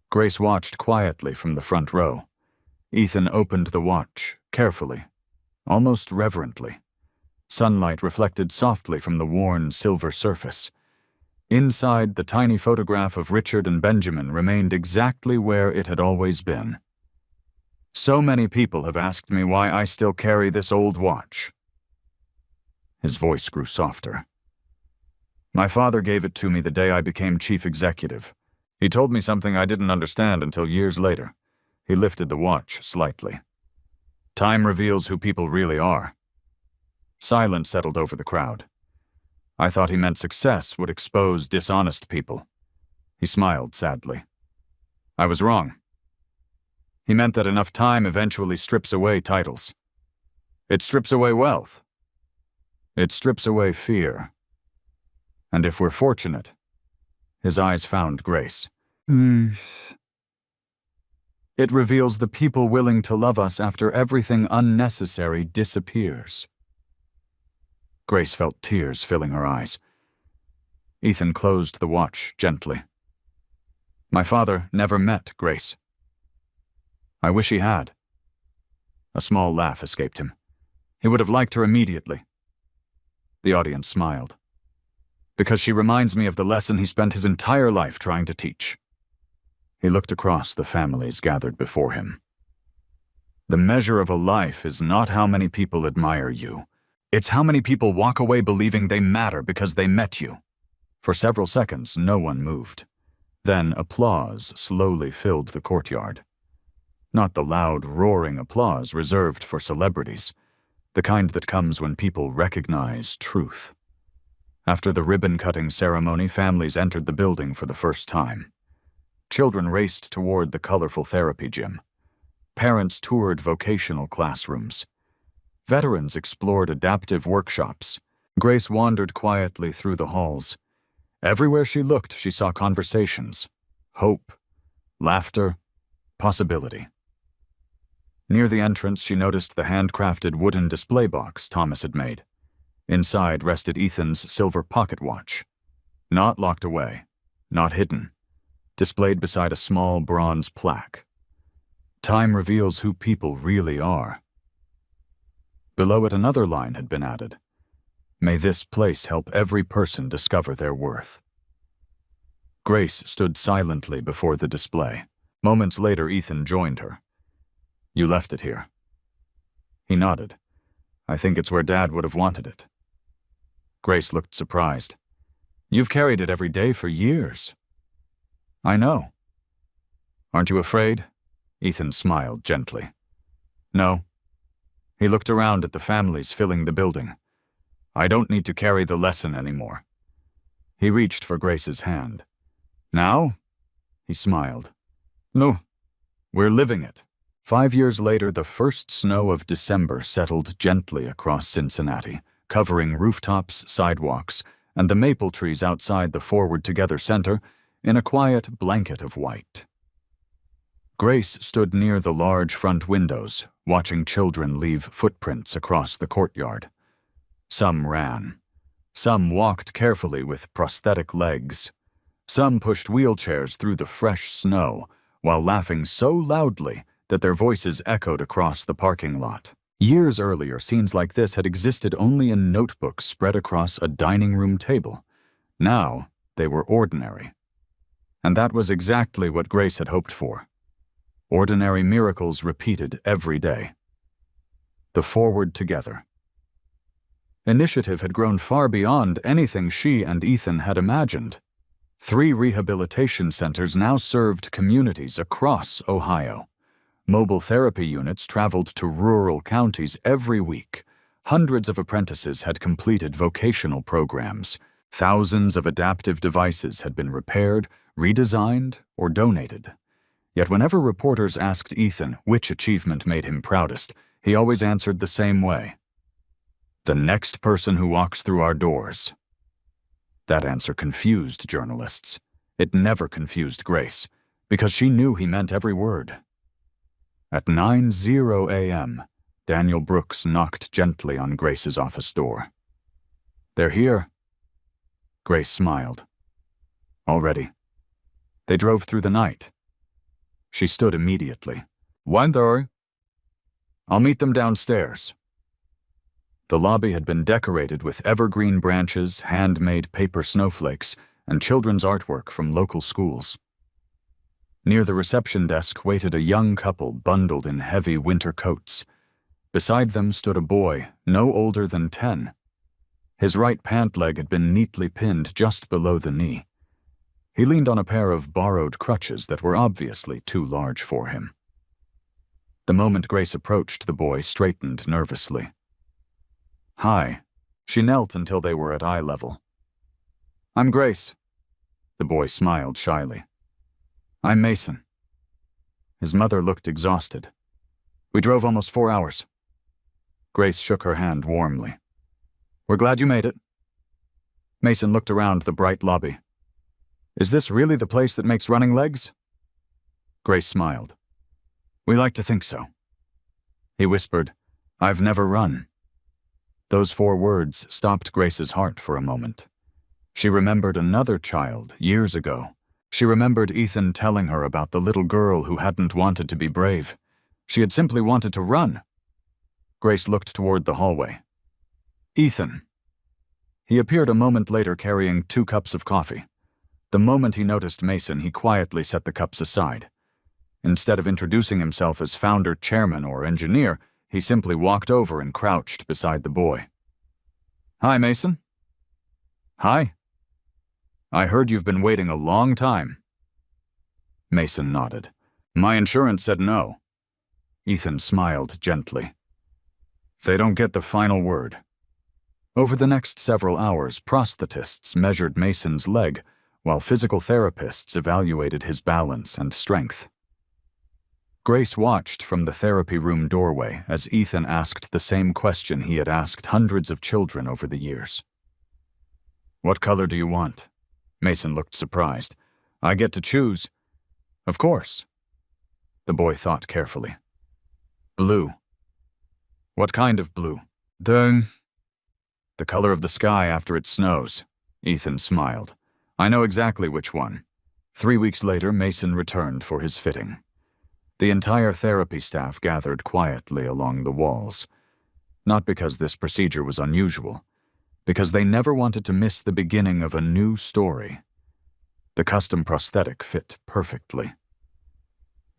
Grace watched quietly from the front row. Ethan opened the watch, carefully, almost reverently. Sunlight reflected softly from the worn silver surface. Inside, the tiny photograph of Richard and Benjamin remained exactly where it had always been. So many people have asked me why I still carry this old watch. His voice grew softer. My father gave it to me the day I became chief executive. He told me something I didn't understand until years later. He lifted the watch slightly. Time reveals who people really are. Silence settled over the crowd. I thought he meant success would expose dishonest people. He smiled sadly. I was wrong. He meant that enough time eventually strips away titles. It strips away wealth. It strips away fear. And if we're fortunate, his eyes found Grace. It reveals the people willing to love us after everything unnecessary disappears. Grace felt tears filling her eyes. Ethan closed the watch gently. My father never met Grace. I wish he had. A small laugh escaped him. He would have liked her immediately. The audience smiled. Because she reminds me of the lesson he spent his entire life trying to teach. He looked across the families gathered before him. The measure of a life is not how many people admire you. It's how many people walk away believing they matter because they met you. For several seconds, no one moved. Then applause slowly filled the courtyard. Not the loud, roaring applause reserved for celebrities, the kind that comes when people recognize truth. After the ribbon-cutting ceremony, families entered the building for the first time. Children raced toward the colorful therapy gym. Parents toured vocational classrooms. Veterans explored adaptive workshops. Grace wandered quietly through the halls. Everywhere she looked, she saw conversations, hope, laughter, possibility. Near the entrance, she noticed the handcrafted wooden display box Thomas had made. Inside rested Ethan's silver pocket watch. Not locked away, not hidden, displayed beside a small bronze plaque. Time reveals who people really are. Below it, another line had been added. May this place help every person discover their worth. Grace stood silently before the display. Moments later, Ethan joined her. You left it here. He nodded. I think it's where Dad would have wanted it. Grace looked surprised. You've carried it every day for years. I know. Aren't you afraid? Ethan smiled gently. No. He looked around at the families filling the building. I don't need to carry the lesson anymore. He reached for Grace's hand. Now? He smiled. No, we're living it. 5 years later, the first snow of December settled gently across Cincinnati, covering rooftops, sidewalks, and the maple trees outside the Forward Together Center in a quiet blanket of white. Grace stood near the large front windows, watching children leave footprints across the courtyard. Some ran. Some walked carefully with prosthetic legs. Some pushed wheelchairs through the fresh snow, while laughing so loudly that their voices echoed across the parking lot. Years earlier, scenes like this had existed only in notebooks spread across a dining room table. Now, they were ordinary. And that was exactly what Grace had hoped for. Ordinary miracles repeated every day. The Forward Together. Initiative had grown far beyond anything she and Ethan had imagined. 3 rehabilitation centers now served communities across Ohio. Mobile therapy units traveled to rural counties every week. Hundreds of apprentices had completed vocational programs. Thousands of adaptive devices had been repaired, redesigned, or donated. Yet whenever reporters asked Ethan which achievement made him proudest, he always answered the same way. The next person who walks through our doors. That answer confused journalists. It never confused Grace, because she knew he meant every word. At 9:00 a.m., Daniel Brooks knocked gently on Grace's office door. They're here. Grace smiled. Already. They drove through the night. She stood immediately. When there? I'll meet them downstairs. The lobby had been decorated with evergreen branches, handmade paper snowflakes, and children's artwork from local schools. Near the reception desk waited a young couple bundled in heavy winter coats. Beside them stood a boy, no older than 10. His right pant leg had been neatly pinned just below the knee. He leaned on a pair of borrowed crutches that were obviously too large for him. The moment Grace approached, the boy straightened nervously. Hi. She knelt until they were at eye level. I'm Grace. The boy smiled shyly. I'm Mason. His mother looked exhausted. We drove almost 4 hours. Grace shook her hand warmly. We're glad you made it. Mason looked around the bright lobby. Is this really the place that makes running legs? Grace smiled. We like to think so. He whispered, I've never run. Those 4 words stopped Grace's heart for a moment. She remembered another child years ago. She remembered Ethan telling her about the little girl who hadn't wanted to be brave. She had simply wanted to run. Grace looked toward the hallway. Ethan. He appeared a moment later carrying 2 cups of coffee. The moment he noticed Mason, he quietly set the cups aside. Instead of introducing himself as founder, chairman, or engineer, he simply walked over and crouched beside the boy. Hi, Mason. Hi. I heard you've been waiting a long time. Mason nodded. My insurance said no. Ethan smiled gently. They don't get the final word. Over the next several hours, prosthetists measured Mason's leg, while physical therapists evaluated his balance and strength. Grace watched from the therapy room doorway as Ethan asked the same question he had asked hundreds of children over the years. "What color do you want?" Mason looked surprised. "I get to choose." "Of course." The boy thought carefully. "Blue." "What kind of blue?" The color of the sky after it snows." Ethan smiled. "I know exactly which one." 3 weeks later, Mason returned for his fitting. The entire therapy staff gathered quietly along the walls. Not because this procedure was unusual, because they never wanted to miss the beginning of a new story. The custom prosthetic fit perfectly.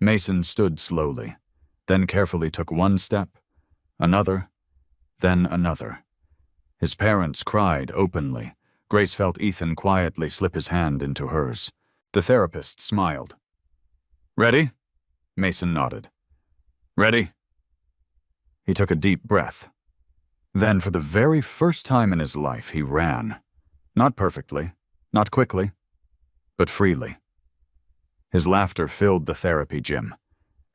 Mason stood slowly, then carefully took one step, another, then another. His parents cried openly. Grace felt Ethan quietly slip his hand into hers. The therapist smiled. "Ready?" Mason nodded. "Ready?" He took a deep breath. Then, for the very first time in his life, he ran. Not perfectly, not quickly, but freely. His laughter filled the therapy gym.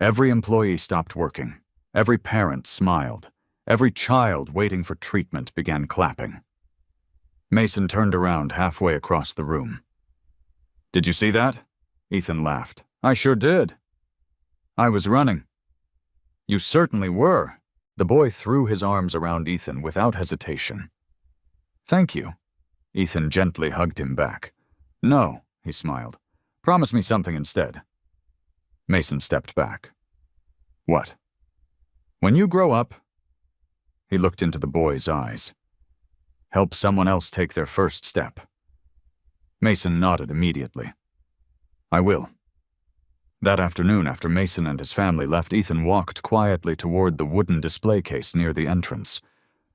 Every employee stopped working. Every parent smiled. Every child waiting for treatment began clapping. Mason turned around halfway across the room. "Did you see that?" Ethan laughed. "I sure did." "I was running." "You certainly were." The boy threw his arms around Ethan without hesitation. "Thank you." Ethan gently hugged him back. "No," he smiled. "Promise me something instead." Mason stepped back. "What?" "When you grow up," he looked into the boy's eyes, "help someone else take their first step." Mason nodded immediately. "I will." That afternoon, after Mason and his family left, Ethan walked quietly toward the wooden display case near the entrance.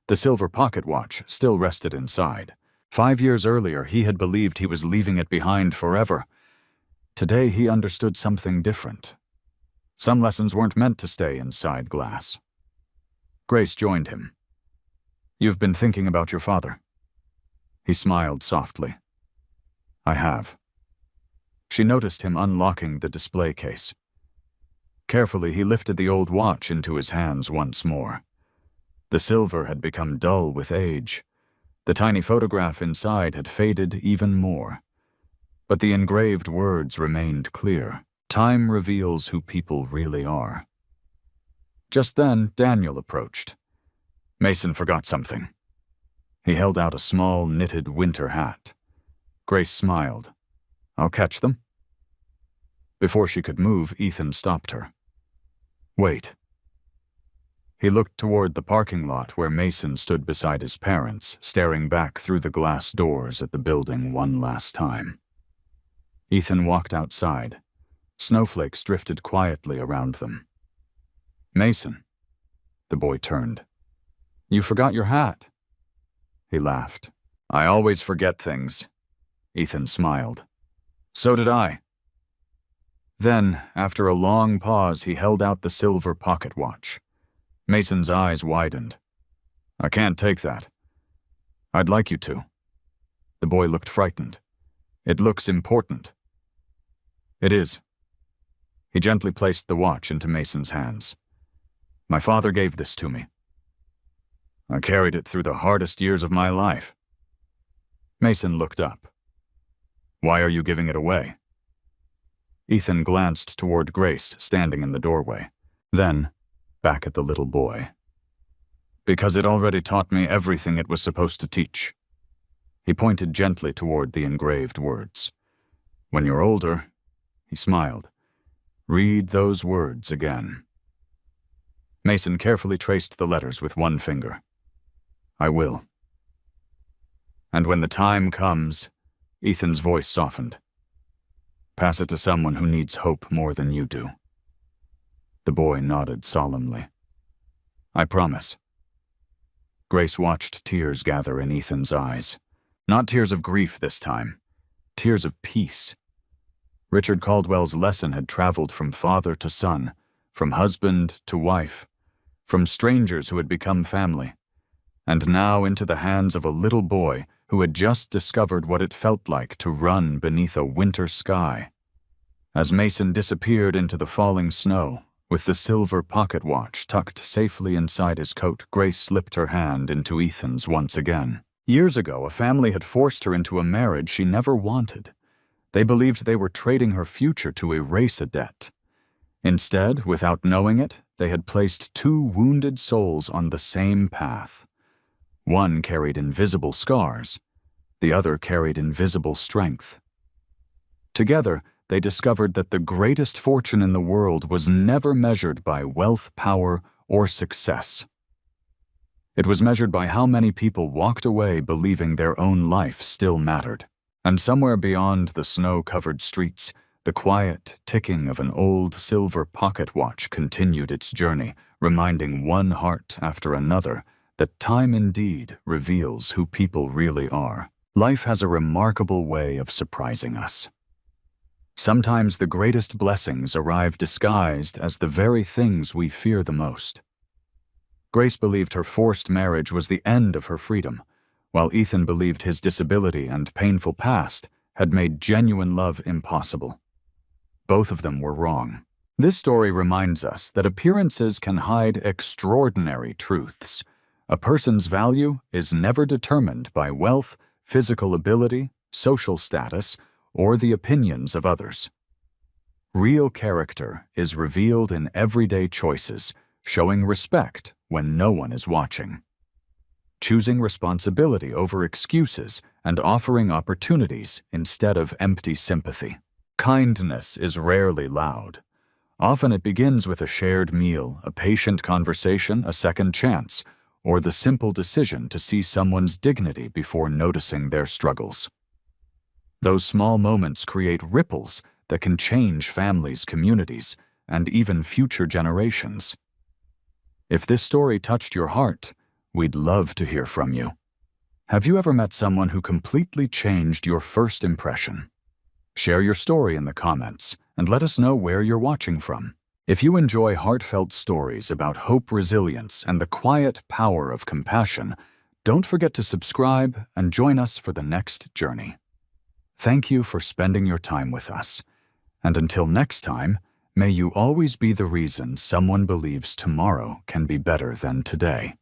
The silver pocket watch still rested inside. 5 years earlier, he had believed he was leaving it behind forever. Today, he understood something different. Some lessons weren't meant to stay inside glass. Grace joined him. "You've been thinking about your father?" He smiled softly. "I have." She noticed him unlocking the display case. Carefully, he lifted the old watch into his hands once more. The silver had become dull with age. The tiny photograph inside had faded even more. But the engraved words remained clear. Time reveals who people really are. Just then, Daniel approached. Mason forgot something. He held out a small, knitted winter hat. Grace smiled. "I'll catch them." Before she could move, Ethan stopped her. "Wait." He looked toward the parking lot where Mason stood beside his parents, staring back through the glass doors at the building one last time. Ethan walked outside. Snowflakes drifted quietly around them. "Mason." The boy turned. "You forgot your hat." He laughed. "I always forget things." Ethan smiled. "So did I." Then, after a long pause, he held out the silver pocket watch. Mason's eyes widened. "I can't take that." "I'd like you to." The boy looked frightened. "It looks important." "It is." He gently placed the watch into Mason's hands. "My father gave this to me. I carried it through the hardest years of my life." Mason looked up. "Why are you giving it away?" Ethan glanced toward Grace, standing in the doorway. Then, back at the little boy. "Because it already taught me everything it was supposed to teach." He pointed gently toward the engraved words. "When you're older," he smiled, "read those words again." Mason carefully traced the letters with one finger. "I will." "And when the time comes," Ethan's voice softened, "pass it to someone who needs hope more than you do." The boy nodded solemnly. "I promise." Grace watched tears gather in Ethan's eyes. Not tears of grief this time, tears of peace. Richard Caldwell's lesson had traveled from father to son, from husband to wife, from strangers who had become family, and now into the hands of a little boy who had just discovered what it felt like to run beneath a winter sky. As Mason disappeared into the falling snow, with the silver pocket watch tucked safely inside his coat, Grace slipped her hand into Ethan's once again. Years ago, a family had forced her into a marriage she never wanted. They believed they were trading her future to erase a debt. Instead, without knowing it, they had placed two wounded souls on the same path. One carried invisible scars, the other carried invisible strength. Together, they discovered that the greatest fortune in the world was never measured by wealth, power, or success. It was measured by how many people walked away believing their own life still mattered. And somewhere beyond the snow-covered streets, the quiet ticking of an old silver pocket watch continued its journey, reminding one heart after another that time indeed reveals who people really are. Life has a remarkable way of surprising us. Sometimes the greatest blessings arrive disguised as the very things we fear the most. Grace believed her forced marriage was the end of her freedom, while Ethan believed his disability and painful past had made genuine love impossible. Both of them were wrong. This story reminds us that appearances can hide extraordinary truths. A person's value is never determined by wealth, physical ability, social status, or the opinions of others. Real character is revealed in everyday choices, showing respect when no one is watching, choosing responsibility over excuses, and offering opportunities instead of empty sympathy. Kindness is rarely loud. Often it begins with a shared meal, a patient conversation, a second chance, or the simple decision to see someone's dignity before noticing their struggles. Those small moments create ripples that can change families, communities, and even future generations. If this story touched your heart, we'd love to hear from you. Have you ever met someone who completely changed your first impression? Share your story in the comments and let us know where you're watching from. If you enjoy heartfelt stories about hope, resilience, and the quiet power of compassion, don't forget to subscribe and join us for the next journey. Thank you for spending your time with us. And until next time, may you always be the reason someone believes tomorrow can be better than today.